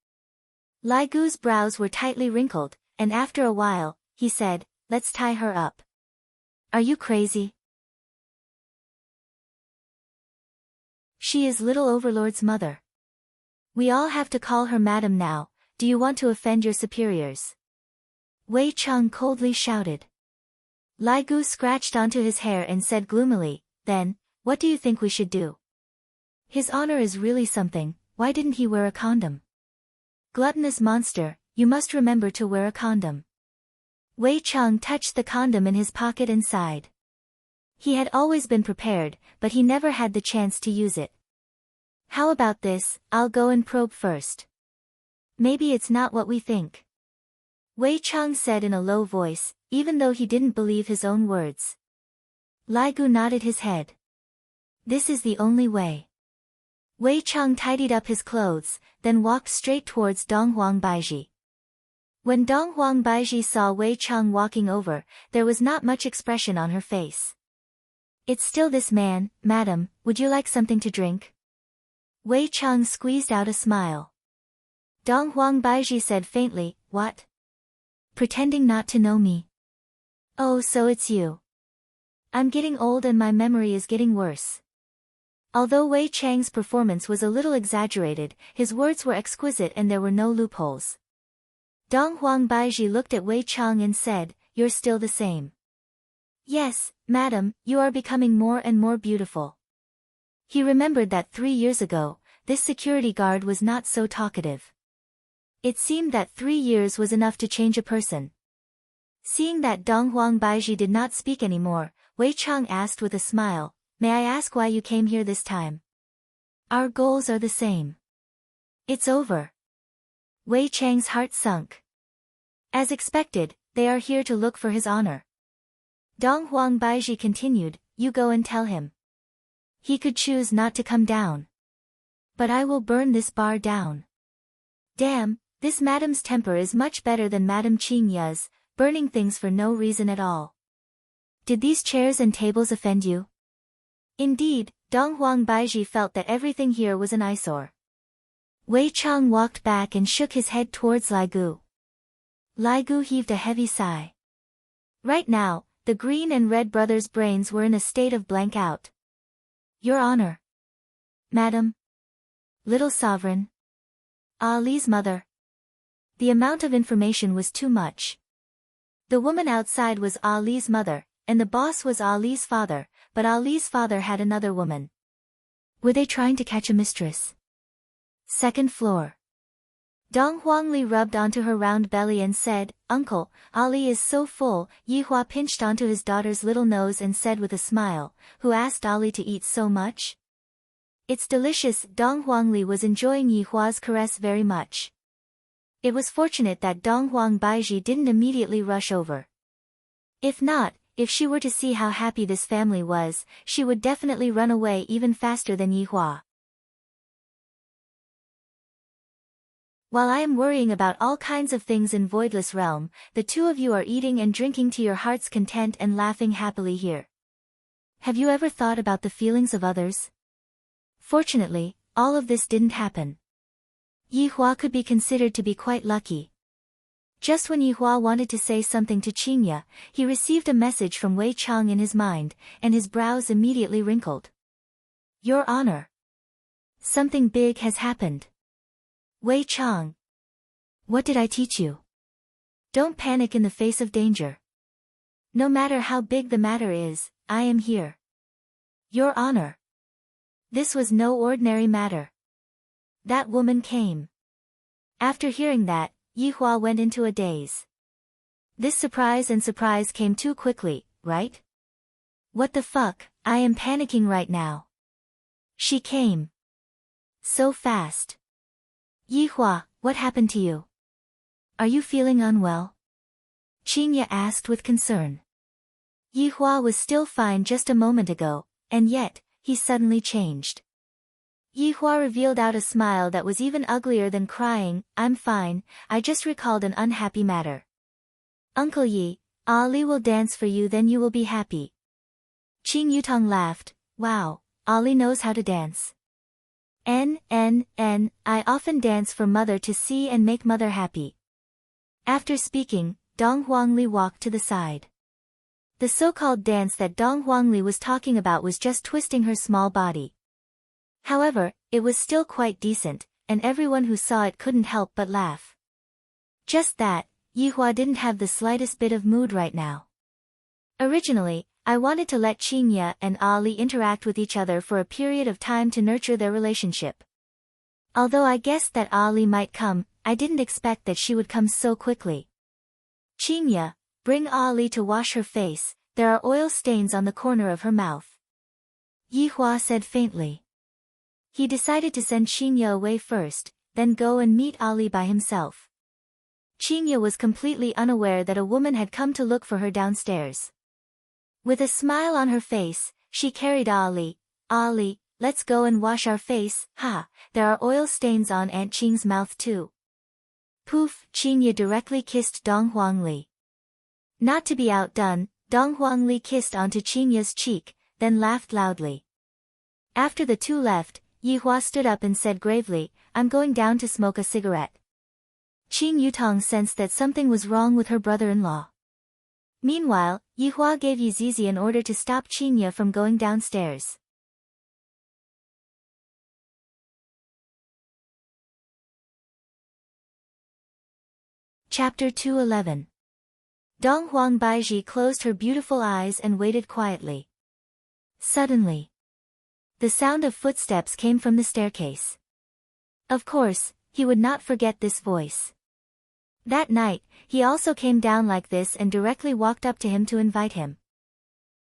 Lai Gu's brows were tightly wrinkled, and after a while, he said, "Let's tie her up." "Are you crazy? She is little Overlord's mother. We all have to call her madam now. Do you want to offend your superiors?" Wei Chang coldly shouted. Lai Gu scratched onto his hair and said gloomily, "Then, what do you think we should do? His honor is really something. Why didn't he wear a condom? Gluttonous monster, you must remember to wear a condom." Wei Chang touched the condom in his pocket and sighed. He had always been prepared, but he never had the chance to use it. "How about this, I'll go and probe first. Maybe it's not what we think," Wei Chang said in a low voice, even though he didn't believe his own words. Lai Gu nodded his head. "This is the only way." Wei Chang tidied up his clothes, then walked straight towards Donghuang Baiji. When Donghuang Baiji saw Wei Chang walking over, there was not much expression on her face. "It's still this man, madam, would you like something to drink?" Wei Chang squeezed out a smile. Donghuang Baiji said faintly, "What? Pretending not to know me? Oh, so it's you. I'm getting old and my memory is getting worse." Although Wei Chang's performance was a little exaggerated, his words were exquisite and there were no loopholes. Donghuang Baiji looked at Wei Chang and said, "You're still the same." "Yes, madam, you are becoming more and more beautiful." He remembered that 3 years ago, this security guard was not so talkative. It seemed that 3 years was enough to change a person. Seeing that Donghuang Baiji did not speak anymore, Wei Chang asked with a smile, "May I ask why you came here this time?" "Our goals are the same." "It's over." Wei Chang's heart sunk. As expected, they are here to look for his honor. Donghuang Baiji continued, "You go and tell him. He could choose not to come down. But I will burn this bar down." Damn, this madam's temper is much better than Madame Qing Ya's, burning things for no reason at all. "Did these chairs and tables offend you?" Indeed, Donghuang Baiji felt that everything here was an eyesore. Wei Chang walked back and shook his head towards Lai Gu. Lai Gu heaved a heavy sigh. Right now, the Green and Red brothers' brains were in a state of blank out. "Your honor." "Madam." "Little sovereign." "Ali's mother." The amount of information was too much. The woman outside was Ali's mother, and the boss was Ali's father, but Ali's father had another woman. Were they trying to catch a mistress? Second floor. Dong Huangli rubbed onto her round belly and said, "Uncle, Ali is so full." Yihua pinched onto his daughter's little nose and said with a smile, "Who asked Ali to eat so much?" "It's delicious." Dong Huangli was enjoying Yihua's caress very much. It was fortunate that Dong Huang Baiji didn't immediately rush over. If not, if she were to see how happy this family was, she would definitely run away even faster than Yihua. While I am worrying about all kinds of things in Voidless Realm, the two of you are eating and drinking to your heart's content and laughing happily here. Have you ever thought about the feelings of others? Fortunately, all of this didn't happen. Yihua could be considered to be quite lucky. Just when Yihua wanted to say something to Qingya, he received a message from Wei Chang in his mind, and his brows immediately wrinkled. "Your Honor. Something big has happened." "Wei Chang. What did I teach you? Don't panic in the face of danger. No matter how big the matter is, I am here." "Your Honor." This was no ordinary matter. That woman came. After hearing that, Yihua went into a daze. This surprise came too quickly, right? What the fuck, I am panicking right now. She came. So fast. Yihua, what happened to you? Are you feeling unwell? Qingya asked with concern. Yihua was still fine just a moment ago, and yet, he suddenly changed. Yihua revealed out a smile that was even uglier than crying. "I'm fine, I just recalled an unhappy matter." "Uncle Yi, Ali will dance for you, then you will be happy." Qing Yutong laughed. Wow, Ali knows how to dance. I often dance for mother to see and make mother happy. After speaking, Dong Huangli walked to the side. The so-called dance that Dong Huangli was talking about was just twisting her small body. However, it was still quite decent, and everyone who saw it couldn't help but laugh. Just that, Yihua didn't have the slightest bit of mood right now. Originally, I wanted to let Qinya and Ali interact with each other for a period of time to nurture their relationship. Although I guessed that Ali might come, I didn't expect that she would come so quickly. Qinya, bring Ali to wash her face, there are oil stains on the corner of her mouth. Yihua said faintly. He decided to send Qinya away first, then go and meet Ali by himself. Qinya was completely unaware that a woman had come to look for her downstairs. With a smile on her face, she carried Ali. Ali, let's go and wash our face, there are oil stains on Aunt Qing's mouth too. Poof, Qinya directly kissed Dong Huangli. Not to be outdone, Dong Huangli kissed onto Qinya's cheek, then laughed loudly. After the two left, Yihua stood up and said gravely, I'm going down to smoke a cigarette. Qing Yutong sensed that something was wrong with her brother-in-law. Meanwhile, Yihua gave Yizizi an order to stop Qinya from going downstairs. Chapter 211. Dong Huang Baiji closed her beautiful eyes and waited quietly. Suddenly, the sound of footsteps came from the staircase. Of course, he would not forget this voice. That night, he also came down like this and directly walked up to him to invite him.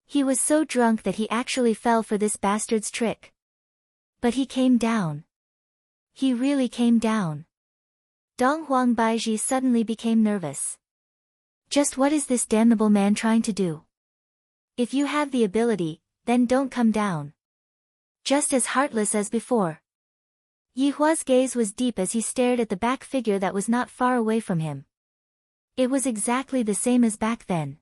He was so drunk that he actually fell for this bastard's trick. But he came down. He really came down. Dong Huang Baiji suddenly became nervous. Just what is this damnable man trying to do? If you have the ability, then don't come down. Just as heartless as before. Yihua's gaze was deep as he stared at the back figure that was not far away from him. It was exactly the same as back then.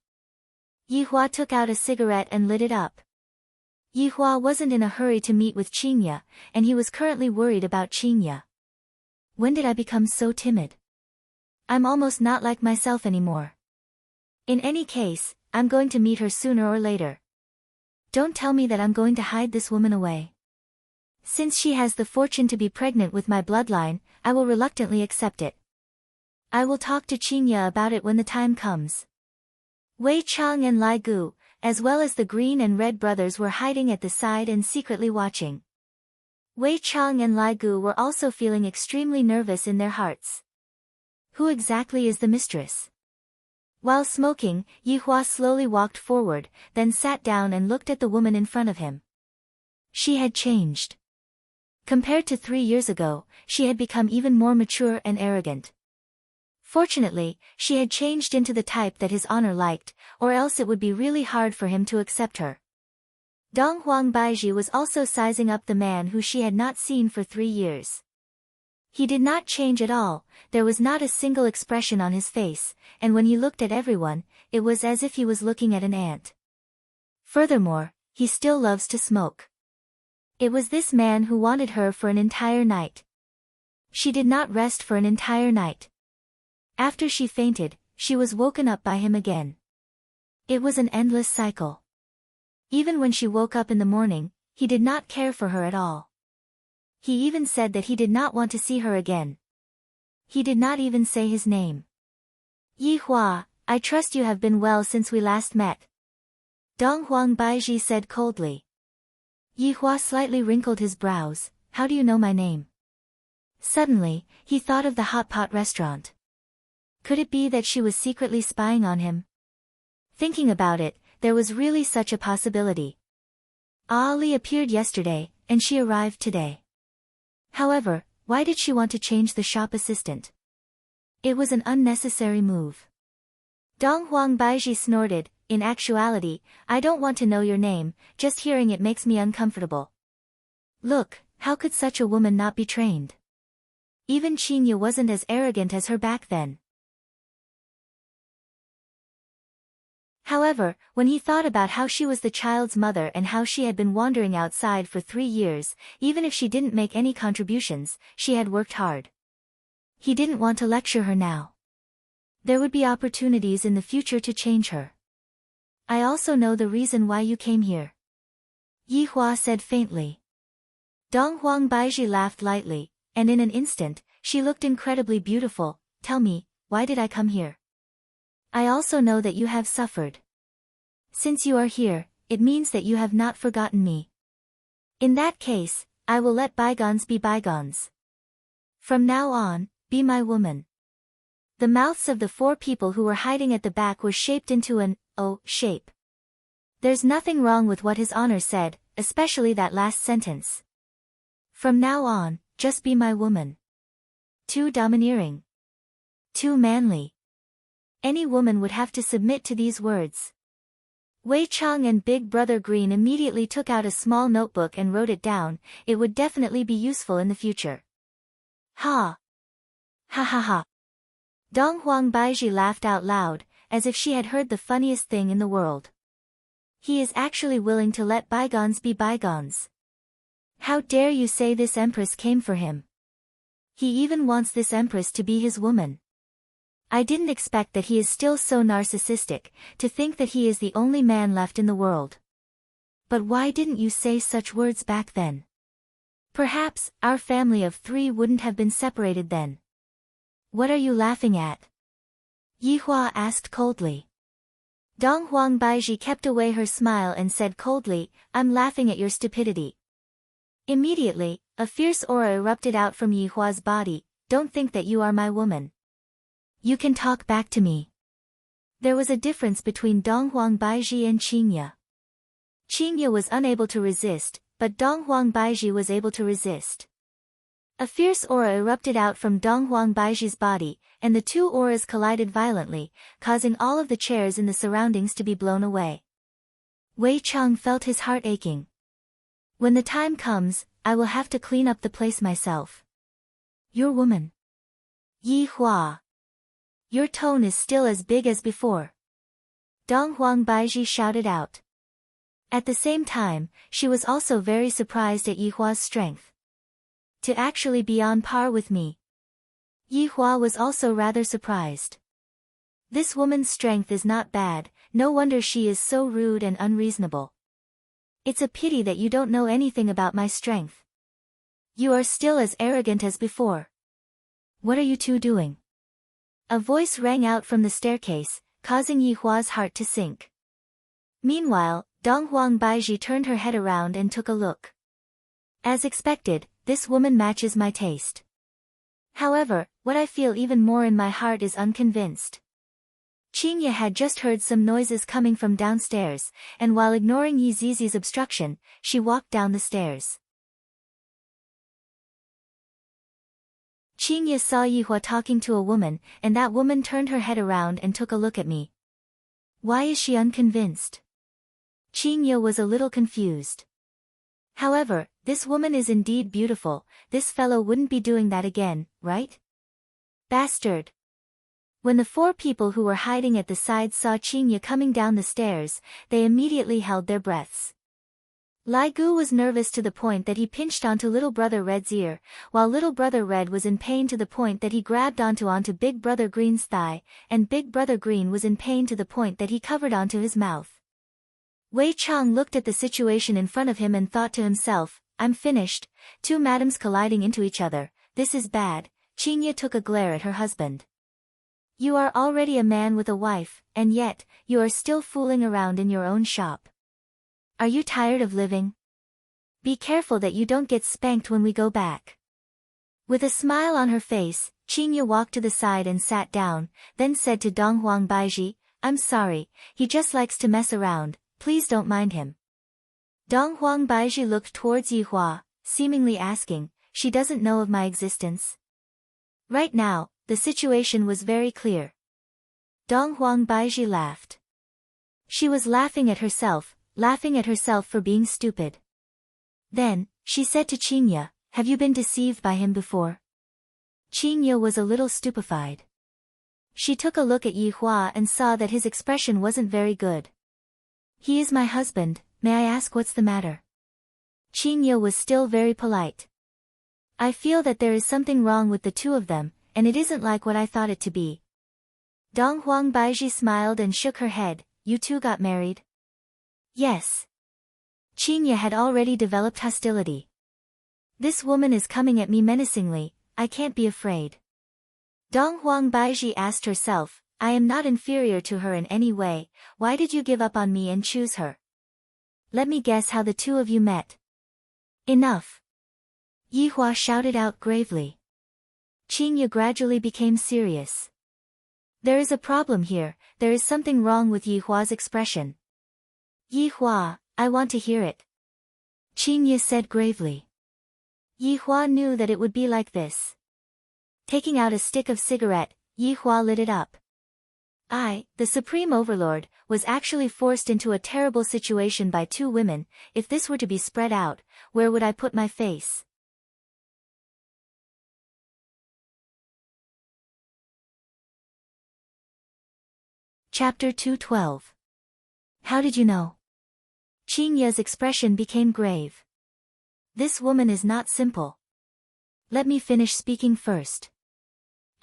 Yihua took out a cigarette and lit it up. Yihua wasn't in a hurry to meet with Qinya, and he was currently worried about Qinya. When did I become so timid? I'm almost not like myself anymore. In any case, I'm going to meet her sooner or later. Don't tell me that I'm going to hide this woman away. Since she has the fortune to be pregnant with my bloodline, I will reluctantly accept it. I will talk to Qinya about it when the time comes. Wei Chang and Lai Gu, as well as the Green and Red brothers, were hiding at the side and secretly watching. Wei Chang and Lai Gu were also feeling extremely nervous in their hearts. Who exactly is the mistress? While smoking, Yihua slowly walked forward, then sat down and looked at the woman in front of him. She had changed. Compared to 3 years ago, she had become even more mature and arrogant. Fortunately, she had changed into the type that his honor liked, or else it would be really hard for him to accept her. Dong Huang Baiji was also sizing up the man who she had not seen for 3 years. He did not change at all, there was not a single expression on his face, and when he looked at everyone, it was as if he was looking at an ant. Furthermore, he still loves to smoke. It was this man who wanted her for an entire night. She did not rest for an entire night. After she fainted, she was woken up by him again. It was an endless cycle. Even when she woke up in the morning, he did not care for her at all. He even said that he did not want to see her again. He did not even say his name. Yihua, I trust you have been well since we last met. Dong Huang Baiji said coldly. Yihua slightly wrinkled his brows. How do you know my name? Suddenly, he thought of the hot pot restaurant. Could it be that she was secretly spying on him? Thinking about it, there was really such a possibility. Ali appeared yesterday, and she arrived today. However, why did she want to change the shop assistant? It was an unnecessary move. Dong Huang Baiji snorted. In actuality, I don't want to know your name, just hearing it makes me uncomfortable. Look, how could such a woman not be trained? Even Qinya wasn't as arrogant as her back then. However, when he thought about how she was the child's mother and how she had been wandering outside for 3 years, even if she didn't make any contributions, she had worked hard. He didn't want to lecture her now. There would be opportunities in the future to change her. I also know the reason why you came here. Yi Hua said faintly. Dong Huang Baiji laughed lightly, and in an instant, she looked incredibly beautiful. Tell me, why did I come here? I also know that you have suffered. Since you are here, it means that you have not forgotten me. In that case, I will let bygones be bygones. From now on, be my woman. The mouths of the 4 people who were hiding at the back were shaped into an O shape. There's nothing wrong with what His Honor said, especially that last sentence. From now on, just be my woman. Too domineering. Too manly. Any woman would have to submit to these words. Wei Chang and Big Brother Green immediately took out a small notebook and wrote it down. It would definitely be useful in the future. Ha! Ha ha ha! Dong Huang Baiji laughed out loud, as if she had heard the funniest thing in the world. He is actually willing to let bygones be bygones. How dare you say this empress came for him? He even wants this empress to be his woman. I didn't expect that he is still so narcissistic, to think that he is the only man left in the world. But why didn't you say such words back then? Perhaps, our family of 3 wouldn't have been separated then. What are you laughing at? Yi Hua asked coldly. Dong Huang Baiji kept away her smile and said coldly, I'm laughing at your stupidity. Immediately, a fierce aura erupted out from Yi Hua's body. Don't think that you are my woman. You can talk back to me. There was a difference between Dong Huang Baiji and Qingye. Qingye was unable to resist, but Dong Huang Baiji was able to resist. A fierce aura erupted out from Dong Huang Baiji's body, and the 2 auras collided violently, causing all of the chairs in the surroundings to be blown away. Wei Chang felt his heart aching. When the time comes, I will have to clean up the place myself. Your woman. Yi Hua. Your tone is still as big as before. Dong Huang Baiji shouted out. At the same time, she was also very surprised at Yi Hua's strength. To actually be on par with me. Yi Hua was also rather surprised. This woman's strength is not bad, no wonder she is so rude and unreasonable. It's a pity that you don't know anything about my strength. You are still as arrogant as before. What are you 2 doing? A voice rang out from the staircase, causing Yi Hua's heart to sink. Meanwhile, Dong Huang Baiji turned her head around and took a look. As expected, this woman matches my taste. However, what I feel even more in my heart is unconvinced. Qingye had just heard some noises coming from downstairs, and while ignoring Yi Zizi's obstruction, she walked down the stairs. Qingye saw Yi Hua talking to a woman, and that woman turned her head around and took a look at me. Why is she unconvinced? Qingye was a little confused. However, this woman is indeed beautiful, this fellow wouldn't be doing that again, right? Bastard! When the 4 people who were hiding at the side saw Qingye coming down the stairs, they immediately held their breaths. Lai Gu was nervous to the point that he pinched onto Little Brother Red's ear, while Little Brother Red was in pain to the point that he grabbed onto Big Brother Green's thigh, and Big Brother Green was in pain to the point that he covered onto his mouth. Wei Chang looked at the situation in front of him and thought to himself, I'm finished, 2 madams colliding into each other, this is bad. Qingye took a glare at her husband. You are already a man with a wife, and yet, you are still fooling around in your own shop. Are you tired of living? Be careful that you don't get spanked when we go back. With a smile on her face, Qingye walked to the side and sat down, then said to Dong Huang Baiji, I'm sorry, he just likes to mess around, please don't mind him. Dong Huang Baiji looked towards Yi Hua, seemingly asking, she doesn't know of my existence. Right now, the situation was very clear. Dong Huang Baiji laughed. She was laughing at herself for being stupid. Then, she said to Qingye, have you been deceived by him before? Qingye was a little stupefied. She took a look at Yi Hua and saw that his expression wasn't very good. He is my husband, may I ask what's the matter? Qin Ye was still very polite. I feel that there is something wrong with the two of them, and it isn't like what I thought it to be. Dong Huang Baiji smiled and shook her head. You two got married? Yes. Qin Ye had already developed hostility. This woman is coming at me menacingly, I can't be afraid. Dong Huang Baiji asked herself, I am not inferior to her in any way, why did you give up on me and choose her? Let me guess how the two of you met. Enough. Yi Hua shouted out gravely. Qin Ye gradually became serious. There is a problem here, there is something wrong with Yi Hua's expression. Yi Hua, I want to hear it. Qin Ye said gravely. Yi Hua knew that it would be like this. Taking out a stick of cigarette, Yi Hua lit it up. I, the Supreme Overlord, was actually forced into a terrible situation by two women. If this were to be spread out, where would I put my face? Chapter 212. How did you know? Qin Ye's expression became grave. This woman is not simple. Let me finish speaking first.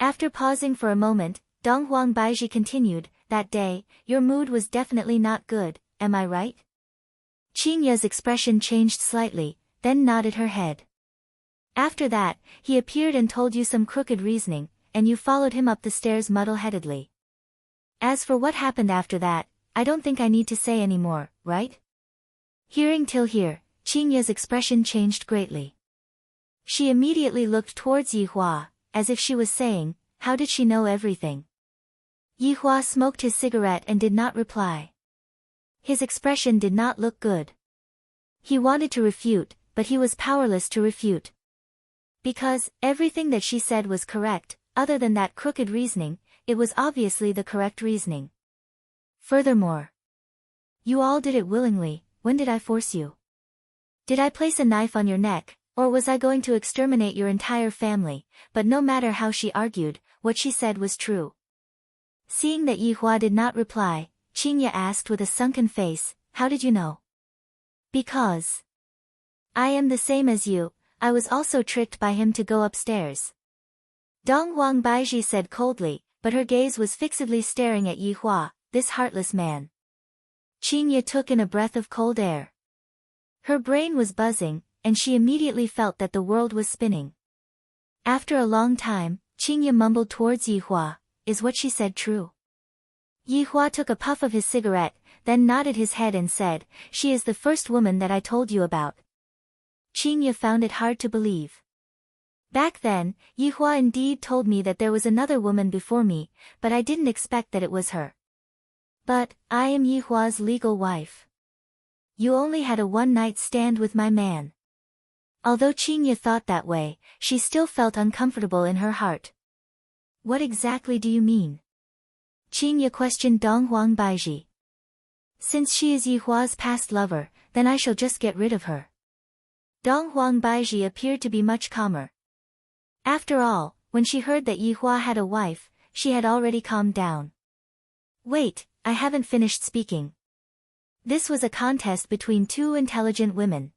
After pausing for a moment, Dong Huang Baiji continued, that day, your mood was definitely not good, am I right? Qin Ye's expression changed slightly, then nodded her head. After that, he appeared and told you some crooked reasoning, and you followed him up the stairs muddle-headedly. As for what happened after that, I don't think I need to say any more, right? Hearing till here, Qin Ye's expression changed greatly. She immediately looked towards Yi Hua, as if she was saying, how did she know everything? Yi Hua smoked his cigarette and did not reply. His expression did not look good. He wanted to refute, but he was powerless to refute. Because, everything that she said was correct, other than that crooked reasoning, it was obviously the correct reasoning. Furthermore, you all did it willingly, when did I force you? Did I place a knife on your neck, or was I going to exterminate your entire family? But no matter how she argued, what she said was true. Seeing that Yi Hua did not reply, Qin Ye asked with a sunken face, how did you know? Because I am the same as you, I was also tricked by him to go upstairs. Dong Huang Baiji said coldly, but her gaze was fixedly staring at Yi Hua, this heartless man. Qin Ye took in a breath of cold air. Her brain was buzzing, and she immediately felt that the world was spinning. After a long time, Qin Ye mumbled towards Yi Hua, is what she said true? Yi Hua took a puff of his cigarette, then nodded his head and said, she is the first woman that I told you about. Qin Ye found it hard to believe. Back then, Yi Hua indeed told me that there was another woman before me, but I didn't expect that it was her. But, I am Yi Hua's legal wife. You only had a one-night stand with my man. Although Qin Ye thought that way, she still felt uncomfortable in her heart. What exactly do you mean? Qin Ye questioned Dong Huang Baiji. Since she is Yi Hua's past lover, then I shall just get rid of her. Dong Huang Baiji appeared to be much calmer. After all, when she heard that Yi Hua had a wife, she had already calmed down. Wait, I haven't finished speaking. This was a contest between two intelligent women.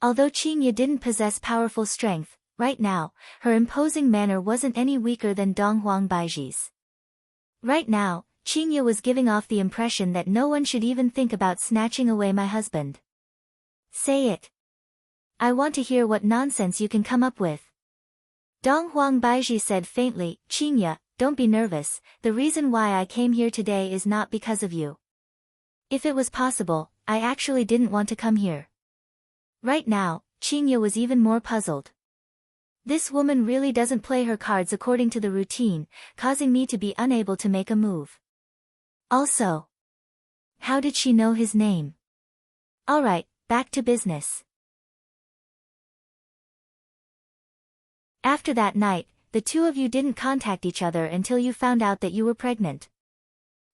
Although Qin Ye didn't possess powerful strength, right now, her imposing manner wasn't any weaker than Dong Huang Baiji's. Right now, Qin Ye was giving off the impression that no one should even think about snatching away my husband. Say it. I want to hear what nonsense you can come up with. Dong Huang Baiji said faintly, Qin Ye, don't be nervous, the reason why I came here today is not because of you. If it was possible, I actually didn't want to come here. Right now, Qin Ye was even more puzzled. This woman really doesn't play her cards according to the routine, causing me to be unable to make a move. Also, how did she know his name? Alright, back to business. After that night, the two of you didn't contact each other until you found out that you were pregnant.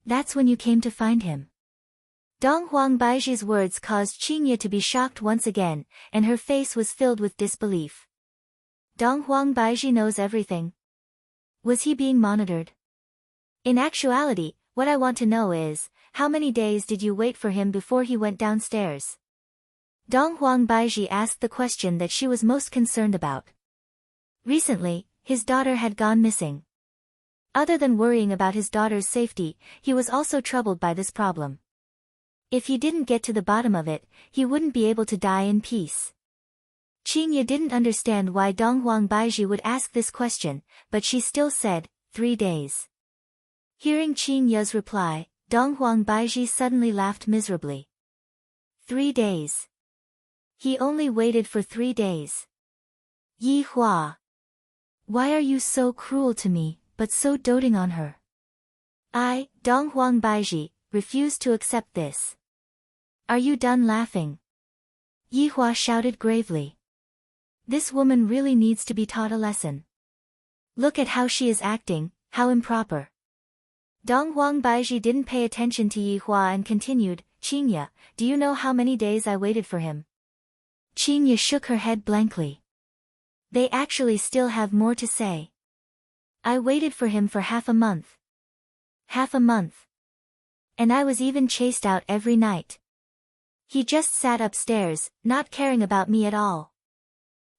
That's when you came to find him. Dong Huang Baiji's words caused Qin Ye to be shocked once again, and her face was filled with disbelief. Dong Huang Baiji knows everything. Was he being monitored? In actuality, what I want to know is, how many days did you wait for him before he went downstairs? Dong Huang Baiji asked the question that she was most concerned about. Recently, his daughter had gone missing. Other than worrying about his daughter's safety, he was also troubled by this problem. If he didn't get to the bottom of it, he wouldn't be able to die in peace. Qingye didn't understand why Dong Huang Baiji would ask this question, but she still said, 3 days. Hearing Qingye's reply, Dong Huang Baiji suddenly laughed miserably. 3 days. He only waited for 3 days. Yi Hua. Why are you so cruel to me, but so doting on her? I, Dong Huang Baiji, refuse to accept this. Are you done laughing? Yi Hua shouted gravely. This woman really needs to be taught a lesson. Look at how she is acting, how improper. Dong Huang Baiji didn't pay attention to Yi Hua and continued, Qingye, do you know how many days I waited for him? Qingye shook her head blankly. They actually still have more to say. I waited for him for half a month. Half a month. And I was even chased out every night. He just sat upstairs, not caring about me at all.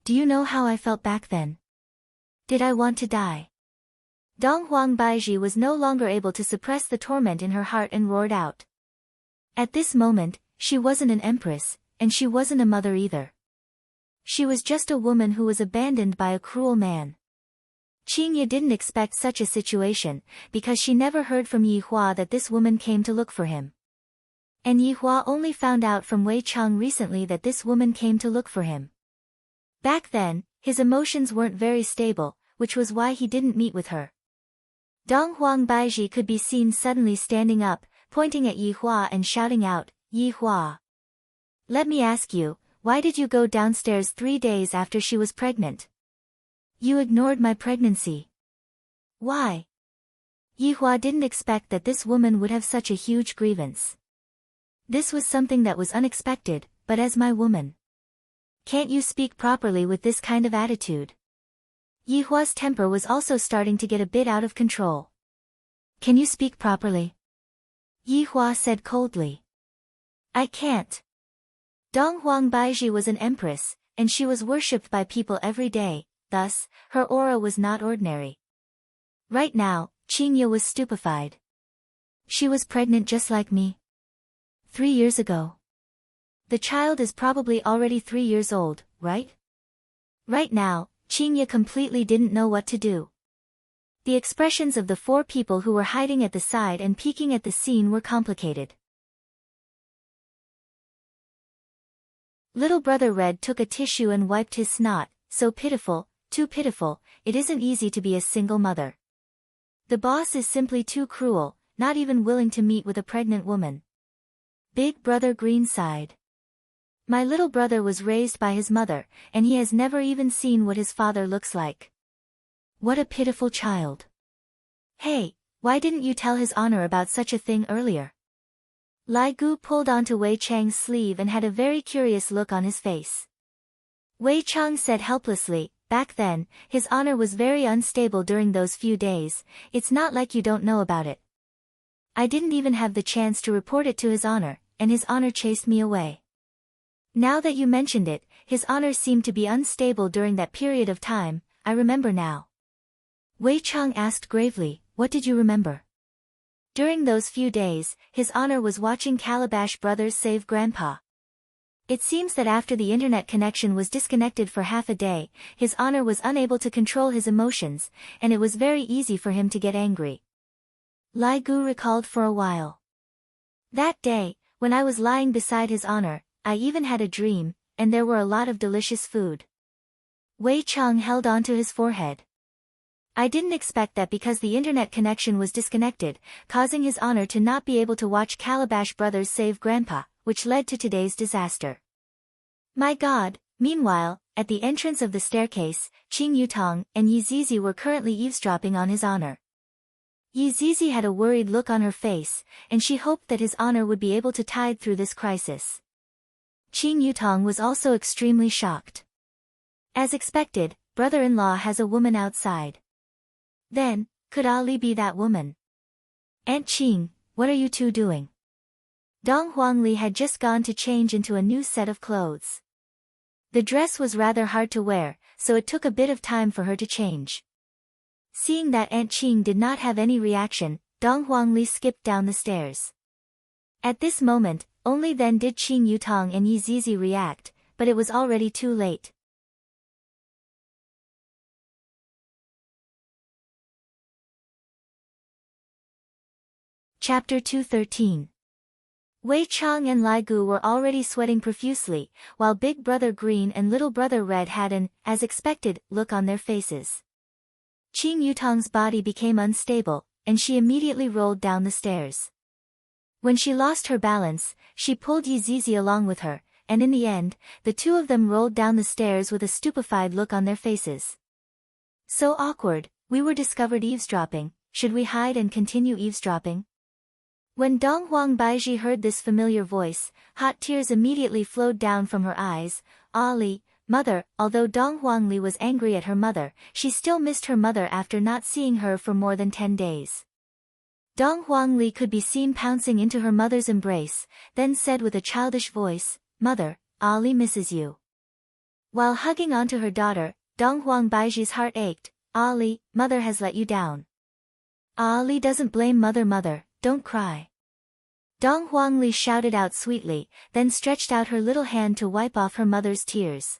Do you know how I felt back then? Did I want to die? Dong Huang Baiji was no longer able to suppress the torment in her heart and roared out. At this moment, she wasn't an empress, and she wasn't a mother either. She was just a woman who was abandoned by a cruel man. Qingye didn't expect such a situation, because she never heard from Yi Hua that this woman came to look for him. And Yi Hua only found out from Wei Chang recently that this woman came to look for him. Back then, his emotions weren't very stable, which was why he didn't meet with her. Dong Huang Baiji could be seen suddenly standing up, pointing at Yi Hua and shouting out, Yi Hua. Let me ask you, why did you go downstairs 3 days after she was pregnant? You ignored my pregnancy. Why? Yi Hua didn't expect that this woman would have such a huge grievance. This was something that was unexpected, but as my woman. Can't you speak properly with this kind of attitude? Yi Hua's temper was also starting to get a bit out of control. Can you speak properly? Yi Hua said coldly. I can't. Dong Huang Baiji was an empress, and she was worshipped by people every day, thus, her aura was not ordinary. Right now, Qingye was stupefied. She was pregnant just like me. 3 years ago. The child is probably already 3 years old, right? Right now, Qingye completely didn't know what to do. The expressions of the 4 people who were hiding at the side and peeking at the scene were complicated. Little brother Red took a tissue and wiped his snot, so pitiful, too pitiful, it isn't easy to be a single mother. The boss is simply too cruel, not even willing to meet with a pregnant woman. Big brother Green sighed. My little brother was raised by his mother, and he has never even seen what his father looks like. What a pitiful child. Hey, why didn't you tell His Honor about such a thing earlier? Lai Gu pulled onto Wei Chang's sleeve and had a very curious look on his face. Wei Chang said helplessly, back then, His Honor was very unstable during those few days, it's not like you don't know about it. I didn't even have the chance to report it to His Honor, and His Honor chased me away. Now that you mentioned it, His Honor seemed to be unstable during that period of time, I remember now. Wei Chang asked gravely, what did you remember? During those few days, His Honor was watching Calabash Brothers save Grandpa. It seems that after the internet connection was disconnected for half a day, His Honor was unable to control his emotions, and it was very easy for him to get angry. Lai Gu recalled for a while. That day, when I was lying beside His Honor, I even had a dream, and there were a lot of delicious food. Wei Chang held onto his forehead. I didn't expect that because the internet connection was disconnected, causing His Honor to not be able to watch Calabash Brothers save Grandpa, which led to today's disaster. My God! Meanwhile, at the entrance of the staircase, Qing Yutong and Yi Zizi were currently eavesdropping on His Honor. Yi Zizi had a worried look on her face, and she hoped that His Honor would be able to tide through this crisis. Qing Yutong was also extremely shocked. As expected, brother-in-law has a woman outside. Then, could Ali be that woman? Aunt Qing, what are you two doing? Dong Huangli had just gone to change into a new set of clothes. The dress was rather hard to wear, so it took a bit of time for her to change. Seeing that Aunt Qing did not have any reaction, Dong Huangli skipped down the stairs. At this moment, only then did Qing Yutong and Yi Zizi react, but it was already too late. Chapter 213. Wei Chang and Lai Gu were already sweating profusely, while Big Brother Green and Little Brother Red had an, as expected, look on their faces. Qing Yutong's body became unstable, and she immediately rolled down the stairs. When she lost her balance, she pulled Yi Zizi along with her, and in the end, the two of them rolled down the stairs with a stupefied look on their faces. So awkward, we were discovered eavesdropping, should we hide and continue eavesdropping? When Dong Huang Baiji heard this familiar voice, hot tears immediately flowed down from her eyes. Ali, mother, although Dong Huangli was angry at her mother, she still missed her mother after not seeing her for more than 10 days. Dong Huangli could be seen pouncing into her mother's embrace, then said with a childish voice, "Mother, Ali misses you." While hugging onto her daughter, Dong Huang Baiji's heart ached. "Ali, mother has let you down." "Ali doesn't blame mother, don't cry." Dong Huangli shouted out sweetly, then stretched out her little hand to wipe off her mother's tears.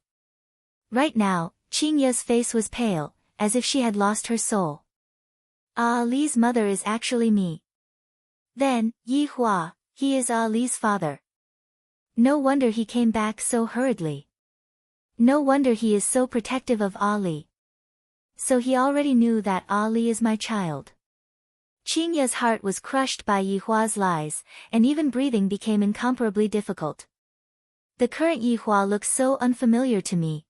Right now, Qing Ye's face was pale, as if she had lost her soul. "Ali's mother is actually me." "Then, Yi Hua, he is Ali's father. No wonder he came back so hurriedly. No wonder he is so protective of Ali. So he already knew that Ali is my child." Qing Ye's heart was crushed by Yi Hua's lies, and even breathing became incomparably difficult. The current Yi Hua looks so unfamiliar to me.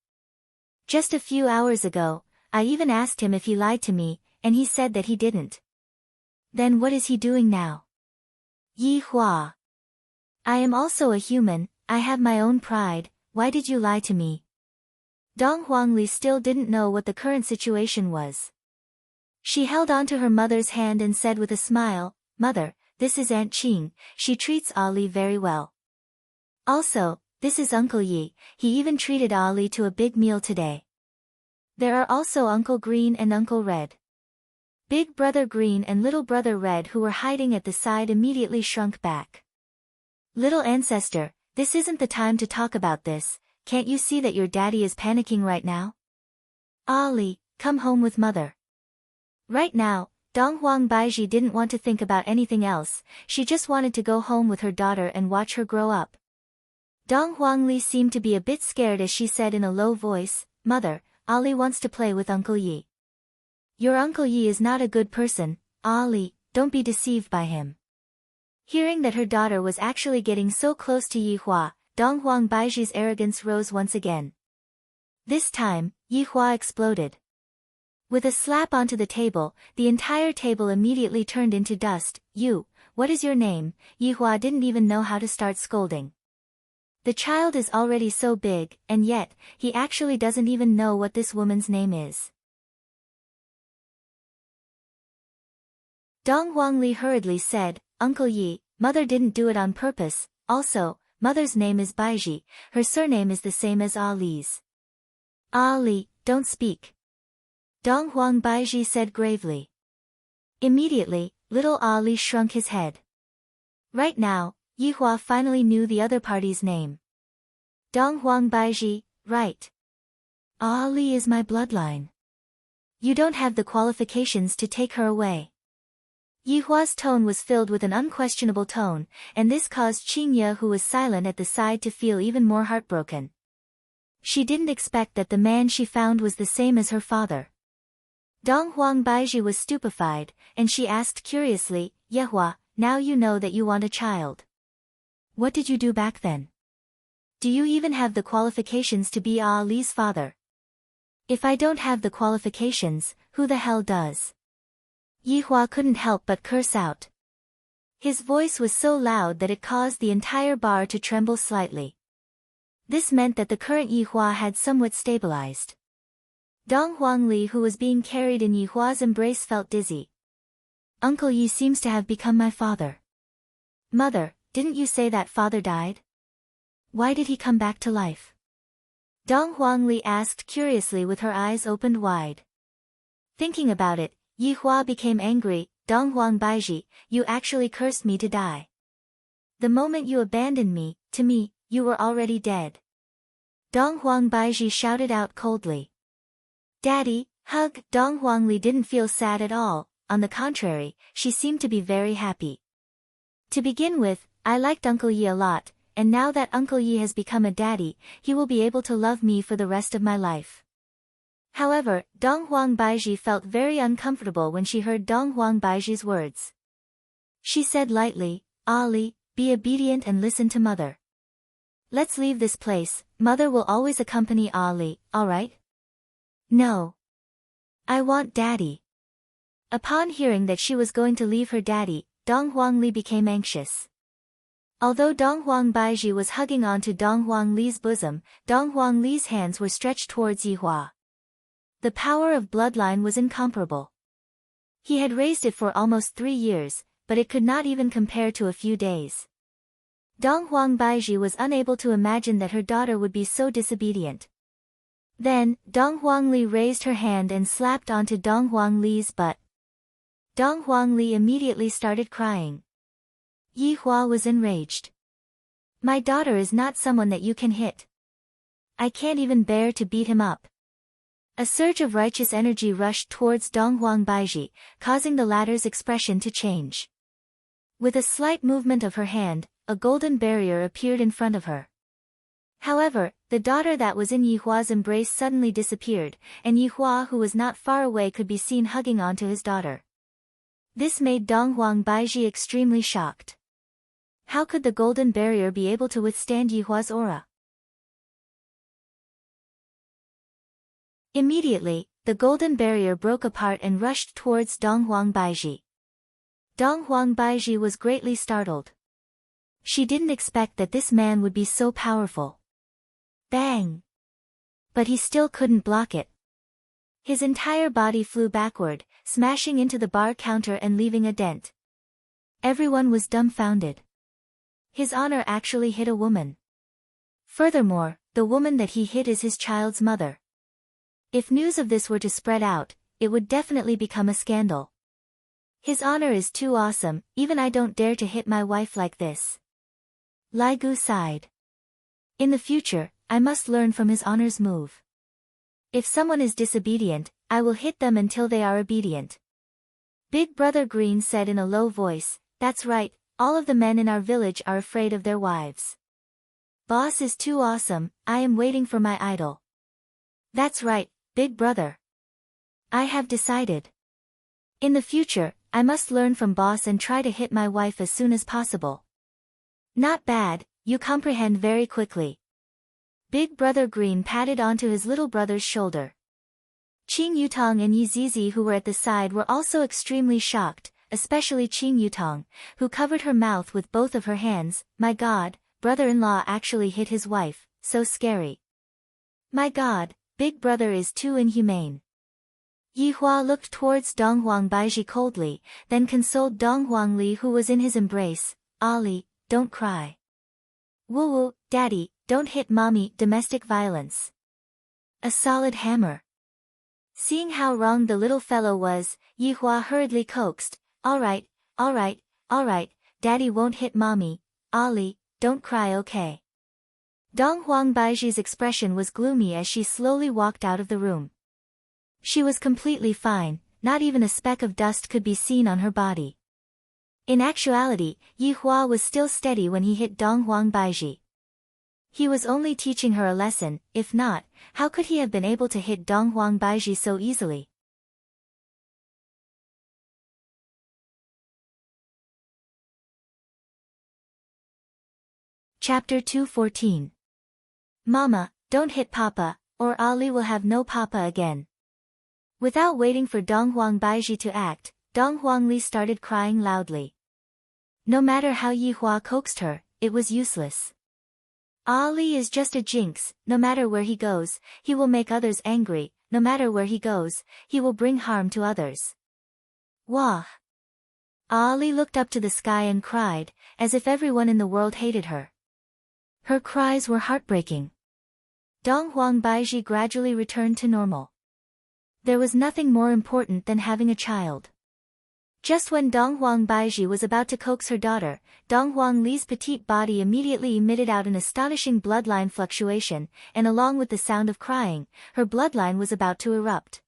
Just a few hours ago, I even asked him if he lied to me, and he said that he didn't. Then what is he doing now? Yi Hua. I am also a human, I have my own pride, why did you lie to me? Dong Huangli still didn't know what the current situation was. She held onto her mother's hand and said with a smile, "Mother, this is Aunt Qing, she treats Ali very well. Also, this is Uncle Yi, he even treated Ali to a big meal today. There are also Uncle Green and Uncle Red." Big Brother Green and Little Brother Red, who were hiding at the side, immediately shrunk back. "Little ancestor, this isn't the time to talk about this, can't you see that your daddy is panicking right now? Ali, come home with mother." Right now, Dong Huang Baiji didn't want to think about anything else, she just wanted to go home with her daughter and watch her grow up. Dong Huangli seemed to be a bit scared as she said in a low voice, "Mother, Ali wants to play with Uncle Yi." "Your Uncle Yi is not a good person, Ali, don't be deceived by him." Hearing that her daughter was actually getting so close to Yi Hua, Dong Huang Baiji's arrogance rose once again. This time, Yi Hua exploded. With a slap onto the table, the entire table immediately turned into dust. "You, what is your name?" Yi Hua didn't even know how to start scolding. The child is already so big, and yet, he actually doesn't even know what this woman's name is. Dong Huangli hurriedly said, "Uncle Yi, mother didn't do it on purpose, also, mother's name is Baiji, her surname is the same as Ali's." "Ali, don't speak." Dong Huang Baiji said gravely. Immediately, little Ali shrunk his head. Right now, Yi Hua finally knew the other party's name. Dong Huang Baiji, right. Ali is my bloodline. You don't have the qualifications to take her away. Yi Hua's tone was filled with an unquestionable tone, and this caused Qing Ye, who was silent at the side, to feel even more heartbroken. She didn't expect that the man she found was the same as her father. Dong Huang Baiji was stupefied, and she asked curiously, "Yehua, now you know that you want a child. What did you do back then? Do you even have the qualifications to be Ali's father?" "If I don't have the qualifications, who the hell does?" Yi Hua couldn't help but curse out. His voice was so loud that it caused the entire bar to tremble slightly. This meant that the current Yi Hua had somewhat stabilized. Dong Huangli, who was being carried in Yi Hua's embrace, felt dizzy. Uncle Yi seems to have become my father. Mother, didn't you say that father died? Why did he come back to life? Dong Huangli asked curiously with her eyes opened wide. Thinking about it, Yi Hua became angry. Dong Huang Baiji, you actually cursed me to die. The moment you abandoned me, to me, you were already dead. Dong Huang Baiji shouted out coldly. Daddy, hug. Dong Huangli didn't feel sad at all, on the contrary, she seemed to be very happy. To begin with, I liked Uncle Yi a lot, and now that Uncle Yi has become a daddy, he will be able to love me for the rest of my life. However, Dong Huang Baiji felt very uncomfortable when she heard Dong Huang Baiji's words. She said lightly, Ali, be obedient and listen to mother. Let's leave this place, mother will always accompany Ali, alright? No. I want daddy. Upon hearing that she was going to leave her daddy, Dong Huangli became anxious. Although Dong Huang Baiji was hugging onto Dong Huangli's bosom, Dong Huangli's hands were stretched towards Yi Hua. The power of bloodline was incomparable. He had raised it for almost 3 years, but it could not even compare to a few days. Dong Huang Baiji was unable to imagine that her daughter would be so disobedient. Then, Dong Huangli raised her hand and slapped onto Dong Huangli's butt. Dong Huangli immediately started crying. Yi Hua was enraged. My daughter is not someone that you can hit. I can't even bear to beat him up. A surge of righteous energy rushed towards Dong Huang Baiji, causing the latter's expression to change. With a slight movement of her hand, a golden barrier appeared in front of her. However, the daughter that was in Yi Hua's embrace suddenly disappeared, and Yi Hua who was not far away could be seen hugging onto his daughter. This made Dong Huang Baiji extremely shocked. How could the golden barrier be able to withstand Yi Hua's aura? Immediately, the golden barrier broke apart and rushed towards Dong Huang Baiji. Dong Huang Baiji was greatly startled. She didn't expect that this man would be so powerful. Bang! But he still couldn't block it. His entire body flew backward, smashing into the bar counter and leaving a dent. Everyone was dumbfounded. His honor actually hit a woman. Furthermore, the woman that he hit is his child's mother. If news of this were to spread out, it would definitely become a scandal. His honor is too awesome, even I don't dare to hit my wife like this. Lai Gu sighed. In the future, I must learn from his honor's move. If someone is disobedient, I will hit them until they are obedient. Big Brother Green said in a low voice, that's right, all of the men in our village are afraid of their wives. Boss is too awesome, I am waiting for my idol. That's right, Big Brother. I have decided. In the future, I must learn from boss and try to hit my wife as soon as possible. Not bad, you comprehend very quickly. Big Brother Green patted onto his little brother's shoulder. Qing Yutong and Yi Zizi who were at the side were also extremely shocked, especially Qing Yutong, who covered her mouth with both of her hands. My God, brother-in-law actually hit his wife, so scary. My God, Big Brother is too inhumane. Yi Hua looked towards Dong Huang Baiji coldly, then consoled Dong Huangli who was in his embrace. Ali, don't cry. Woo-woo, Daddy, don't hit mommy. Domestic violence. A solid hammer. Seeing how wrong the little fellow was, Yi Hua hurriedly coaxed, Alright, Daddy won't hit mommy. Ali, don't cry, okay? Dong Huang Baiji's expression was gloomy as she slowly walked out of the room. She was completely fine, not even a speck of dust could be seen on her body. In actuality, Yi Hua was still steady when he hit Dong Huang Baiji. He was only teaching her a lesson, if not, how could he have been able to hit Dong Huang Baiji so easily? Chapter 214. Mama, don't hit Papa, or Ali will have no Papa again. Without waiting for Dong Huang Baiji to act, Dong Huangli started crying loudly. No matter how Yi Hua coaxed her, it was useless. Ali is just a jinx, no matter where he goes, he will make others angry, no matter where he goes, he will bring harm to others. Wah! Ali looked up to the sky and cried, as if everyone in the world hated her. Her cries were heartbreaking. Dong Huang Baiji gradually returned to normal. There was nothing more important than having a child. Just when Dong Huang Baiji was about to coax her daughter, Dong Huang Li's petite body immediately emitted out an astonishing bloodline fluctuation, and along with the sound of crying, her bloodline was about to erupt.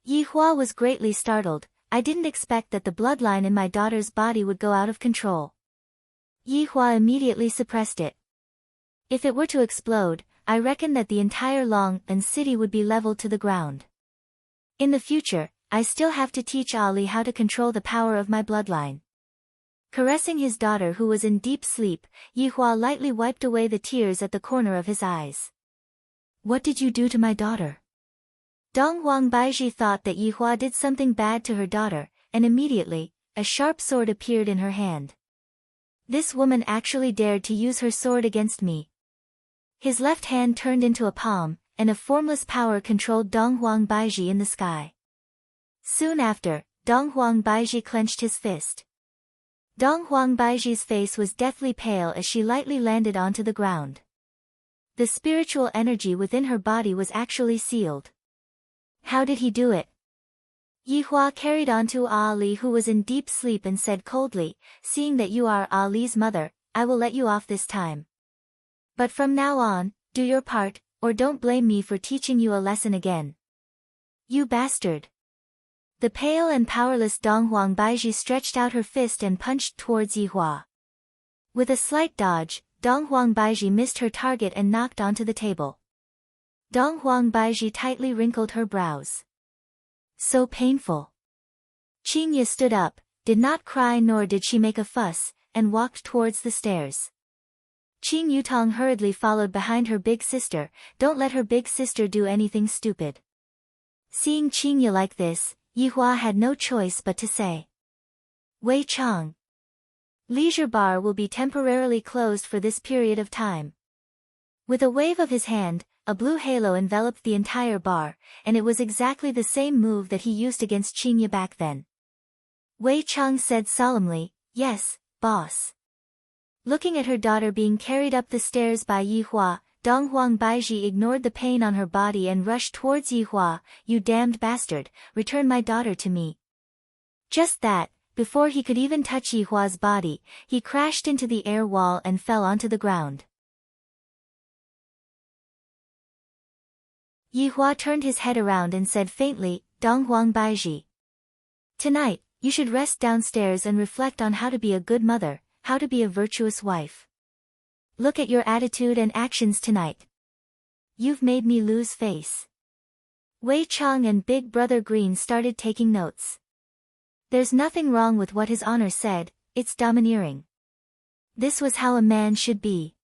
Yi Hua was greatly startled. I didn't expect that the bloodline in my daughter's body would go out of control. Yi Hua immediately suppressed it. If it were to explode, I reckon that the entire Long-an city would be leveled to the ground. In the future, I still have to teach Ali how to control the power of my bloodline. Caressing his daughter who was in deep sleep, Yi Hua lightly wiped away the tears at the corner of his eyes. What did you do to my daughter? Dong Huang Baiji thought that Yi Hua did something bad to her daughter, and immediately, a sharp sword appeared in her hand. This woman actually dared to use her sword against me. His left hand turned into a palm, and a formless power controlled Dong Huang Baiji in the sky. Soon after, Dong Huang Baiji clenched his fist. Dong Huang Baiji's face was deathly pale as she lightly landed onto the ground. The spiritual energy within her body was actually sealed. How did he do it? Yi Hua carried on to Ali who was in deep sleep and said coldly, seeing that you are Ali's mother, I will let you off this time. But from now on, do your part, or don't blame me for teaching you a lesson again. You bastard. The pale and powerless Dong Huang Baiji stretched out her fist and punched towards Yi Hua. With a slight dodge, Dong Huang Baiji missed her target and knocked onto the table. Dong Huang Baiji tightly wrinkled her brows. So painful. Qingye stood up, did not cry nor did she make a fuss, and walked towards the stairs. Qing Yutong hurriedly followed behind her big sister. Don't let her big sister do anything stupid. Seeing Qingye like this, Yi Hua had no choice but to say. Wei Chang. Leisure bar will be temporarily closed for this period of time. With a wave of his hand, a blue halo enveloped the entire bar, and it was exactly the same move that he used against Qingye back then. Wei Chang said solemnly, Yes, boss. Looking at her daughter being carried up the stairs by Yi Hua, Dong Huang Baiji ignored the pain on her body and rushed towards Yi Hua. You damned bastard, return my daughter to me. Just that, before he could even touch Yi Hua's body, he crashed into the air wall and fell onto the ground. Yi Hua turned his head around and said faintly, Dong Huang Baiji. Tonight, you should rest downstairs and reflect on how to be a good mother, how to be a virtuous wife. Look at your attitude and actions tonight. You've made me lose face. Wei Chang and Big Brother Green started taking notes. There's nothing wrong with what His Honor said, it's domineering. This was how a man should be.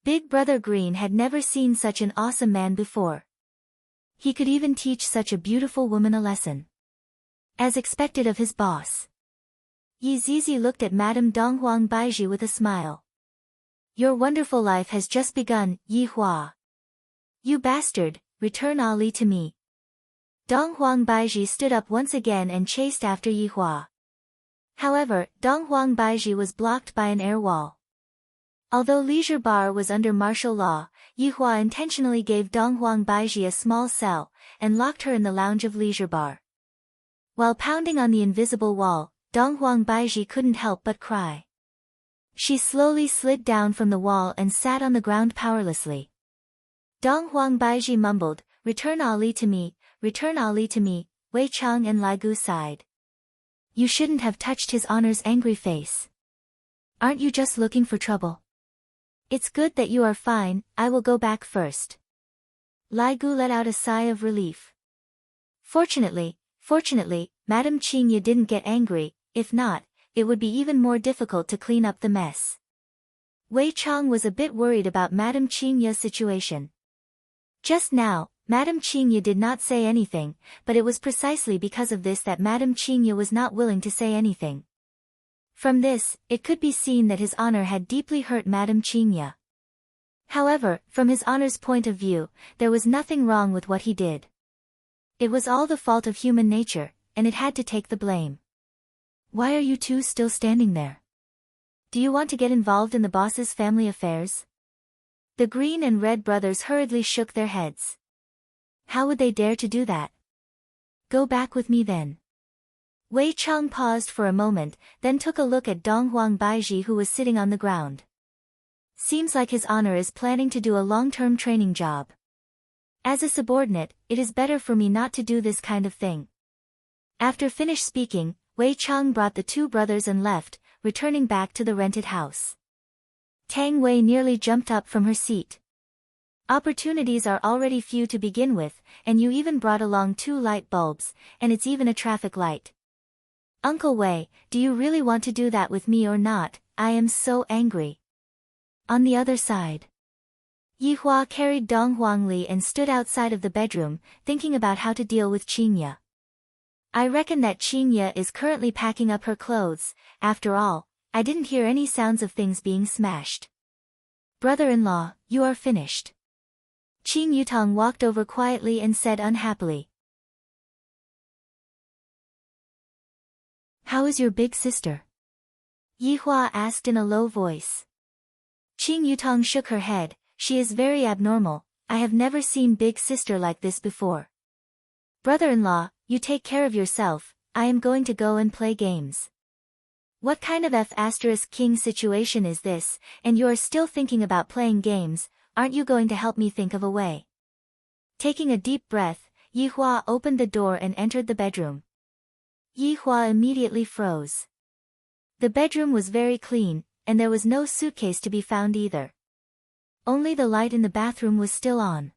Big Brother Green had never seen such an awesome man before. He could even teach such a beautiful woman a lesson. As expected of his boss. Yi Zizi looked at Madame Dong Huang Baiji with a smile. Your wonderful life has just begun, Yi Hua. You bastard, return Ali to me. Dong Huang Baiji stood up once again and chased after Yi Hua. However, Dong Huang Baiji was blocked by an air wall. Although Leisure Bar was under martial law, Yi Hua intentionally gave Dong Huang Baiji a small cell, and locked her in the lounge of Leisure Bar. While pounding on the invisible wall, Dong Huang Baiji couldn't help but cry. She slowly slid down from the wall and sat on the ground powerlessly. Dong Huang Baiji mumbled, return Ali to me, return Ali to me. Wei Chang and Lai Gu sighed. You shouldn't have touched His Honor's angry face. Aren't you just looking for trouble? It's good that you are fine, I will go back first. Lai Gu let out a sigh of relief. Fortunately, Madame Qingye didn't get angry, if not, it would be even more difficult to clean up the mess. Wei Chang was a bit worried about Madame Qingye's situation. Just now, Madame Qingye did not say anything, but it was precisely because of this that Madame Qingye was not willing to say anything. From this, it could be seen that His Honor had deeply hurt Madame Qingye. However, from His Honor's point of view, there was nothing wrong with what he did. It was all the fault of human nature, and it had to take the blame. Why are you two still standing there? Do you want to get involved in the boss's family affairs? The green and red brothers hurriedly shook their heads. How would they dare to do that? Go back with me then. Wei Chang paused for a moment, then took a look at Donghuang Baiji who was sitting on the ground. Seems like his honor is planning to do a long-term training job. As a subordinate, it is better for me not to do this kind of thing. After finished speaking, Wei Chang brought the two brothers and left, returning back to the rented house. Tang Wei nearly jumped up from her seat. Opportunities are already few to begin with, and you even brought along 2 light bulbs, and it's even a traffic light. Uncle Wei, do you really want to do that with me or not? I am so angry. On the other side, Yi Hua carried Dong Huangli and stood outside of the bedroom, thinking about how to deal with Qingya. I reckon that Qingya is currently packing up her clothes. After all, I didn't hear any sounds of things being smashed. Brother-in-law, you are finished. Qing Yutong walked over quietly and said unhappily. How is your big sister? Yi Hua asked in a low voice. Qing Yutong shook her head. She is very abnormal. I have never seen big sister like this before. Brother-in-law, you take care of yourself. I am going to go and play games. What kind of F***king situation is this, and you are still thinking about playing games? Aren't you going to help me think of a way? Taking a deep breath, Yi Hua opened the door and entered the bedroom. Yi Hua immediately froze. The bedroom was very clean, and there was no suitcase to be found either. Only the light in the bathroom was still on.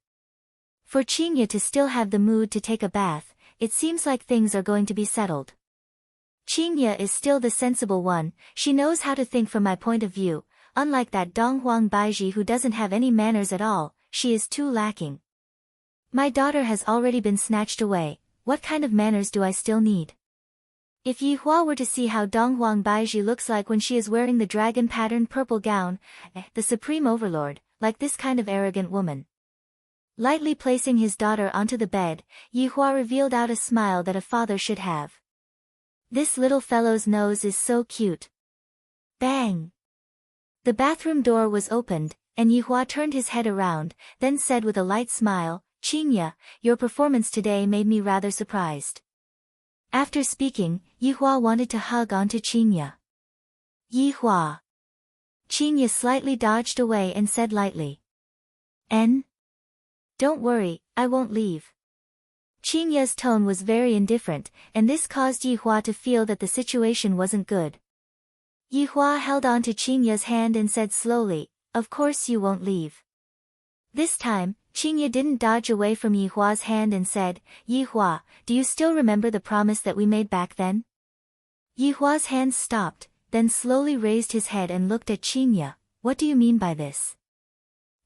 For Qingya to still have the mood to take a bath, it seems like things are going to be settled. Qingya is still the sensible one. She knows how to think from my point of view. Unlike that Donghuang Baiji who doesn't have any manners at all, she is too lacking. My daughter has already been snatched away. What kind of manners do I still need? If Yi Hua were to see how Donghuang Baiji looks like when she is wearing the dragon pattern purple gown, the supreme overlord, like this kind of arrogant woman. Lightly placing his daughter onto the bed, Yi Hua revealed out a smile that a father should have. This little fellow's nose is so cute. Bang! The bathroom door was opened, and Yi Hua turned his head around, then said with a light smile, Qingya, your performance today made me rather surprised. After speaking, Yi Hua wanted to hug onto Qingya. Yi Hua. Qingya slightly dodged away and said lightly. Don't worry, I won't leave. Qingya's tone was very indifferent, and this caused Yi Hua to feel that the situation wasn't good. Yi Hua held on to Qingya's hand and said slowly, of course you won't leave. This time, Qingya didn't dodge away from Yi Hua's hand and said, Yi Hua, do you still remember the promise that we made back then? Yi Hua's hands stopped, then slowly raised his head and looked at Qingya. What do you mean by this?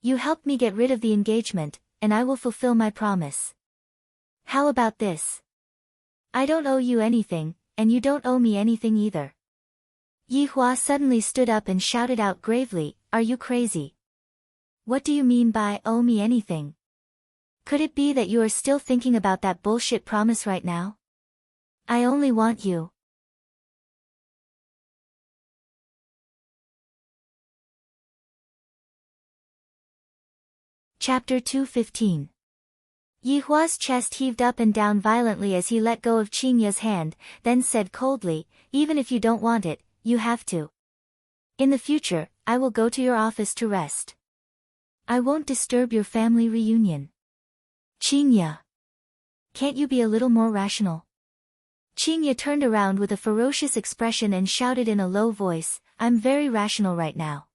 You helped me get rid of the engagement, and I will fulfill my promise. How about this? I don't owe you anything, and you don't owe me anything either. Yi Hua suddenly stood up and shouted out gravely, are you crazy? What do you mean by owe me anything? Could it be that you are still thinking about that bullshit promise right now? I only want you. Chapter 215. Yi Hua's chest heaved up and down violently as he let go of Qingya's hand, then said coldly, even if you don't want it, you have to. In the future, I will go to your office to rest. I won't disturb your family reunion. Qingya. Can't you be a little more rational? Qingya turned around with a ferocious expression and shouted in a low voice, I'm very rational right now.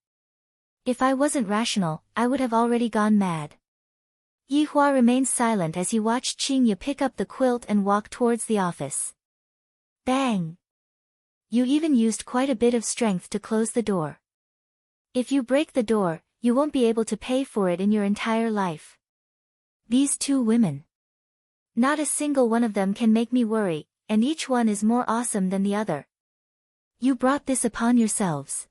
If I wasn't rational, I would have already gone mad. Yi Hua remained silent as he watched Qingya pick up the quilt and walk towards the office. Bang! You even used quite a bit of strength to close the door. If you break the door, you won't be able to pay for it in your entire life. These two women. Not a single one of them can make me worry, and each one is more awesome than the other. You brought this upon yourselves.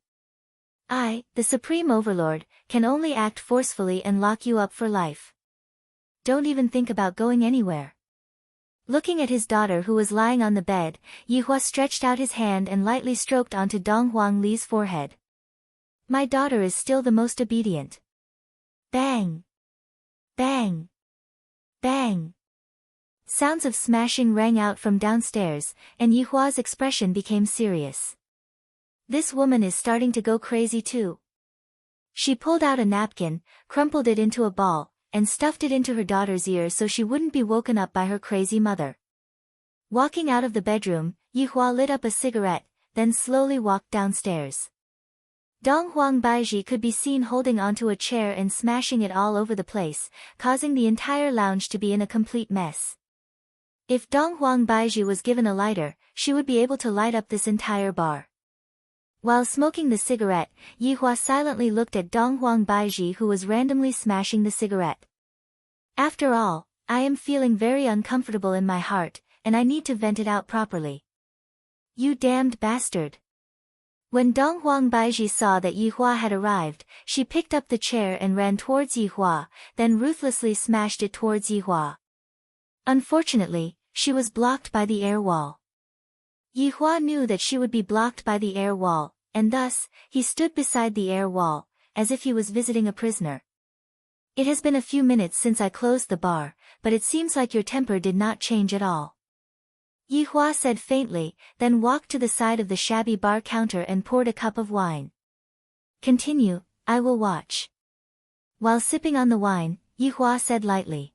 I, the Supreme Overlord, can only act forcefully and lock you up for life. Don't even think about going anywhere. Looking at his daughter who was lying on the bed, Yihua stretched out his hand and lightly stroked onto Dong Huangli's forehead. My daughter is still the most obedient. Bang! Bang! Bang! Sounds of smashing rang out from downstairs, and Yihua's expression became serious. This woman is starting to go crazy too. She pulled out a napkin, crumpled it into a ball, and stuffed it into her daughter's ear so she wouldn't be woken up by her crazy mother. Walking out of the bedroom, Yihua lit up a cigarette, then slowly walked downstairs. Dong Huang Baiji could be seen holding onto a chair and smashing it all over the place, causing the entire lounge to be in a complete mess. If Dong Huang Baiji was given a lighter, she would be able to light up this entire bar. While smoking the cigarette, Yihua silently looked at Dong Huang Baiji who was randomly smashing the cigarette. After all, I am feeling very uncomfortable in my heart, and I need to vent it out properly. You damned bastard. When Dong Huang Baiji saw that Yihua had arrived, she picked up the chair and ran towards Yihua, then ruthlessly smashed it towards Yihua. Unfortunately, she was blocked by the air wall. Yihua knew that she would be blocked by the air wall, and thus, he stood beside the air wall, as if he was visiting a prisoner. It has been a few minutes since I closed the bar, but it seems like your temper did not change at all. Yihua said faintly, then walked to the side of the shabby bar counter and poured a cup of wine. Continue, I will watch. While sipping on the wine, Yihua said lightly.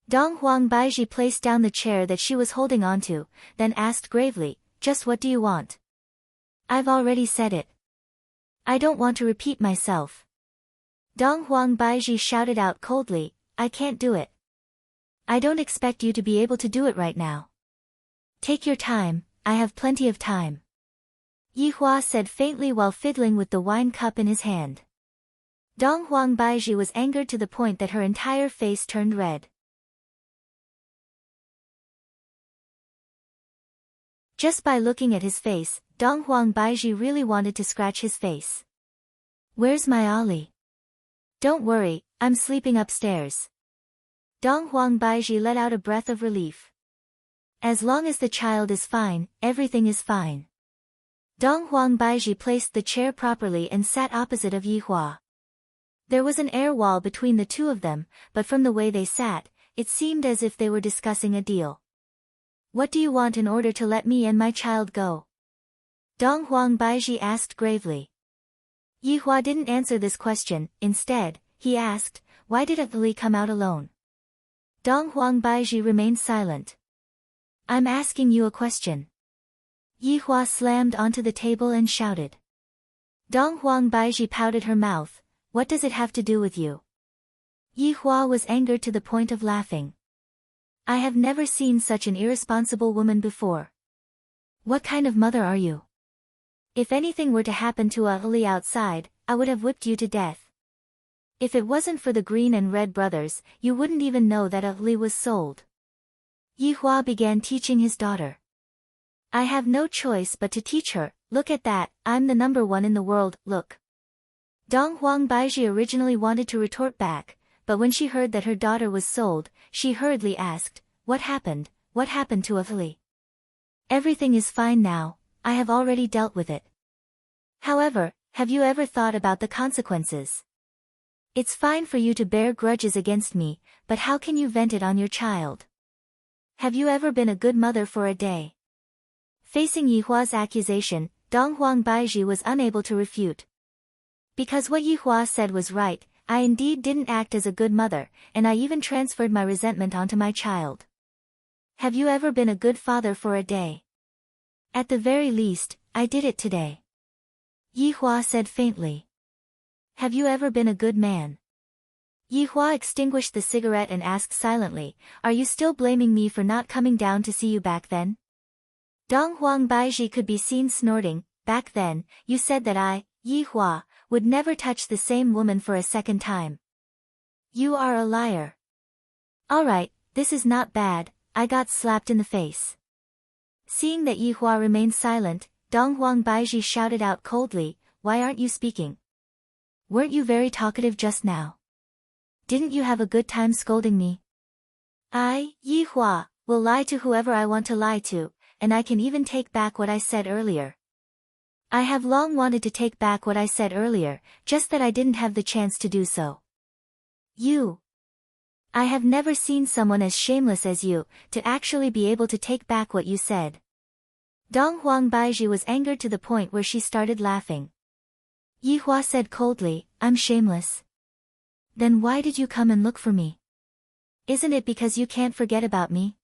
Dong Huang Baiji placed down the chair that she was holding onto, then asked gravely, just what do you want? I've already said it. I don't want to repeat myself. Dong Huang Baiji shouted out coldly, I can't do it. I don't expect you to be able to do it right now. Take your time, I have plenty of time. Yihua said faintly while fiddling with the wine cup in his hand. Dong Huang Baiji was angered to the point that her entire face turned red. Just by looking at his face, Dong Huang Baiji really wanted to scratch his face. Where's my Ollie? Don't worry, I'm sleeping upstairs. Dong Huang Baiji let out a breath of relief. As long as the child is fine, everything is fine. Dong Huang Baiji placed the chair properly and sat opposite of Yihua. There was an air wall between the two of them, but from the way they sat, it seemed as if they were discussing a deal. What do you want in order to let me and my child go? Dong Huang Baiji asked gravely. Yihua didn't answer this question, instead, he asked, why did Ali come out alone? Dong Huang Baiji remained silent. I'm asking you a question. Yihua slammed onto the table and shouted. Dong Huang Baiji pouted her mouth, what does it have to do with you? Yihua was angered to the point of laughing. I have never seen such an irresponsible woman before. What kind of mother are you? If anything were to happen to Ali outside, I would have whipped you to death. If it wasn't for the Green and Red brothers, you wouldn't even know that Ali was sold. Yihua began teaching his daughter. I have no choice but to teach her, look at that, I'm the number one in the world, look. Dong Huang Baiji originally wanted to retort back, but when she heard that her daughter was sold, she hurriedly asked, what happened to Ali? Everything is fine now, I have already dealt with it. However, have you ever thought about the consequences? It's fine for you to bear grudges against me, but how can you vent it on your child? Have you ever been a good mother for a day? Facing Yihua's accusation, Dong Huang Baiji was unable to refute. Because what Yihua said was right, I indeed didn't act as a good mother, and I even transferred my resentment onto my child. Have you ever been a good father for a day? At the very least, I did it today. Yihua said faintly. Have you ever been a good man? Yihua extinguished the cigarette and asked silently, are you still blaming me for not coming down to see you back then? Dong Huang Baiji could be seen snorting, back then, you said that I, Yihua, would never touch the same woman for a second time. You are a liar. Alright, this is not bad, I got slapped in the face. Seeing that Yihua remained silent, Dong Huang Baiji shouted out coldly, why aren't you speaking? Weren't you very talkative just now? Didn't you have a good time scolding me? I, Yihua, will lie to whoever I want to lie to, and I can even take back what I said earlier. I have long wanted to take back what I said earlier, just that I didn't have the chance to do so. I have never seen someone as shameless as you, to actually be able to take back what you said. Dong Huang Baiji was angered to the point where she started laughing. Yi Hua said coldly, I'm shameless. Then why did you come and look for me? Isn't it because you can't forget about me?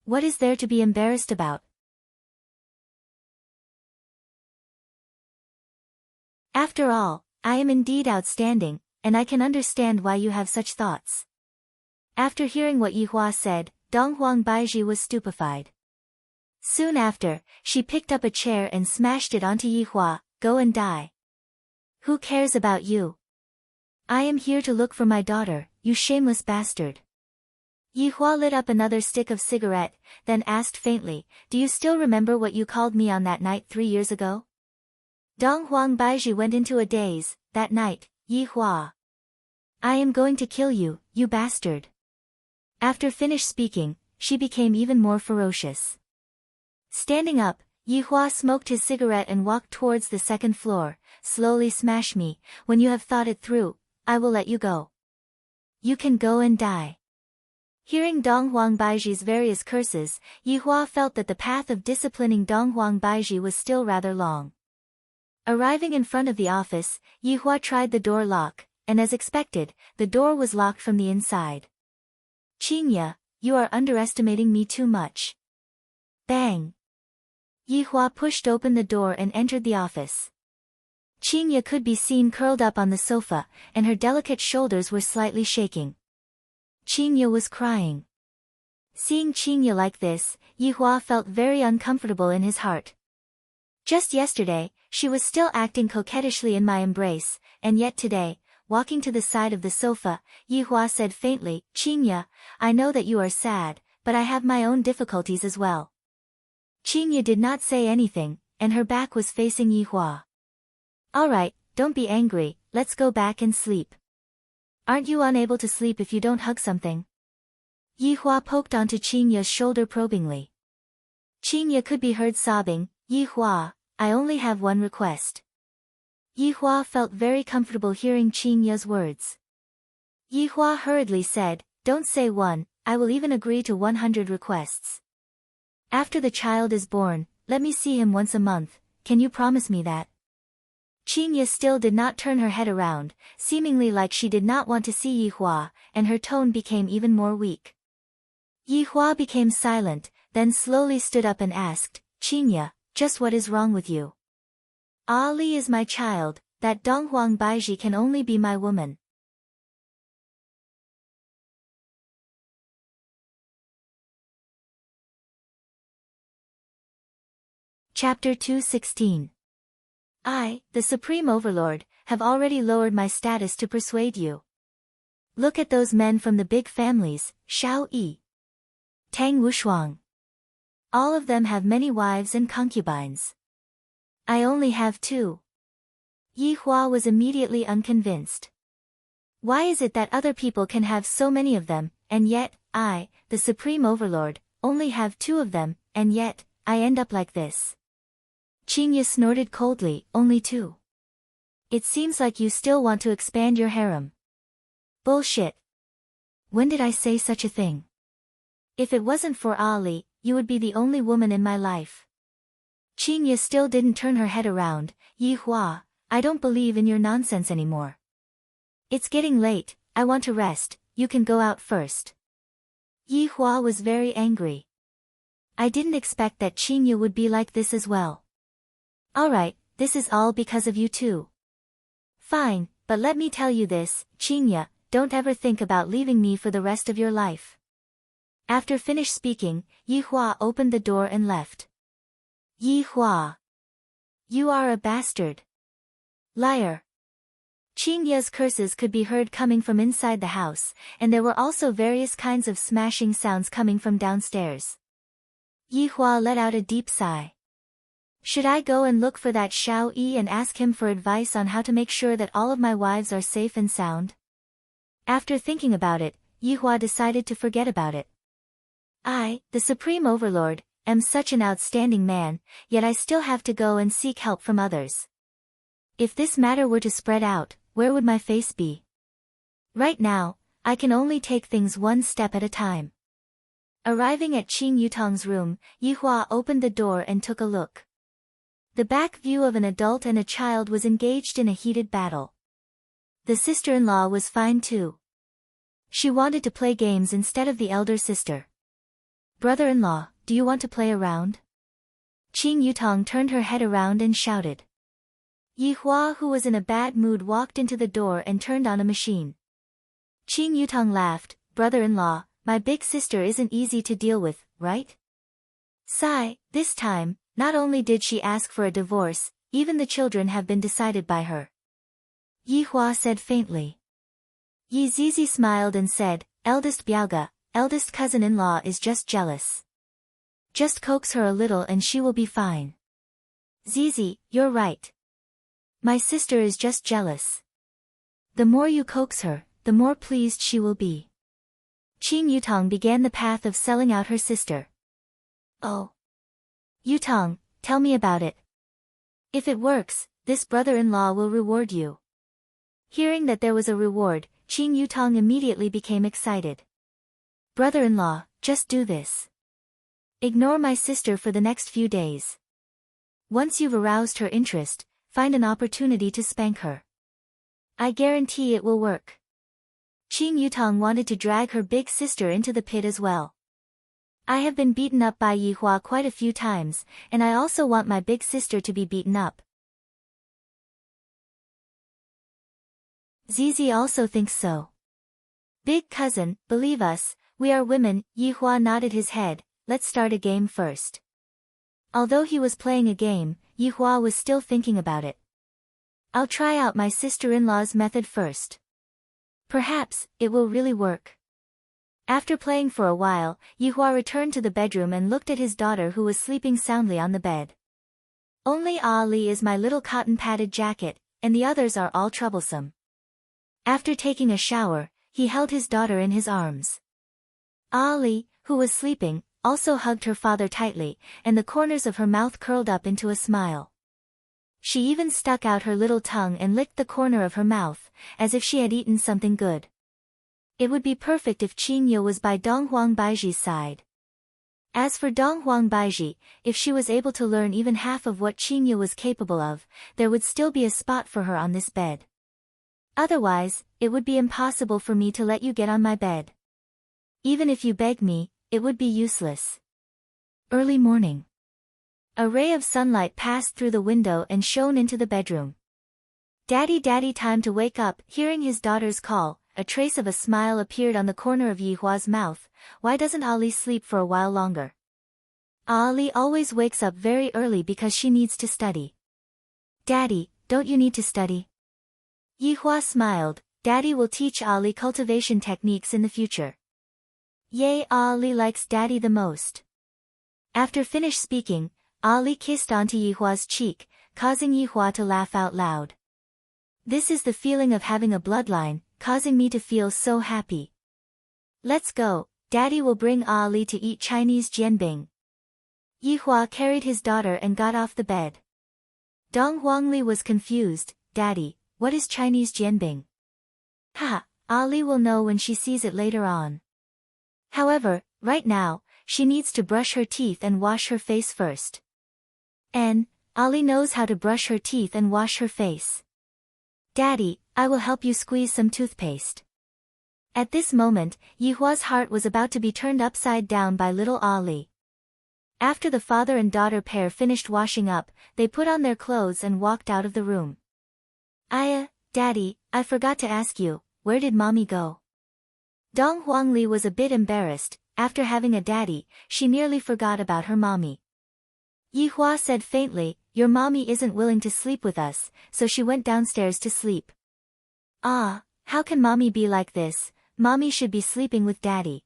What is there to be embarrassed about? After all, I am indeed outstanding, and I can understand why you have such thoughts. After hearing what Yi Hua said, Dong Huang Baiji was stupefied. Soon after, she picked up a chair and smashed it onto Yi Hua. Go and die. Who cares about you? I am here to look for my daughter, you shameless bastard. Yi Hua lit up another stick of cigarette, then asked faintly, do you still remember what you called me on that night 3 years ago? Dong Huang Baiji went into a daze. That night, Yi Hua. I am going to kill you, you bastard. After finished speaking, she became even more ferocious. Standing up, Yi Hua smoked his cigarette and walked towards the second floor. Slowly smash me, when you have thought it through, I will let you go. You can go and die. Hearing Dong Huang Baiji's various curses, Yi Hua felt that the path of disciplining Dong Huang Baiji was still rather long. Arriving in front of the office, Yi Hua tried the door lock, and as expected, the door was locked from the inside. Qinya, you are underestimating me too much. Bang! Yi Hua pushed open the door and entered the office. Qinya could be seen curled up on the sofa, and her delicate shoulders were slightly shaking. Qinya was crying. Seeing Qinya like this, Yi Hua felt very uncomfortable in his heart. Just yesterday, she was still acting coquettishly in my embrace, and yet today, walking to the side of the sofa, Yi Hua said faintly, Qinya, I know that you are sad, but I have my own difficulties as well. Qinya did not say anything, and her back was facing Yi Hua. Alright, don't be angry, let's go back and sleep. Aren't you unable to sleep if you don't hug something? Yi Hua poked onto Qinya's shoulder probingly. Qinya could be heard sobbing, Yi Hua, I only have one request. Yi Hua felt very comfortable hearing Qinya's words. Yi Hua hurriedly said, don't say one, I will even agree to 100 requests. After the child is born, let me see him once a month, can you promise me that? Qinya still did not turn her head around, seemingly like she did not want to see Yi Hua, and her tone became even more weak. Yi Hua became silent, then slowly stood up and asked, Qinya, just what is wrong with you? Ali is my child, that Dong Huang Baiji can only be my woman. Chapter 216. I, the Supreme Overlord, have already lowered my status to persuade you. Look at those men from the big families, Shao Yi, Tang Wushuang. All of them have many wives and concubines. I only have 2. Yi Hua was immediately unconvinced. Why is it that other people can have so many of them, and yet, I, the Supreme Overlord, only have 2 of them, and yet, I end up like this? Qinya snorted coldly, only 2. It seems like you still want to expand your harem. Bullshit. When did I say such a thing? If it wasn't for Ali, you would be the only woman in my life. Qinya still didn't turn her head around. Yi Hua, I don't believe in your nonsense anymore. It's getting late, I want to rest, you can go out first. Yi Hua was very angry. I didn't expect that Qinya would be like this as well. Alright, this is all because of you too. Fine, but let me tell you this, Qinya, don't ever think about leaving me for the rest of your life. After finished speaking, Yi Hua opened the door and left. Yi Hua. You are a bastard. Liar. Qinya's curses could be heard coming from inside the house, and there were also various kinds of smashing sounds coming from downstairs. Yi Hua let out a deep sigh. Should I go and look for that Shao Yi and ask him for advice on how to make sure that all of my wives are safe and sound? After thinking about it, Yi Hua decided to forget about it. I, the Supreme Overlord, am such an outstanding man, yet I still have to go and seek help from others. If this matter were to spread out, where would my face be? Right now, I can only take things one step at a time. Arriving at Qing Yutong's room, Yihua opened the door and took a look. The back view of an adult and a child was engaged in a heated battle. The sister-in-law was fine too. She wanted to play games instead of the elder sister. Brother-in-law, do you want to play around? Qing Yutong turned her head around and shouted. Yihua, who was in a bad mood, walked into the door and turned on a machine. Qing Yutong laughed. Brother-in-law, my big sister isn't easy to deal with, right? Sigh, this time, not only did she ask for a divorce, even the children have been decided by her. Yihua said faintly. Yi Zizi smiled and said, eldest Biaoga, eldest cousin-in-law is just jealous. Just coax her a little and she will be fine. Zizi, you're right. My sister is just jealous. The more you coax her, the more pleased she will be. Qing Yutong began the path of selling out her sister. Oh. Yutong, tell me about it. If it works, this brother-in-law will reward you. Hearing that there was a reward, Qing Yutong immediately became excited. Brother-in-law, just do this. Ignore my sister for the next few days. Once you've aroused her interest, find an opportunity to spank her. I guarantee it will work. Qing Yutong wanted to drag her big sister into the pit as well. I have been beaten up by Yihua quite a few times, and I also want my big sister to be beaten up. Zizi also thinks so. Big cousin, believe us, we are women. Yihua nodded his head. Let's start a game first. Although he was playing a game, Yihua was still thinking about it. I'll try out my sister-in-law's method first. Perhaps, it will really work. After playing for a while, Yihua returned to the bedroom and looked at his daughter who was sleeping soundly on the bed. Only Ali is my little cotton-padded jacket, and the others are all troublesome. After taking a shower, he held his daughter in his arms. Ali, who was sleeping, also hugged her father tightly, and the corners of her mouth curled up into a smile. She even stuck out her little tongue and licked the corner of her mouth, as if she had eaten something good. It would be perfect if Qing Yu was by Dong Huang Baiji's side. As for Dong Huang Baiji, if she was able to learn even half of what Qing Yu was capable of, there would still be a spot for her on this bed. Otherwise, it would be impossible for me to let you get on my bed. Even if you begged me, it would be useless. Early morning. A ray of sunlight passed through the window and shone into the bedroom. Daddy, daddy, time to wake up. Hearing his daughter's call, a trace of a smile appeared on the corner of Yihua's mouth. Why doesn't Ali sleep for a while longer? Ali always wakes up very early because she needs to study. Daddy, don't you need to study? Yihua smiled. Daddy will teach Ali cultivation techniques in the future. Yay, Ali likes Daddy the most. After finished speaking, Ali kissed onto Yihua's cheek, causing Yihua to laugh out loud. This is the feeling of having a bloodline, causing me to feel so happy. Let's go, Daddy will bring Ali to eat Chinese jianbing. Yihua carried his daughter and got off the bed. Dong Huangli was confused. Daddy, what is Chinese jianbing? Ha, Ali will know when she sees it later on. However, right now, she needs to brush her teeth and wash her face first. And, Ali knows how to brush her teeth and wash her face. Daddy, I will help you squeeze some toothpaste. At this moment, Yihua's heart was about to be turned upside down by little Ali. After the father and daughter pair finished washing up, they put on their clothes and walked out of the room. Daddy, I forgot to ask you, where did Mommy go? Dong Huangli was a bit embarrassed. After having a daddy, she nearly forgot about her mommy. Yihua said faintly, your mommy isn't willing to sleep with us, so she went downstairs to sleep. Ah, how can mommy be like this? Mommy should be sleeping with daddy.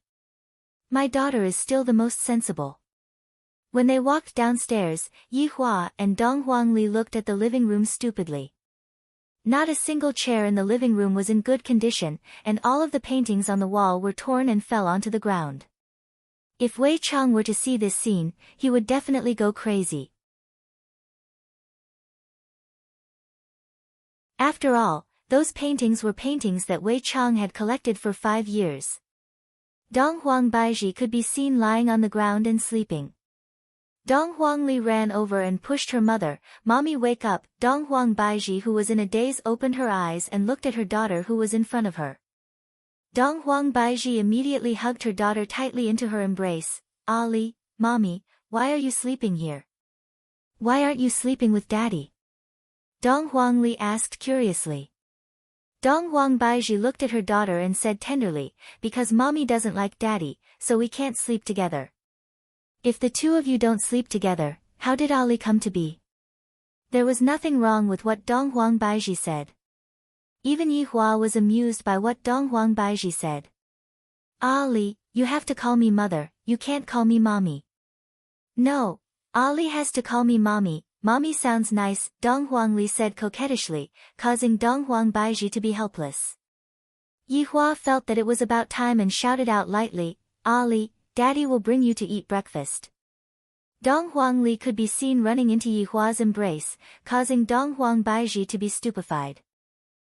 My daughter is still the most sensible. When they walked downstairs, Yihua and Dong Huangli looked at the living room stupidly. Not a single chair in the living room was in good condition, and all of the paintings on the wall were torn and fell onto the ground. If Wei Chang were to see this scene, he would definitely go crazy. After all, those paintings were paintings that Wei Chang had collected for 5 years. Dong Huang Baiji could be seen lying on the ground and sleeping. Dong Huangli ran over and pushed her mother. "Mommy, wake up!" Dong Huang Baiji, who was in a daze, opened her eyes and looked at her daughter who was in front of her. Dong Huang Baiji immediately hugged her daughter tightly into her embrace. "Ali, Mommy, why are you sleeping here? Why aren't you sleeping with Daddy?" Dong Huangli asked curiously. Dong Huang Baiji looked at her daughter and said tenderly, "Because Mommy doesn't like Daddy, so we can't sleep together." "If the two of you don't sleep together, how did Ali come to be?" There was nothing wrong with what Dong Huang Baiji said. Even Yi Hua was amused by what Dong Huang Baiji said. "Ali, you have to call me mother, you can't call me mommy." "No, Ali has to call me mommy. Mommy sounds nice," Dong Huangli said coquettishly, causing Dong Huang Baiji to be helpless. Yi Hua felt that it was about time and shouted out lightly, "Ali, Daddy will bring you to eat breakfast." Dong Huangli could be seen running into Yi Hua's embrace, causing Dong Huang Baiji to be stupefied.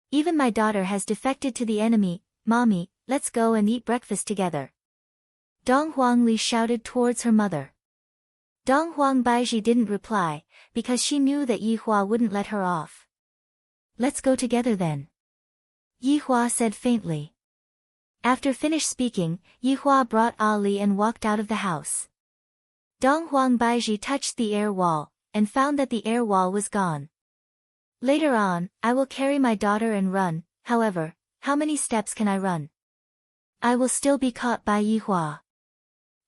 "Even my daughter has defected to the enemy. Mommy, let's go and eat breakfast together." Dong Huangli shouted towards her mother. Dong Huang Baiji didn't reply, because she knew that Yi Hua wouldn't let her off. "Let's go together then," Yi Hua said faintly. After finished speaking, Yi Hua brought Ali and walked out of the house. Dong Huang Baiji touched the air wall, and found that the air wall was gone. "Later on, I will carry my daughter and run. However, how many steps can I run? I will still be caught by Yi Hua."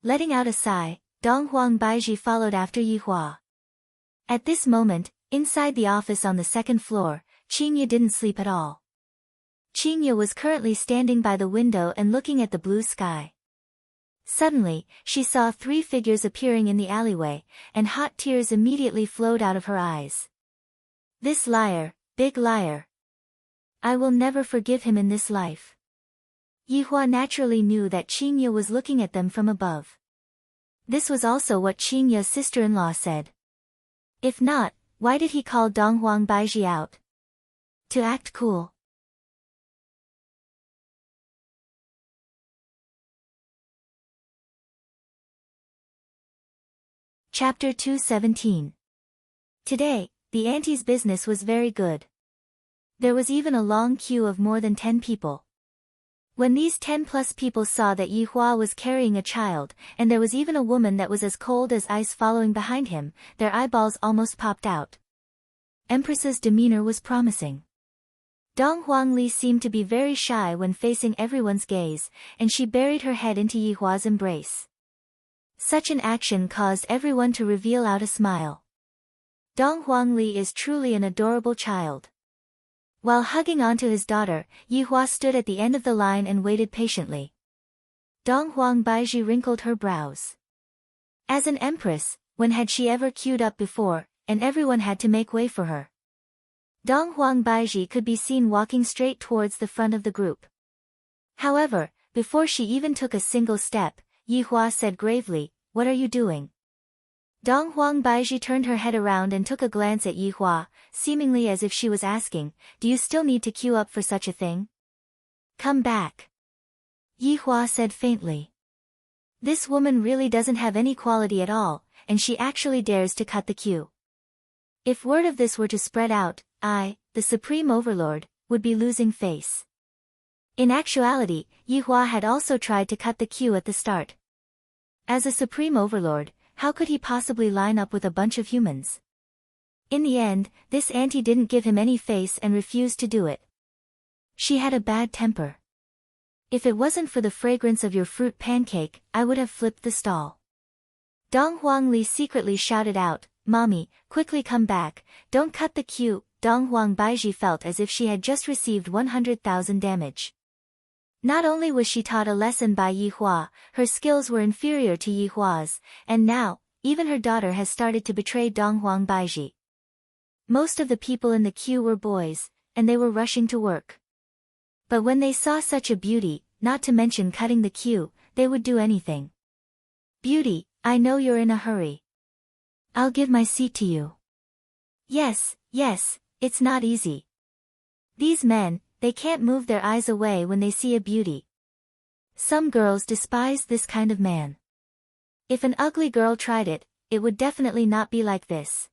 Letting out a sigh, Dong Huang Baiji followed after Yi Hua. At this moment, inside the office on the second floor, Qingye didn't sleep at all. Qingye was currently standing by the window and looking at the blue sky. Suddenly, she saw 3 figures appearing in the alleyway, and hot tears immediately flowed out of her eyes. "This liar, big liar. I will never forgive him in this life." Yi Hua naturally knew that Qingye was looking at them from above. This was also what Qingye's sister-in-law said. If not, why did he call Dong Huang Baiji out? To act cool. Chapter 217. Today, the auntie's business was very good. There was even a long queue of more than 10 people. When these 10+ people saw that Yi Hua was carrying a child, and there was even a woman that was as cold as ice following behind him, their eyeballs almost popped out. Empress's demeanor was promising. Dong Huangli seemed to be very shy when facing everyone's gaze, and she buried her head into Yi Hua's embrace. Such an action caused everyone to reveal out a smile. Dong Huangli is truly an adorable child. While hugging onto his daughter, Yi Hua stood at the end of the line and waited patiently. Dong Huang Baiji wrinkled her brows. As an empress, when had she ever queued up before, and everyone had to make way for her? Dong Huang Baiji could be seen walking straight towards the front of the group. However, before she even took a single step, Yi Hua said gravely, "What are you doing?" Dong Huang Baiji turned her head around and took a glance at Yi Hua, seemingly as if she was asking, "Do you still need to queue up for such a thing? Come back." Yi Hua said faintly. This woman really doesn't have any quality at all, and she actually dares to cut the queue. If word of this were to spread out, I, the Supreme Overlord, would be losing face. In actuality, Yi Hua had also tried to cut the queue at the start. As a Supreme Overlord, how could he possibly line up with a bunch of humans? In the end, this auntie didn't give him any face and refused to do it. She had a bad temper. "If it wasn't for the fragrance of your fruit pancake, I would have flipped the stall." Dong Huangli secretly shouted out, "Mommy, quickly come back, don't cut the queue." Dong Huang Baiji felt as if she had just received 100,000 damage. Not only was she taught a lesson by Yi Hua, her skills were inferior to Yi Hua's, and now, even her daughter has started to betray Dong Huang Baiji. Most of the people in the queue were boys, and they were rushing to work. But when they saw such a beauty, not to mention cutting the queue, they would do anything. Beauty, I know you're in a hurry. I'll give my seat to you. Yes, it's not easy. These men, they can't move their eyes away when they see a beauty. Some girls despise this kind of man. If an ugly girl tried it, it would definitely not be like this.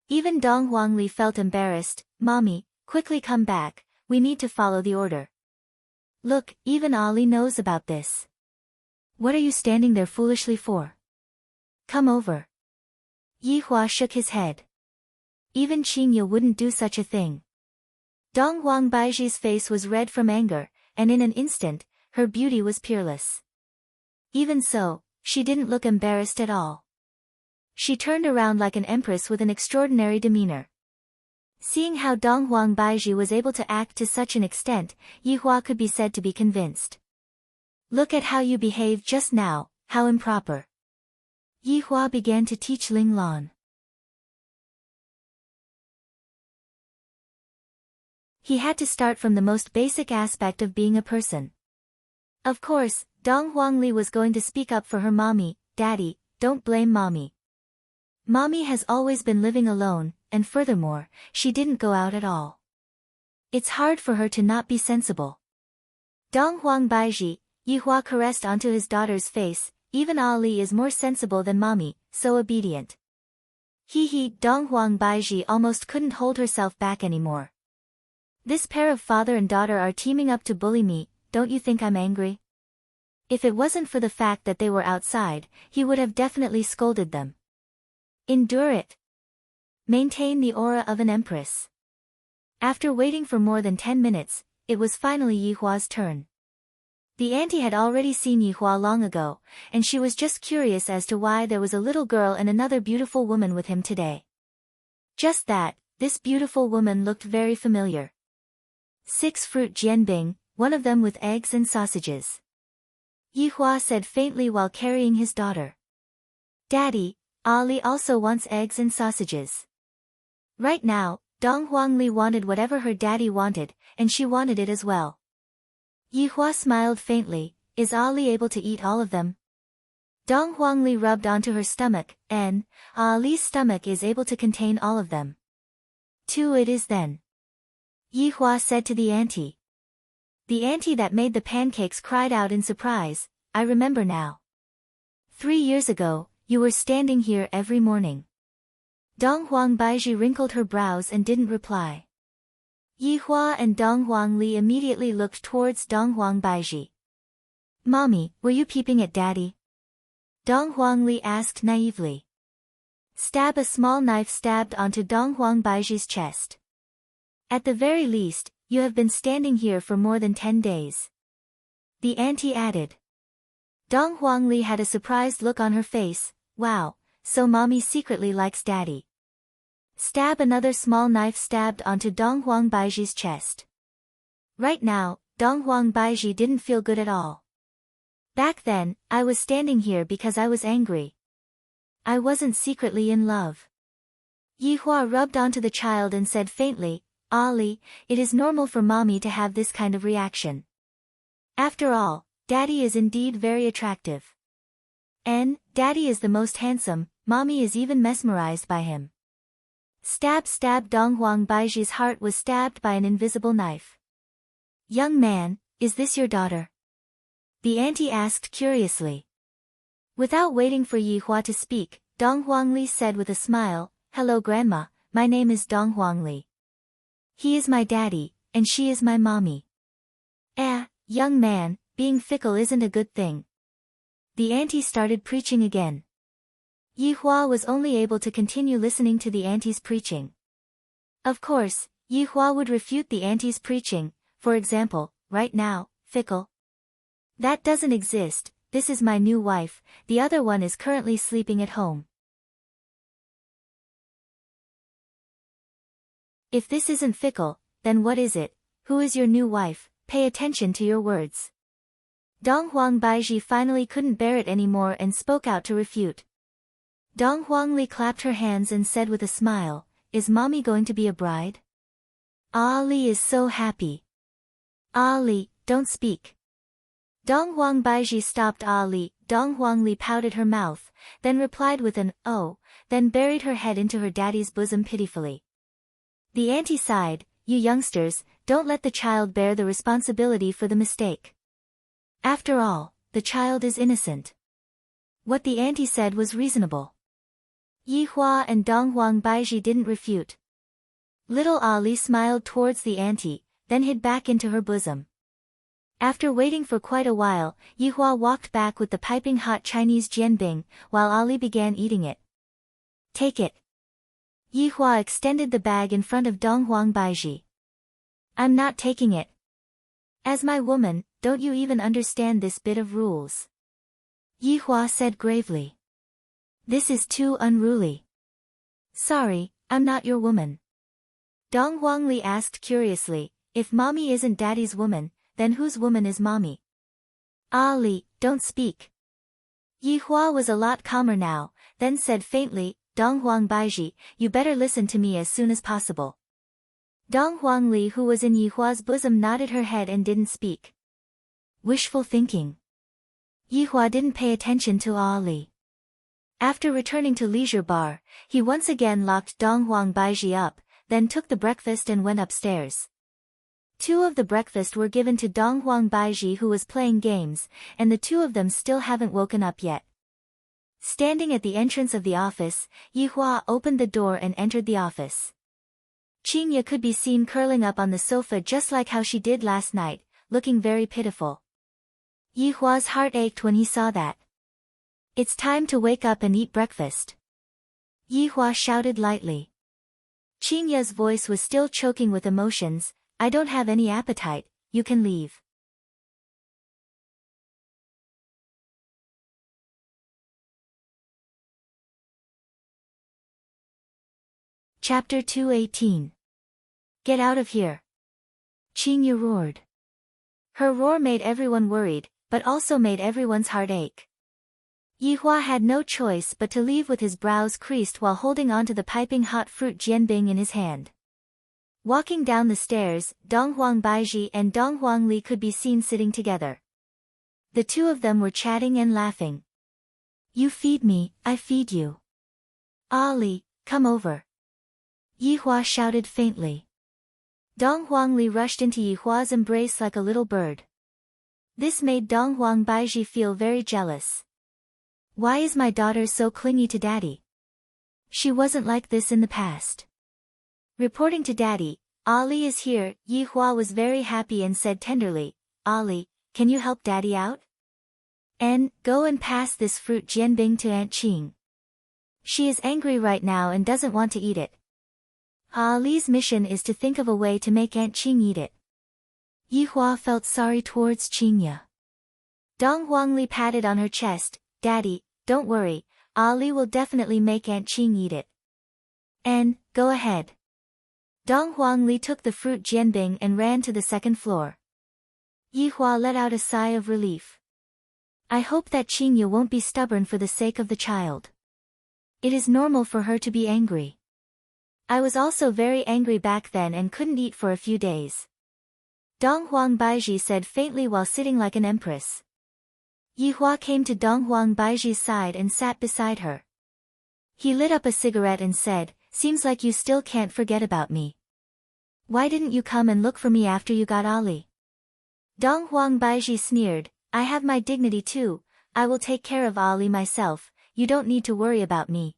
Even Dong Huangli felt embarrassed. Mommy, quickly come back, we need to follow the order. Look, even Ali knows about this. What are you standing there foolishly for? Come over. Yi Hua shook his head. Even Qingye wouldn't do such a thing. Dong Huang Baiji's face was red from anger, and in an instant, her beauty was peerless. Even so, she didn't look embarrassed at all. She turned around like an empress with an extraordinary demeanor. Seeing how Dong Huang Baiji was able to act to such an extent, Yi Hua could be said to be convinced. Look at how you behaved just now, how improper. Yi Hua began to teach Ling Lan. He had to start from the most basic aspect of being a person. Of course, Dong Huangli was going to speak up for her mommy. Daddy, don't blame mommy. Mommy has always been living alone, and furthermore, she didn't go out at all. It's hard for her to not be sensible. Dong Huang Baiji, Yi Hua caressed onto his daughter's face. Even Ali is more sensible than mommy, so obedient. Dong Huang Baiji almost couldn't hold herself back anymore. This pair of father and daughter are teaming up to bully me, don't you think I'm angry? If it wasn't for the fact that they were outside, he would have definitely scolded them. Endure it. Maintain the aura of an empress. After waiting for more than 10 minutes, it was finally Yi Hua's turn. The auntie had already seen Yi Hua long ago, and she was just curious as to why there was a little girl and another beautiful woman with him today. Just that, this beautiful woman looked very familiar. 6 fruit jianbing, one of them with eggs and sausages. Yi Hua said faintly while carrying his daughter. Daddy, Ali also wants eggs and sausages. Right now, Dong Huangli wanted whatever her daddy wanted, and she wanted it as well. Yi Hua smiled faintly. Is Ali able to eat all of them? Dong Huangli rubbed onto her stomach, and Ali's stomach is able to contain all of them. 2 it is then. Yi Hua said to the auntie. The auntie that made the pancakes cried out in surprise. I remember now. 3 years ago, you were standing here every morning. Dong Huang Baiji wrinkled her brows and didn't reply. Yi Hua and Dong Huangli immediately looked towards Dong Huang Baiji. Mommy, were you peeping at Daddy? Dong Huangli asked naively. A small knife stabbed onto Dong Huang Baiji's chest. At the very least, you have been standing here for more than 10 days. The auntie added. Dong Huangli had a surprised look on her face. Wow, so mommy secretly likes Daddy. Another small knife stabbed onto Dong Huang Baiji's chest. Right now, Dong Huang Baiji didn't feel good at all. Back then, I was standing here because I was angry. I wasn't secretly in love. Yi Hua rubbed onto the child and said faintly, Ali, it is normal for mommy to have this kind of reaction. After all, Daddy is indeed very attractive. And, Daddy is the most handsome, mommy is even mesmerized by him. Dong Huang Baiji's heart was stabbed by an invisible knife. Young man, is this your daughter? The auntie asked curiously. Without waiting for Yi Hua to speak, Dong Huangli said with a smile, Hello grandma, my name is Dong Huangli. He is my daddy, and she is my mommy. Young man, being fickle isn't a good thing. The auntie started preaching again. Yi Hua was only able to continue listening to the auntie's preaching. Of course, Yi Hua would refute the auntie's preaching. For example, right now, fickle. That doesn't exist, this is my new wife, the other one is currently sleeping at home. If this isn't fickle, then what is it? Who is your new wife? Pay attention to your words. Dong Huang Baiji finally couldn't bear it anymore and spoke out to refute. Dong Huangli clapped her hands and said with a smile, Is mommy going to be a bride? Ali is so happy. Ali, don't speak. Dong Huang Baiji stopped Ali. Dong Huang Li pouted her mouth, then replied with an "oh," then buried her head into her daddy's bosom pitifully. The auntie sighed, "You youngsters, don't let the child bear the responsibility for the mistake. After all, the child is innocent." What the auntie said was reasonable. Yi Hua and Dong Huang Baiji didn't refute. Little Ali smiled towards the auntie, then hid back into her bosom. After waiting for quite a while, Yi Hua walked back with the piping hot Chinese jianbing, while Ali began eating it. "Take it." Yi Hua extended the bag in front of Dong Huang Baiji. "I'm not taking it. As my woman, don't you even understand this bit of rules?" Yi Hua said gravely. "This is too unruly." "Sorry, I'm not your woman." Dong Huang Li asked curiously, "If mommy isn't daddy's woman, then whose woman is mommy?" "Ali, don't speak." Yi Hua was a lot calmer now, then said faintly, "Dong Huang Baiji, you better listen to me as soon as possible." Dong Huang Li, who was in Yi Hua's bosom, nodded her head and didn't speak. Wishful thinking. Yi Hua didn't pay attention to Ali. After returning to leisure bar, he once again locked Dong Huang Baiji up, then took the breakfast and went upstairs. 2 of the breakfast were given to Dong Huang Baiji, who was playing games, and the 2 of them still haven't woken up yet. Standing at the entrance of the office, Yi Hua opened the door and entered the office. Qingya could be seen curling up on the sofa just like how she did last night, looking very pitiful. Yi Hua's heart ached when he saw that. "It's time to wake up and eat breakfast," Yi Hua shouted lightly. Qingya's voice was still choking with emotions. "I don't have any appetite, you can leave." Chapter 218. Get out of here. Qingya roared. Her roar made everyone worried, but also made everyone's heart ache. Yi Hua had no choice but to leave with his brows creased while holding onto the piping hot fruit jianbing in his hand. Walking down the stairs, Dong Huang Baiji and Dong Huang Li could be seen sitting together. The 2 of them were chatting and laughing. "You feed me, I feed you. Ali, come over," Yi Hua shouted faintly. Dong Huang Li rushed into Yi Hua's embrace like a little bird. This made Dong Huang Baiji feel very jealous. Why is my daughter so clingy to daddy? She wasn't like this in the past. Reporting to daddy, "Ali is here." Yi Hua was very happy and said tenderly, "Ali, can you help daddy out? And go and pass this fruit jianbing to Aunt Qing. She is angry right now and doesn't want to eat it." Ali's mission is to think of a way to make Aunt Qing eat it. Yi Hua felt sorry towards Qingya. Dong Huang Li patted on her chest, "Daddy, don't worry, Ali will definitely make Aunt Qing eat it." "And, go ahead." Dong Huang Li took the fruit jianbing and ran to the 2nd floor. Yi Hua let out a sigh of relief. "I hope that Qingya won't be stubborn for the sake of the child. It is normal for her to be angry. I was also very angry back then and couldn't eat for a few days," Dong Huang Baiji said faintly while sitting like an empress. Yi Hua came to Dong Huang Baiji's side and sat beside her. He lit up a cigarette and said, "Seems like you still can't forget about me. Why didn't you come and look for me after you got Ali?" Dong Huang Baiji sneered, "I have my dignity too. I will take care of Ali myself, you don't need to worry about me.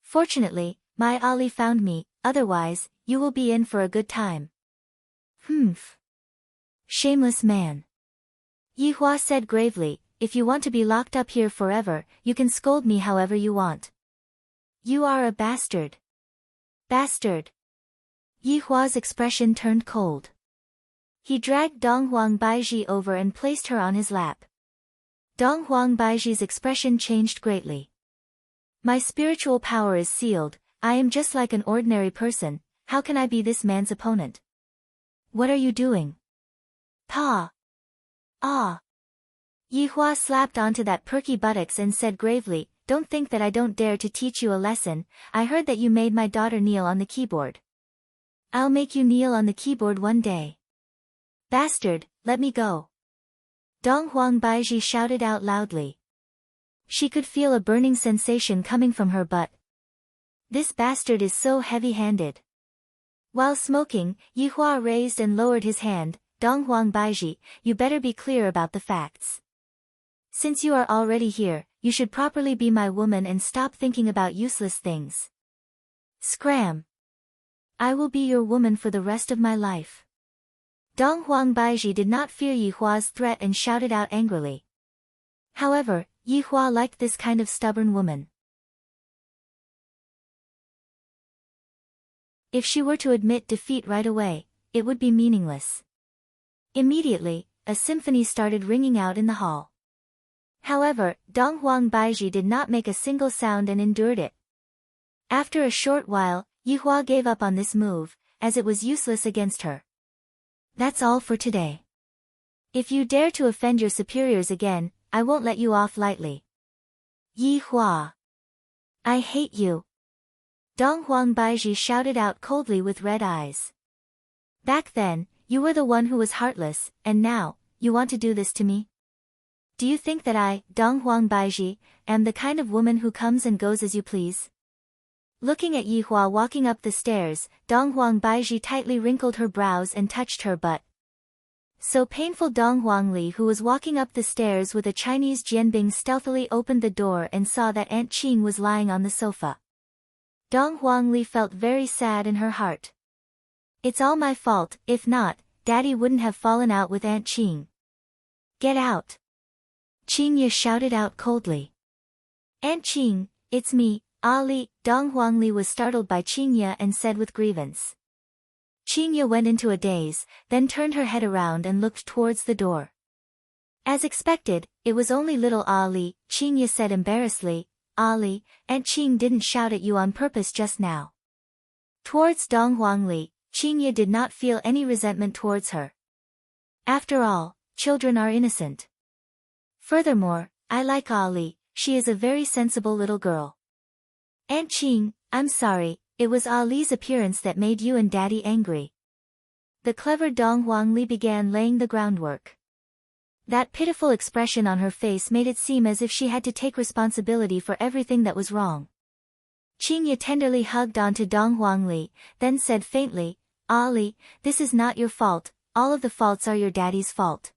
Fortunately, my Ali found me, otherwise, you will be in for a good time." "Humph. Shameless man." Yi Hua said gravely, "If you want to be locked up here forever, you can scold me however you want. You are a bastard." "Bastard." Yi Hua's expression turned cold. He dragged Dong Huang Baiji over and placed her on his lap. Dong Huang Baiji's expression changed greatly. "My spiritual power is sealed, I am just like an ordinary person, how can I be this man's opponent?" "What are you doing?" "Pa." "Ah." Yi Hua slapped onto that perky buttocks and said gravely, "Don't think that I don't dare to teach you a lesson. I heard that you made my daughter kneel on the keyboard. I'll make you kneel on the keyboard one day." "Bastard, let me go." Dong Huang Baiji shouted out loudly. She could feel a burning sensation coming from her butt. This bastard is so heavy-handed. While smoking, Yihua raised and lowered his hand. Dong Huang Baiji, you better be clear about the facts. Since you are already here, you should properly be my woman and stop thinking about useless things. Scram! I will be your woman for the rest of my life. Dong Huang Baiji did not fear Yihua's threat and shouted out angrily. However, Yihua liked this kind of stubborn woman. If she were to admit defeat right away, it would be meaningless. Immediately, a symphony started ringing out in the hall. However, Dong Huang Baiji did not make a single sound and endured it. After a short while, Yihua gave up on this move, as it was useless against her. That's all for today. If you dare to offend your superiors again, I won't let you off lightly. Yihua! I hate you! Dong Huang Baiji shouted out coldly with red eyes. Back then, you were the one who was heartless, and now, you want to do this to me? Do you think that I, Dong Huang Baiji, am the kind of woman who comes and goes as you please? Looking at Yihua walking up the stairs, Dong Huang Baiji tightly wrinkled her brows and touched her butt. So painful. Dong Huang Li, who was walking up the stairs with a Chinese jianbing, stealthily opened the door and saw that Aunt Qing was lying on the sofa. Dong Huang Li felt very sad in her heart. It's all my fault, if not, Daddy wouldn't have fallen out with Aunt Qing. Get out! Qingye shouted out coldly. Aunt Qing, it's me, Ali. Dong Huang Li was startled by Qingye and said with grievance. Qingye went into a daze, then turned her head around and looked towards the door. As expected, it was only little Ali. Qingye said embarrassedly, Ali, Aunt Qing didn't shout at you on purpose just now. Towards Dong Huang Li, Qingye did not feel any resentment towards her. After all, children are innocent. Furthermore, I like Ali, she is a very sensible little girl. Aunt Qing, I'm sorry, it was Ali's appearance that made you and Daddy angry. The clever Dong Huang Li began laying the groundwork. That pitiful expression on her face made it seem as if she had to take responsibility for everything that was wrong. Qingye tenderly hugged onto Dong Huang Li, then said faintly, Ali, this is not your fault, all of the faults are your daddy's fault.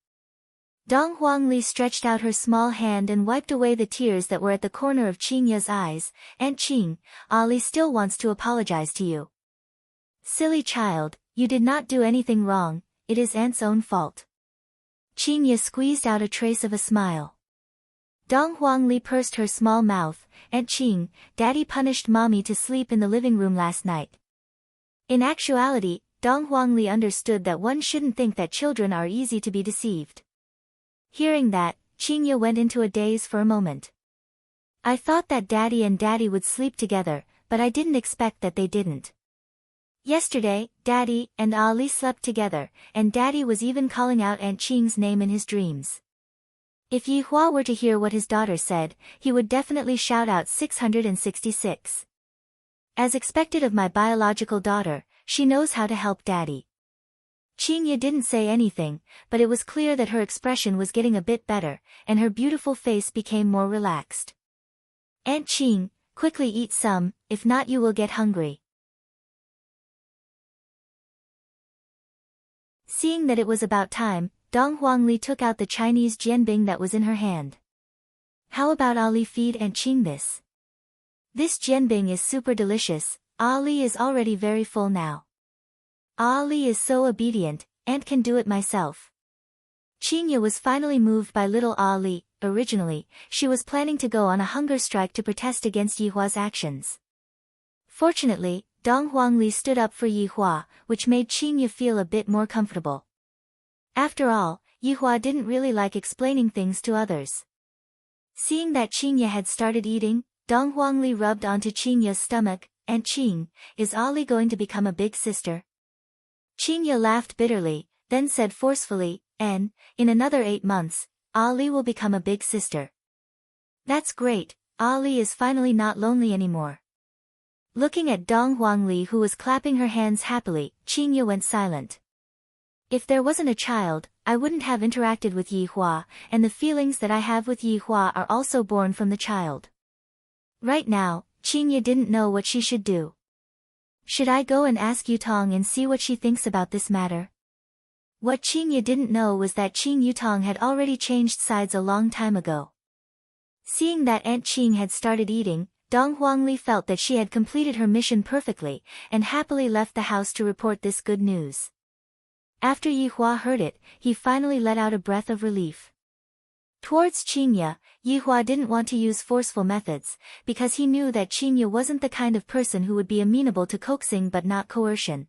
Dong Huang Li stretched out her small hand and wiped away the tears that were at the corner of Qingye's eyes. Aunt Qing, Ali still wants to apologize to you. Silly child, you did not do anything wrong, it is Aunt's own fault. Qingye squeezed out a trace of a smile. Dong Huang Li pursed her small mouth. Aunt Qing, Daddy punished Mommy to sleep in the living room last night. In actuality, Dong Huang Li understood that one shouldn't think that children are easy to be deceived. Hearing that, Qingye went into a daze for a moment. I thought that Daddy and Daddy would sleep together, but I didn't expect that they didn't. Yesterday, Daddy and Ali slept together, and Daddy was even calling out Aunt Qing's name in his dreams. If Yihua were to hear what his daughter said, he would definitely shout out 666. As expected of my biological daughter, she knows how to help Daddy. Qingye didn't say anything, but it was clear that her expression was getting a bit better, and her beautiful face became more relaxed. Aunt Qing, quickly eat some, if not you will get hungry. Seeing that it was about time, Dong Huang Li took out the Chinese jianbing that was in her hand. How about Ali feed Aunt Qing this? This jianbing is super delicious, Ali is already very full now. Ali is so obedient, Aunt can do it myself. Qingye was finally moved by little Ali. Originally, she was planning to go on a hunger strike to protest against Yihua's actions. Fortunately, Dong Huang Li stood up for Yihua, which made Qingye feel a bit more comfortable. After all, Yihua didn't really like explaining things to others. Seeing that Qingye had started eating, Dong Huang Li rubbed onto Qingye's stomach. Aunt Qing, is Ali going to become a big sister? Qingye laughed bitterly, then said forcefully, in another 8 months, Ali will become a big sister. That's great, Ali is finally not lonely anymore. Looking at Dong Huang Li, who was clapping her hands happily, Qingye went silent. If there wasn't a child, I wouldn't have interacted with Yi Hua, and the feelings that I have with Yi Hua are also born from the child. Right now, Qingye didn't know what she should do. Should I go and ask Yutong and see what she thinks about this matter? What Qingye didn't know was that Qing Yutong had already changed sides a long time ago. Seeing that Aunt Qing had started eating, Dong Huangli felt that she had completed her mission perfectly, and happily left the house to report this good news. After Yi Hua heard it, he finally let out a breath of relief. Towards Qingye, Yi Hua didn't want to use forceful methods, because he knew that Qingye wasn't the kind of person who would be amenable to coaxing but not coercion.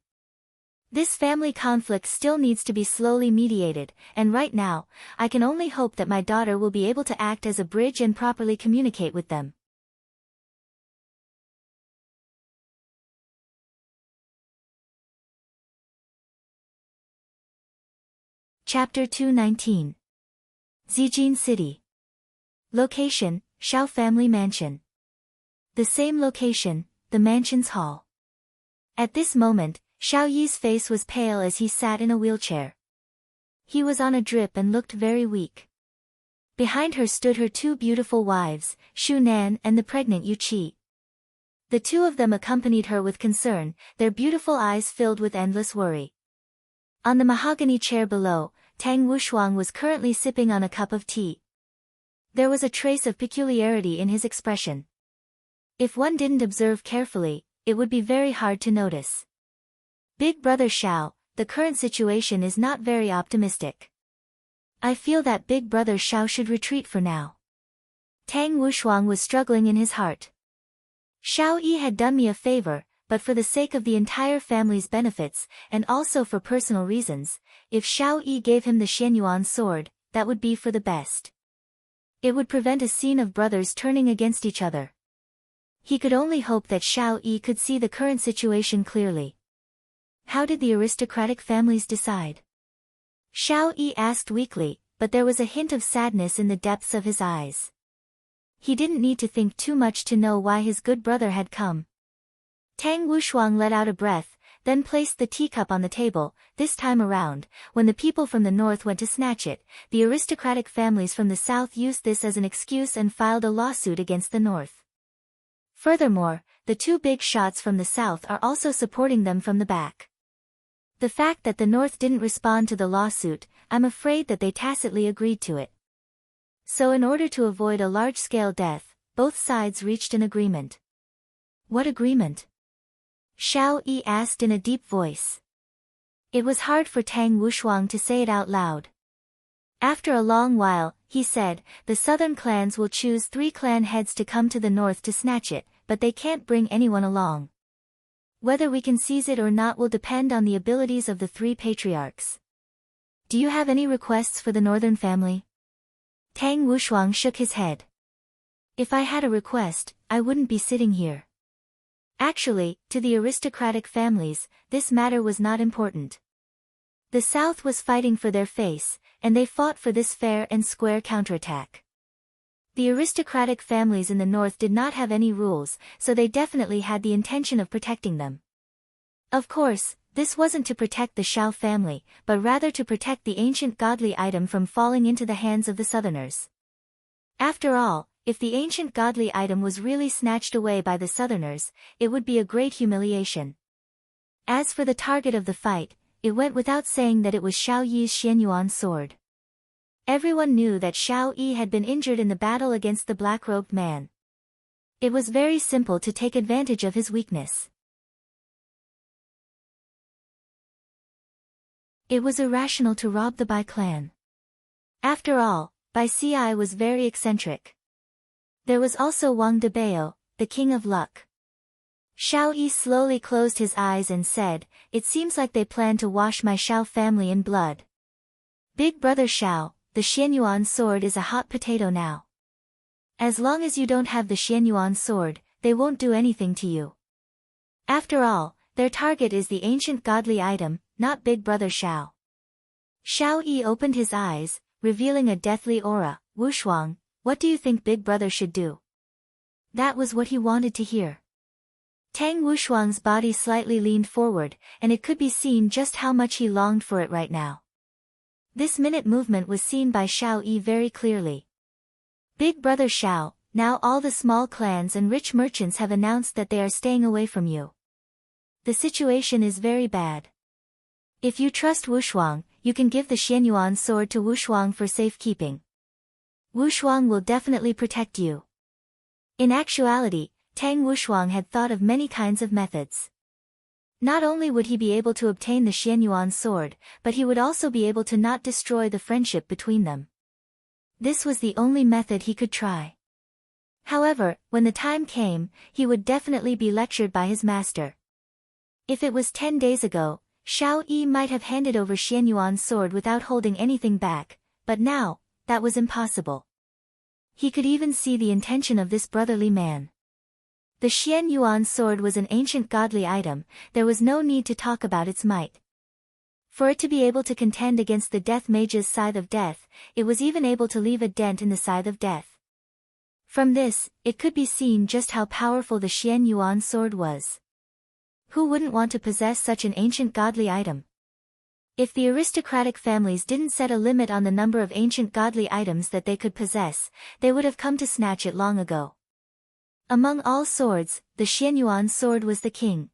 This family conflict still needs to be slowly mediated, and right now, I can only hope that my daughter will be able to act as a bridge and properly communicate with them. Chapter 219. Zijin City. Location, Shao Family Mansion. The same location, the mansion's hall. At this moment, Shao Yi's face was pale as he sat in a wheelchair. He was on a drip and looked very weak. Behind her stood her two beautiful wives, Shu Nan and the pregnant Yu Qi. The two of them accompanied her with concern, their beautiful eyes filled with endless worry. On the mahogany chair below, Tang Wushuang was currently sipping on a cup of tea. There was a trace of peculiarity in his expression. If one didn't observe carefully, it would be very hard to notice. Big brother Shao, the current situation is not very optimistic. I feel that big brother Shao should retreat for now. Tang Wushuang was struggling in his heart. Shao Yi had done me a favor, but for the sake of the entire family's benefits, and also for personal reasons, if Shao Yi gave him the Xianyuan sword, that would be for the best. It would prevent a scene of brothers turning against each other. He could only hope that Shao Yi could see the current situation clearly. How did the aristocratic families decide? Shao Yi asked weakly, but there was a hint of sadness in the depths of his eyes. He didn't need to think too much to know why his good brother had come. Tang Wushuang let out a breath, then placed the teacup on the table. This time around, when the people from the north went to snatch it, the aristocratic families from the south used this as an excuse and filed a lawsuit against the north. Furthermore, the two big shots from the south are also supporting them from the back. The fact that the north didn't respond to the lawsuit, I'm afraid that they tacitly agreed to it. So in order to avoid a large-scale death, both sides reached an agreement. What agreement? Shao Yi asked in a deep voice. It was hard for Tang Wushuang to say it out loud. After a long while, he said, the southern clans will choose 3 clan heads to come to the north to snatch it, but they can't bring anyone along. Whether we can seize it or not will depend on the abilities of the 3 patriarchs. Do you have any requests for the northern family? Tang Wushuang shook his head. If I had a request, I wouldn't be sitting here. Actually, to the aristocratic families, this matter was not important. The South was fighting for their face, and they fought for this fair and square counterattack. The aristocratic families in the north did not have any rules, so they definitely had the intention of protecting them. Of course, this wasn't to protect the Shao family, but rather to protect the ancient godly item from falling into the hands of the southerners. After all, if the ancient godly item was really snatched away by the southerners, it would be a great humiliation. As for the target of the fight, it went without saying that it was Shao Yi's Xianyuan sword. Everyone knew that Shao Yi had been injured in the battle against the black-robed man. It was very simple to take advantage of his weakness. It was irrational to rob the Bai clan. After all, Bai Ci was very eccentric. There was also Wang Debao, the king of luck. Shao Yi slowly closed his eyes and said, it seems like they plan to wash my Shao family in blood. Big brother Shao, the Xianyuan sword is a hot potato now. As long as you don't have the Xianyuan sword, they won't do anything to you. After all, their target is the ancient godly item, not Big brother Shao. Shao Yi opened his eyes, revealing a deathly aura. Wushuang, what do you think Big brother should do? That was what he wanted to hear. Tang Wushuang's body slightly leaned forward, and it could be seen just how much he longed for it right now. This minute movement was seen by Xiao Yi very clearly. Big brother Xiao, now all the small clans and rich merchants have announced that they are staying away from you. The situation is very bad. If you trust Wushuang, you can give the Xianyuan sword to Wushuang for safekeeping. Wushuang will definitely protect you. In actuality, Tang Wushuang had thought of many kinds of methods. Not only would he be able to obtain the Xianyuan sword, but he would also be able to not destroy the friendship between them. This was the only method he could try. However, when the time came, he would definitely be lectured by his master. If it was 10 days ago, Xiao Yi might have handed over Xianyuan's sword without holding anything back, but now, that was impossible. He could even see the intention of this brotherly man. The Xianyuan sword was an ancient godly item, there was no need to talk about its might. For it to be able to contend against the Death Mage's Scythe of Death, it was even able to leave a dent in the Scythe of Death. From this, it could be seen just how powerful the Xianyuan sword was. Who wouldn't want to possess such an ancient godly item? If the aristocratic families didn't set a limit on the number of ancient godly items that they could possess, they would have come to snatch it long ago. Among all swords, the Xianyuan sword was the king.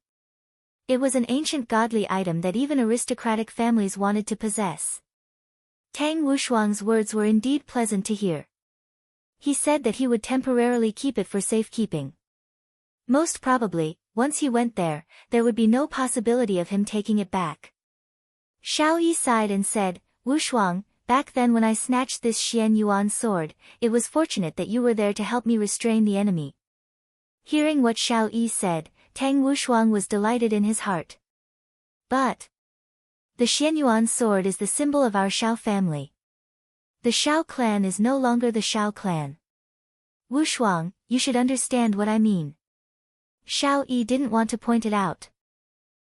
It was an ancient godly item that even aristocratic families wanted to possess. Tang Wushuang's words were indeed pleasant to hear. He said that he would temporarily keep it for safekeeping. Most probably, once he went there, there would be no possibility of him taking it back. Xiao Yi sighed and said, Wushuang, back then when I snatched this Xianyuan sword, it was fortunate that you were there to help me restrain the enemy. Hearing what Xiao Yi said, Tang Wushuang was delighted in his heart. But the Xianyuan sword is the symbol of our Xiao family. The Xiao clan is no longer the Xiao clan. Wushuang, you should understand what I mean. Xiao Yi didn't want to point it out.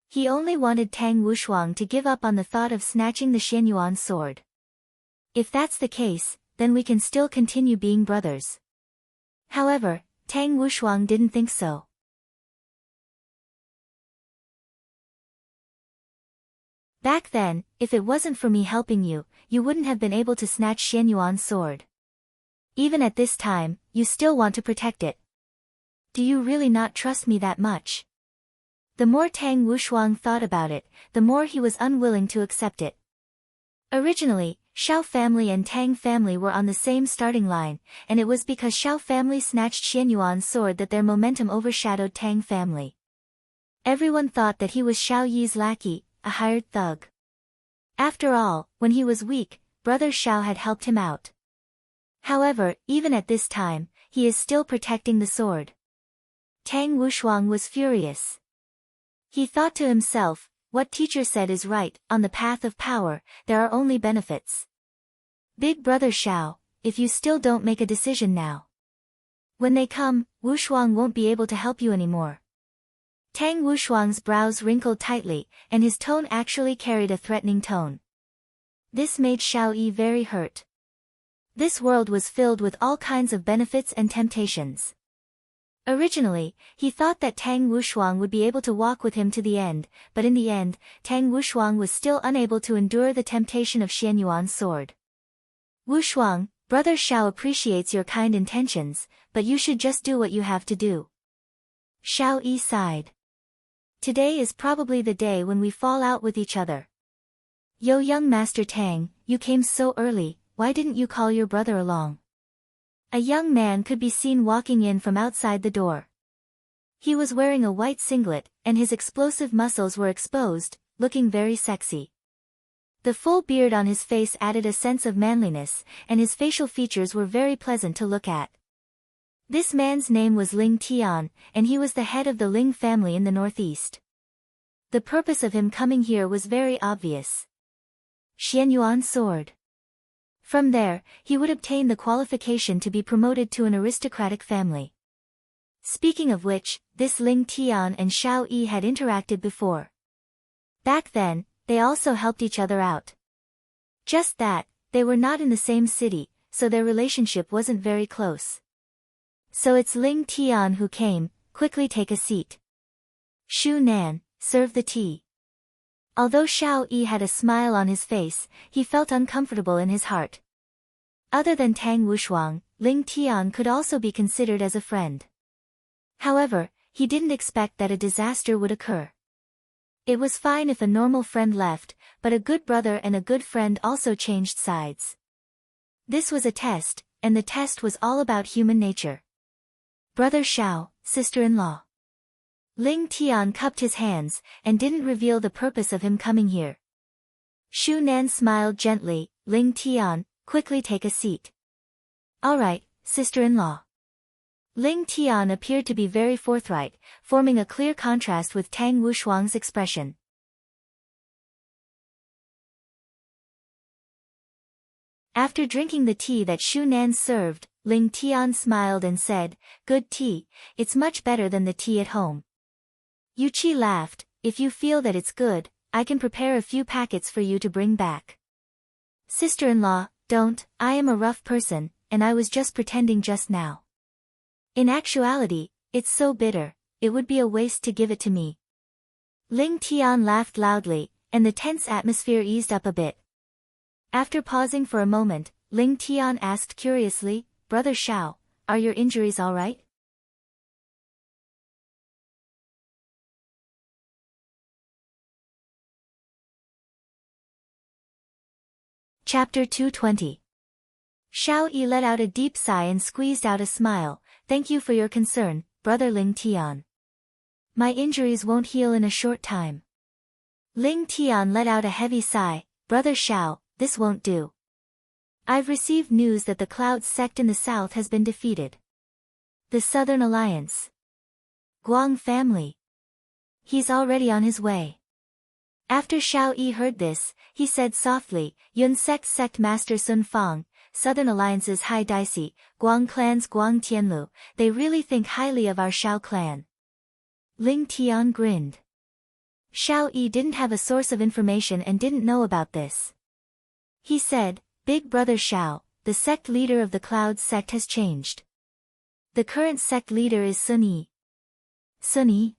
He only wanted Tang Wushuang to give up on the thought of snatching the Xianyuan sword. If that's the case, then we can still continue being brothers. However, Tang Wushuang didn't think so. Back then, if it wasn't for me helping you, you wouldn't have been able to snatch Xianyuan's sword. Even at this time, you still want to protect it. Do you really not trust me that much? The more Tang Wushuang thought about it, the more he was unwilling to accept it. Originally, Xiao family and Tang family were on the same starting line, and it was because Xiao family snatched Xianyuan's sword that their momentum overshadowed Tang family. Everyone thought that he was Xiao Yi's lackey, a hired thug. After all, when he was weak, brother Xiao had helped him out. However, even at this time, he is still protecting the sword. Tang Wushuang was furious. He thought to himself, what teacher said is right, on the path of power, there are only benefits. Big brother Xiao, if you still don't make a decision now, when they come, Wushuang won't be able to help you anymore. Tang Wushuang's brows wrinkled tightly, and his tone actually carried a threatening tone. This made Xiao Yi very hurt. This world was filled with all kinds of benefits and temptations. Originally, he thought that Tang Wushuang would be able to walk with him to the end, but in the end, Tang Wushuang was still unable to endure the temptation of Xianyuan's sword. Wushuang, brother Xiao appreciates your kind intentions, but you should just do what you have to do. Xiao Yi sighed. Today is probably the day when we fall out with each other. Yo, young Master Tang, you came so early, why didn't you call your brother along? A young man could be seen walking in from outside the door. He was wearing a white singlet, and his explosive muscles were exposed, looking very sexy. The full beard on his face added a sense of manliness, and his facial features were very pleasant to look at. This man's name was Ling Tian, and he was the head of the Ling family in the northeast. The purpose of him coming here was very obvious. Xianyuan's sword. From there, he would obtain the qualification to be promoted to an aristocratic family. Speaking of which, this Ling Tian and Xiao Yi had interacted before. Back then, they also helped each other out. Just that, they were not in the same city, so their relationship wasn't very close. So it's Ling Tian who came, quickly take a seat. Shu Nan, serve the tea. Although Xiao Yi had a smile on his face, he felt uncomfortable in his heart. Other than Tang Wushuang, Ling Tian could also be considered as a friend. However, he didn't expect that a disaster would occur. It was fine if a normal friend left, but a good brother and a good friend also changed sides. This was a test, and the test was all about human nature. Brother Xiao, sister-in-law. Ling Tian cupped his hands, and didn't reveal the purpose of him coming here. Shu Nan smiled gently. Ling Tian, quickly take a seat. All right, sister-in-law. Ling Tian appeared to be very forthright, forming a clear contrast with Tang Wushuang's expression. After drinking the tea that Shu Nan served, Ling Tian smiled and said, "Good tea, it's much better than the tea at home." Yu Qi laughed, "If you feel that it's good, I can prepare a few packets for you to bring back." Sister-in-law, don't, I am a rough person, and I was just pretending just now. In actuality, it's so bitter, it would be a waste to give it to me. Ling Tian laughed loudly, and the tense atmosphere eased up a bit. After pausing for a moment, Ling Tian asked curiously, "Brother Xiao, are your injuries all right?" Chapter 220. Xiao Yi let out a deep sigh and squeezed out a smile. "Thank you for your concern, Brother Ling Tian. My injuries won't heal in a short time." Ling Tian let out a heavy sigh. "Brother Xiao, this won't do. I've received news that the Cloud sect in the south has been defeated. The Southern Alliance. Guang family. He's already on his way." After Xiao Yi heard this, he said softly, "Yun sect master Sun Fang, Southern Alliance's High Daisi, Guang clan's Guang Tianlu, they really think highly of our Xiao clan." Ling Tian grinned. Xiao Yi didn't have a source of information and didn't know about this. He said, "Big brother Xiao, the sect leader of the Cloud sect has changed. The current sect leader is Sun Yi." Sun Yi?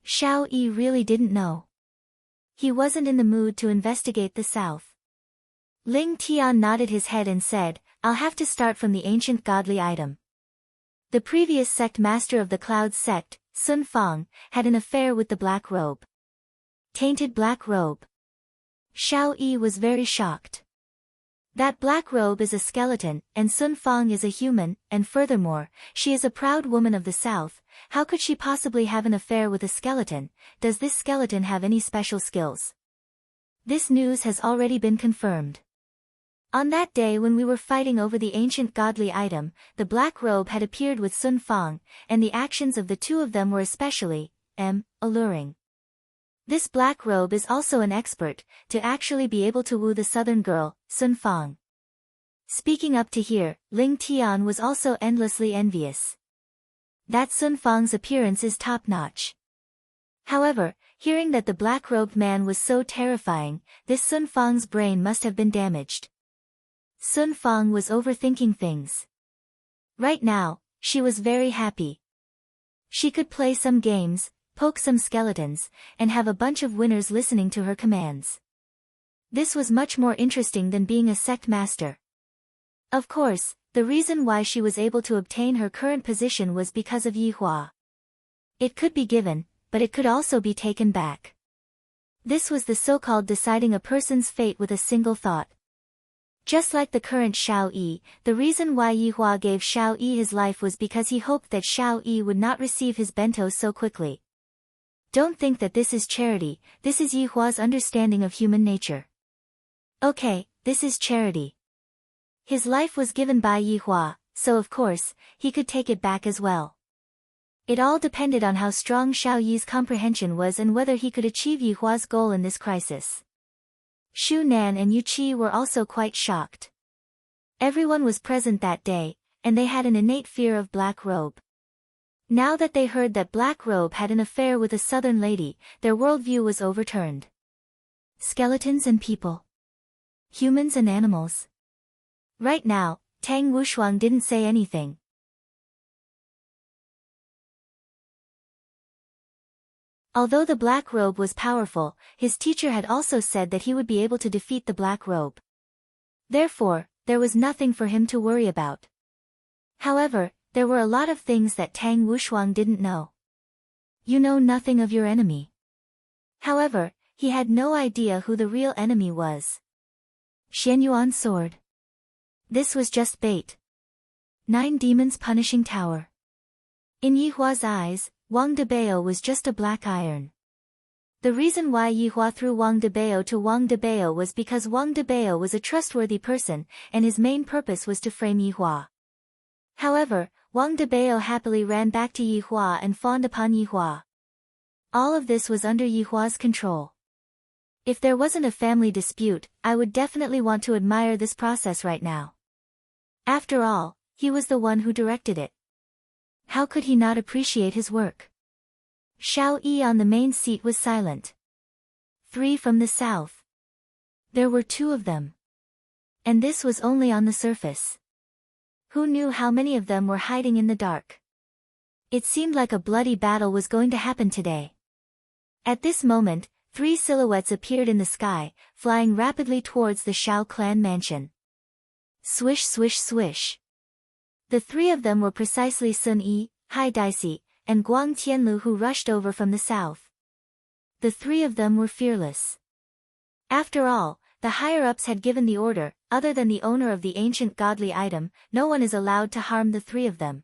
Xiao Yi really didn't know. He wasn't in the mood to investigate the south. Ling Tian nodded his head and said, "I'll have to start from the ancient godly item." The previous sect master of the Cloud sect, Sun Fang, had an affair with the black robe. Tainted black robe. Xiao Yi was very shocked. That black robe is a skeleton, and Sun Fang is a human, and furthermore, she is a proud woman of the south. How could she possibly have an affair with a skeleton? Does this skeleton have any special skills? This news has already been confirmed. On that day when we were fighting over the ancient godly item, the black robe had appeared with Sun Fang, and the actions of the two of them were especially, alluring. This black robe is also an expert, to actually be able to woo the southern girl, Sun Fang. Speaking up to here, Ling Tian was also endlessly envious. That Sun Fang's appearance is top-notch. However, hearing that the black-robed man was so terrifying, this Sun Fang's brain must have been damaged. Sun Fang was overthinking things. Right now, she was very happy. She could play some games, poke some skeletons, and have a bunch of winners listening to her commands. This was much more interesting than being a sect master. Of course, the reason why she was able to obtain her current position was because of Yi Hua. It could be given, but it could also be taken back. This was the so-called deciding a person's fate with a single thought. Just like the current Xiao Yi, the reason why Yi Hua gave Xiao Yi his life was because he hoped that Xiao Yi would not receive his bento so quickly. Don't think that this is charity, this is Yi Hua's understanding of human nature. Okay, this is charity. His life was given by Yi Hua, so of course, he could take it back as well. It all depended on how strong Xiao Yi's comprehension was and whether he could achieve Yi Hua's goal in this crisis. Shu Nan and Yu Qi were also quite shocked. Everyone was present that day, and they had an innate fear of Black Robe. Now that they heard that Black Robe had an affair with a southern lady, their worldview was overturned. Skeletons and people. Humans and animals. Right now, Tang Wushuang didn't say anything. Although the black robe was powerful, his teacher had also said that he would be able to defeat the black robe. Therefore, there was nothing for him to worry about. However, there were a lot of things that Tang Wushuang didn't know. You know nothing of your enemy. However, he had no idea who the real enemy was. Xianyuan sword. This was just bait. 9 demons punishing tower. In Yihua's eyes, Wang Debao was just a black iron. The reason why Yihua threw Wang Debao to Wang Debao was because Wang Debao was a trustworthy person, and his main purpose was to frame Yihua. However, Wang Debao happily ran back to Yihua and fawned upon Yihua. All of this was under Yihua's control. If there wasn't a family dispute, I would definitely want to admire this process right now. After all, he was the one who directed it. How could he not appreciate his work? Xiao Yi on the main seat was silent. 3 from the south. There were 2 of them. And this was only on the surface. Who knew how many of them were hiding in the dark? It seemed like a bloody battle was going to happen today. At this moment, 3 silhouettes appeared in the sky, flying rapidly towards the Shao clan mansion. Swish swish swish. The 3 of them were precisely Sun Yi, Hai Daisy, and Guang Tianlu, who rushed over from the south. The 3 of them were fearless. After all, the higher-ups had given the order, other than the owner of the ancient godly item, no one is allowed to harm the 3 of them.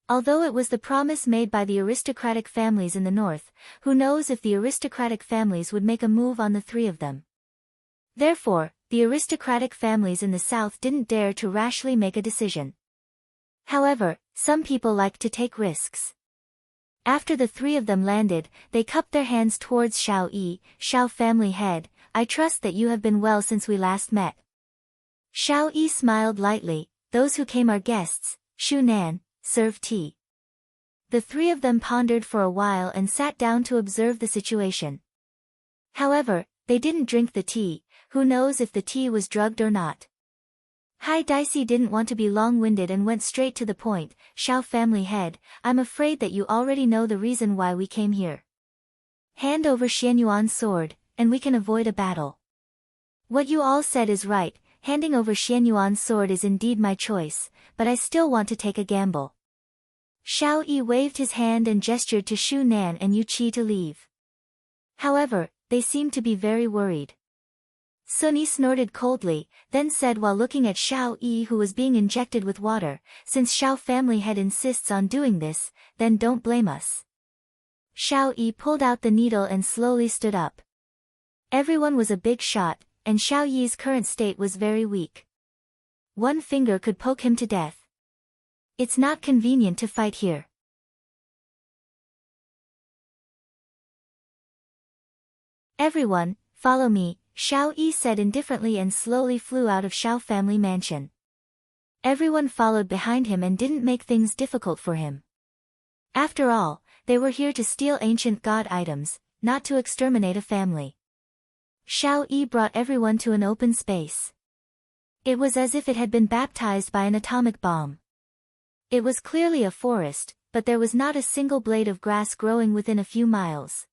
Although it was the promise made by the aristocratic families in the north, who knows if the aristocratic families would make a move on the 3 of them. Therefore, the aristocratic families in the south didn't dare to rashly make a decision. However, some people liked to take risks. After the 3 of them landed, they cupped their hands towards Xiao Yi, Xiao family head. I trust that you have been well since we last met. Xiao Yi smiled lightly. Those who came are guests. Shu Nan, serve tea. The 3 of them pondered for a while and sat down to observe the situation. However, they didn't drink the tea. Who knows if the tea was drugged or not? Hai Daisy didn't want to be long-winded and went straight to the point. Xiao family head, I'm afraid that you already know the reason why we came here. Hand over Xianyuan's sword, and we can avoid a battle. What you all said is right. Handing over Xianyuan's sword is indeed my choice, but I still want to take a gamble. Xiao Yi waved his hand and gestured to Shu Nan and Yu Qi to leave. However, they seemed to be very worried. Sun Yi snorted coldly, then said while looking at Xiao Yi, who was being injected with water, since Xiao family head insists on doing this, then don't blame us. Xiao Yi pulled out the needle and slowly stood up. Everyone was a big shot, and Xiao Yi's current state was very weak. One finger could poke him to death. It's not convenient to fight here. Everyone, follow me, Xiao Yi said indifferently and slowly flew out of Xiao family mansion. Everyone followed behind him and didn't make things difficult for him. After all, they were here to steal ancient god items, not to exterminate a family. Xiao Yi brought everyone to an open space. It was as if it had been baptized by an atomic bomb. It was clearly a forest, but there was not a single blade of grass growing within a few miles.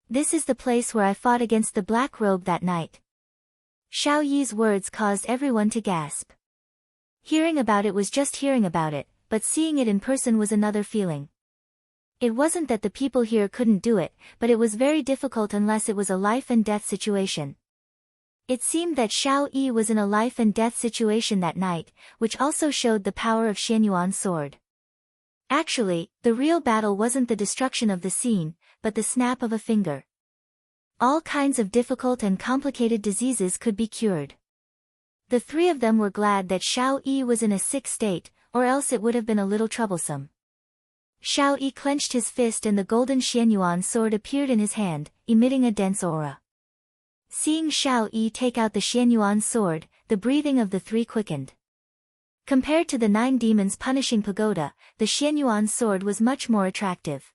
This is the place where I fought against the black robe that night. Xiao Yi's words caused everyone to gasp. Hearing about it was just hearing about it, but seeing it in person was another feeling. It wasn't that the people here couldn't do it, but it was very difficult unless it was a life and death situation. It seemed that Xiao Yi was in a life and death situation that night, which also showed the power of Xianyuan's sword. Actually, the real battle wasn't the destruction of the scene, but the snap of a finger. All kinds of difficult and complicated diseases could be cured. The 3 of them were glad that Xiao Yi was in a sick state, or else it would have been a little troublesome. Xiao Yi clenched his fist and the golden Xianyuan sword appeared in his hand, emitting a dense aura. Seeing Xiao Yi take out the Xianyuan sword, the breathing of the 3 quickened. Compared to the 9 demons punishing pagoda, the Xianyuan sword was much more attractive.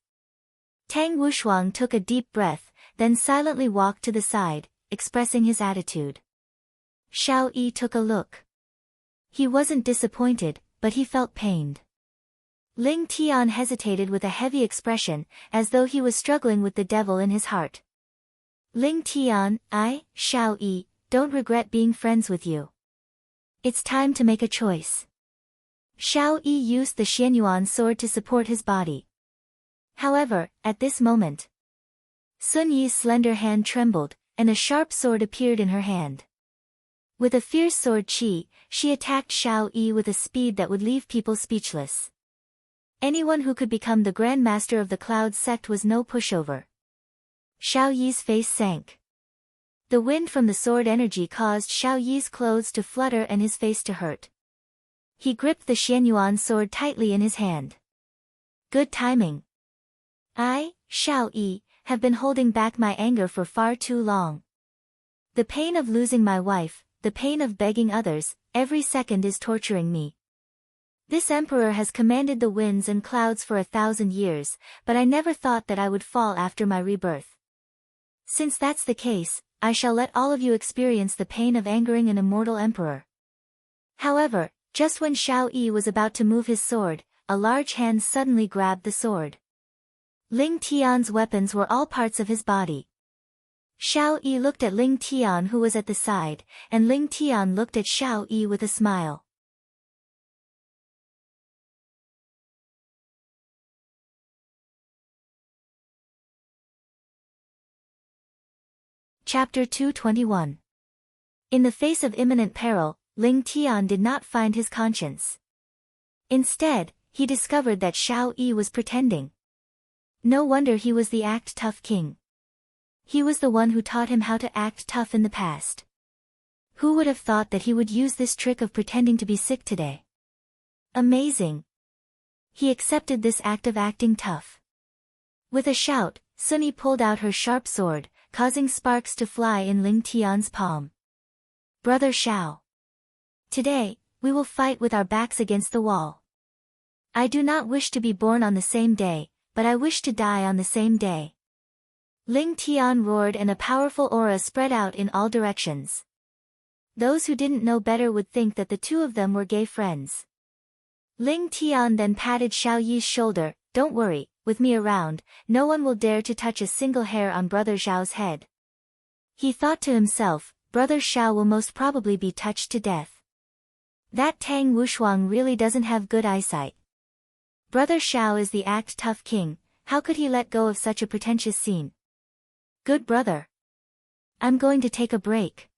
Tang Wushuang took a deep breath, then silently walked to the side, expressing his attitude. Xiao Yi took a look. He wasn't disappointed, but he felt pained. Ling Tian hesitated with a heavy expression, as though he was struggling with the devil in his heart. Ling Tian, I, Xiao Yi, don't regret being friends with you. It's time to make a choice. Xiao Yi used the Xianyuan sword to support his body. However, at this moment, Sun Yi's slender hand trembled, and a sharp sword appeared in her hand. With a fierce sword chi, she attacked Xiao Yi with a speed that would leave people speechless. Anyone who could become the Grand Master of the Cloud sect was no pushover. Xiao Yi's face sank. The wind from the sword energy caused Xiao Yi's clothes to flutter and his face to hurt. He gripped the Xianyuan sword tightly in his hand. Good timing. I, Xiao Yi, have been holding back my anger for far too long. The pain of losing my wife, the pain of begging others, every second is torturing me. This emperor has commanded the winds and clouds for 1,000 years, but I never thought that I would fall after my rebirth. Since that's the case, I shall let all of you experience the pain of angering an immortal emperor. However, just when Xiao Yi was about to move his sword, a large hand suddenly grabbed the sword. Ling Tian's weapons were all parts of his body. Xiao Yi looked at Ling Tian who was at the side, and Ling Tian looked at Xiao Yi with a smile. Chapter 221. In the face of imminent peril, Ling Tian did not find his conscience. Instead, he discovered that Xiao Yi was pretending. No wonder he was the act tough king. He was the one who taught him how to act tough in the past. Who would have thought that he would use this trick of pretending to be sick today? Amazing. He accepted this act of acting tough. With a shout, Sun Yi pulled out her sharp sword, causing sparks to fly in Ling Tian's palm. Brother Xiao. Today, we will fight with our backs against the wall. I do not wish to be born on the same day, but I wish to die on the same day. Ling Tian roared and a powerful aura spread out in all directions. Those who didn't know better would think that the two of them were gay friends. Ling Tian then patted Xiao Yi's shoulder, don't worry, with me around, no one will dare to touch a single hair on Brother Xiao's head. He thought to himself, Brother Xiao will most probably be touched to death. That Tang Wushuang really doesn't have good eyesight. Brother Xiao is the act tough king, how could he let go of such a pretentious scene? Good brother. I'm going to take a break.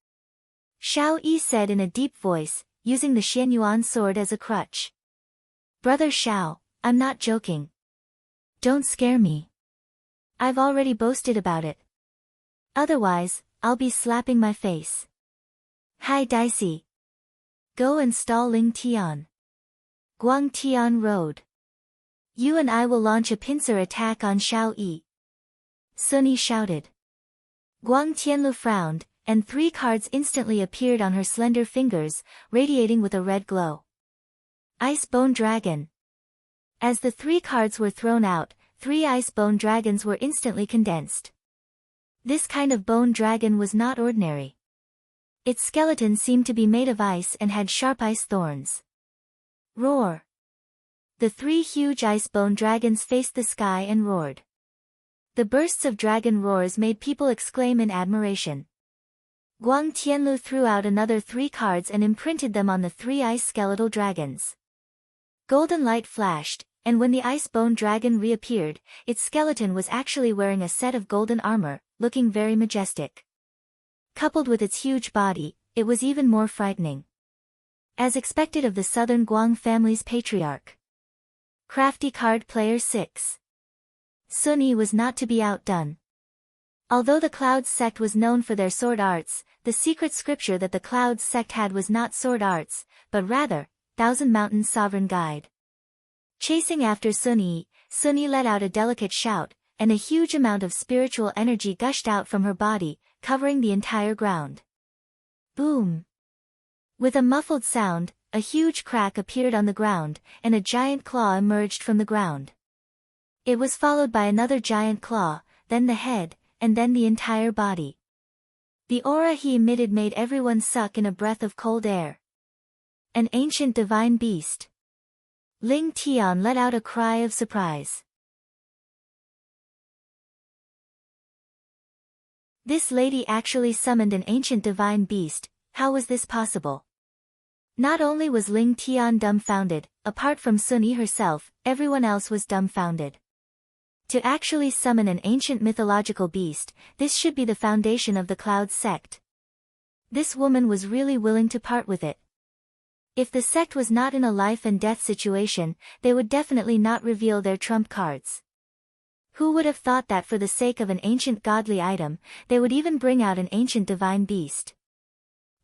Xiao Yi said in a deep voice, using the Xianyuan sword as a crutch. Brother Xiao, I'm not joking. Don't scare me. I've already boasted about it. Otherwise, I'll be slapping my face. Hi Dicey. Go and stall Ling Tian. Guang Tian Road. You and I will launch a pincer attack on Xiao Yi. Sun Yi shouted. Guang Tianlu frowned, and 3 cards instantly appeared on her slender fingers, radiating with a red glow. Ice Bone Dragon. As the 3 cards were thrown out, 3 ice bone dragons were instantly condensed. This kind of bone dragon was not ordinary. Its skeleton seemed to be made of ice and had sharp ice thorns. Roar! The 3 huge ice bone dragons faced the sky and roared. The bursts of dragon roars made people exclaim in admiration. Guang Tianlu threw out another 3 cards and imprinted them on the 3 ice skeletal dragons. Golden light flashed, and when the ice bone dragon reappeared, its skeleton was actually wearing a set of golden armor, looking very majestic. Coupled with its huge body, it was even more frightening. As expected of the southern Guang family's patriarch. Crafty card player 6. Sun Yi was not to be outdone. Although the Clouds sect was known for their sword arts, the secret scripture that the Clouds sect had was not sword arts, but rather, Thousand Mountains Sovereign Guide. Chasing after Sun Yi let out a delicate shout, and a huge amount of spiritual energy gushed out from her body, covering the entire ground. Boom! With a muffled sound, a huge crack appeared on the ground, and a giant claw emerged from the ground. It was followed by another giant claw, then the head, and then the entire body. The aura he emitted made everyone suck in a breath of cold air. An ancient divine beast. Ling Tian let out a cry of surprise. This lady actually summoned an ancient divine beast. How was this possible? Not only was Ling Tian dumbfounded, apart from Sun Yi herself, everyone else was dumbfounded. To actually summon an ancient mythological beast, this should be the foundation of the Cloud sect. This woman was really willing to part with it. If the sect was not in a life and death situation, they would definitely not reveal their trump cards. Who would have thought that for the sake of an ancient godly item, they would even bring out an ancient divine beast?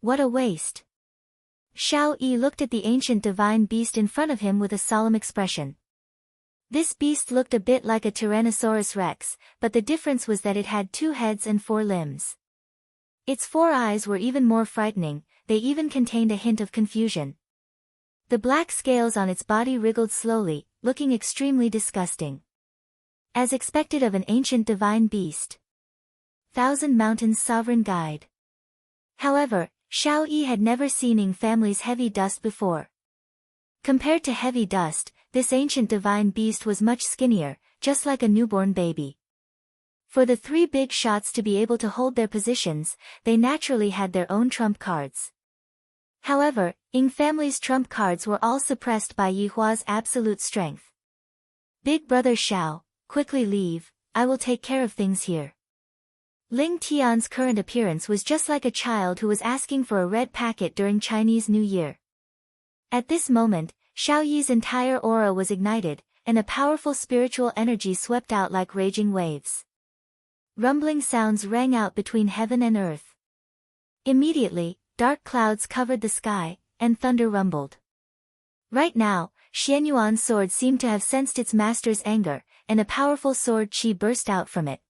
What a waste! Xiao Yi looked at the ancient divine beast in front of him with a solemn expression. This beast looked a bit like a Tyrannosaurus rex, but the difference was that it had 2 heads and 4 limbs. Its 4 eyes were even more frightening, they even contained a hint of confusion. The black scales on its body wriggled slowly, looking extremely disgusting. As expected of an ancient divine beast. Thousand Mountains Sovereign Guide. However, Xiao Yi had never seen Ying family's heavy dust before. Compared to heavy dust, this ancient divine beast was much skinnier, just like a newborn baby. For the 3 big shots to be able to hold their positions, they naturally had their own trump cards. However, Ying family's trump cards were all suppressed by Yi Hua's absolute strength. Big brother Xiao, quickly leave, I will take care of things here. Ling Tian's current appearance was just like a child who was asking for a red packet during Chinese New Year. At this moment, Xiao Yi's entire aura was ignited, and a powerful spiritual energy swept out like raging waves. Rumbling sounds rang out between heaven and earth. Immediately, dark clouds covered the sky, and thunder rumbled. Right now, Xianyuan's sword seemed to have sensed its master's anger, and a powerful sword chi burst out from it.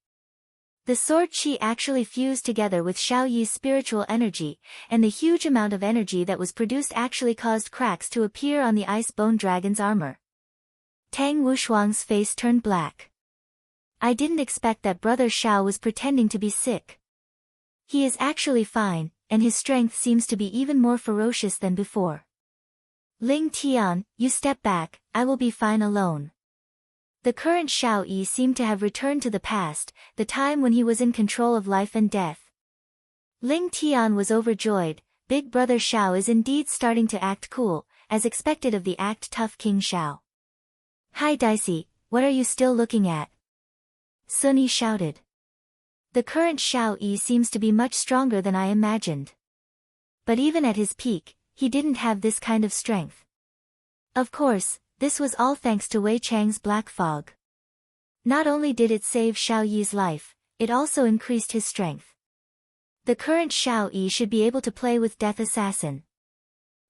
The sword chi actually fused together with Xiao Yi's spiritual energy, and the huge amount of energy that was produced actually caused cracks to appear on the ice bone dragon's armor. Tang Wushuang's face turned black. I didn't expect that brother Xiao was pretending to be sick. He is actually fine, and his strength seems to be even more ferocious than before. Ling Tian, you step back, I will be fine alone. The current Xiao Yi seemed to have returned to the past, the time when he was in control of life and death. Ling Tian was overjoyed. Big brother Xiao is indeed starting to act cool, as expected of the act tough King Xiao. Hi Dicey, what are you still looking at? Sun Yi shouted. The current Xiao Yi seems to be much stronger than I imagined. But even at his peak, he didn't have this kind of strength. Of course, this was all thanks to Wei Chang's black fog. Not only did it save Xiao Yi's life, it also increased his strength. The current Xiao Yi should be able to play with Death Assassin.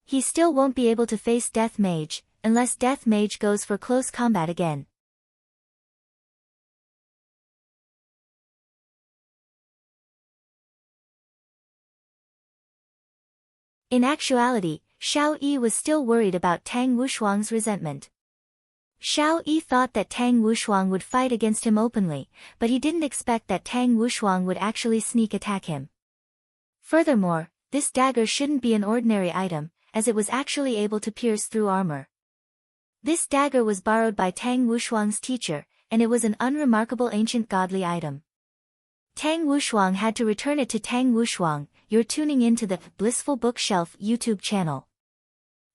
He still won't be able to face Death Mage, unless Death Mage goes for close combat again. In actuality, Xiao Yi was still worried about Tang Wushuang's resentment. Xiao Yi thought that Tang Wushuang would fight against him openly, but he didn't expect that Tang Wushuang would actually sneak attack him. Furthermore, this dagger shouldn't be an ordinary item, as it was actually able to pierce through armor. This dagger was borrowed by Tang Wushuang's teacher, and it was an unremarkable ancient godly item. Tang Wushuang had to return it to Tang Wushuang. You're tuning in to the Blissful Bookshelf YouTube channel.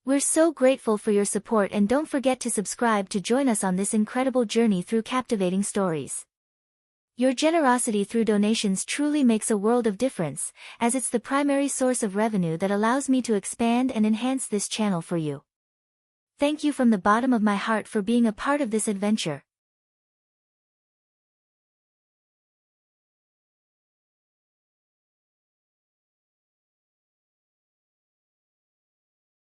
We're so grateful for your support, and don't forget to subscribe to join us on this incredible journey through captivating stories. Your generosity through donations truly makes a world of difference, as it's the primary source of revenue that allows me to expand and enhance this channel for you. Thank you from the bottom of my heart for being a part of this adventure.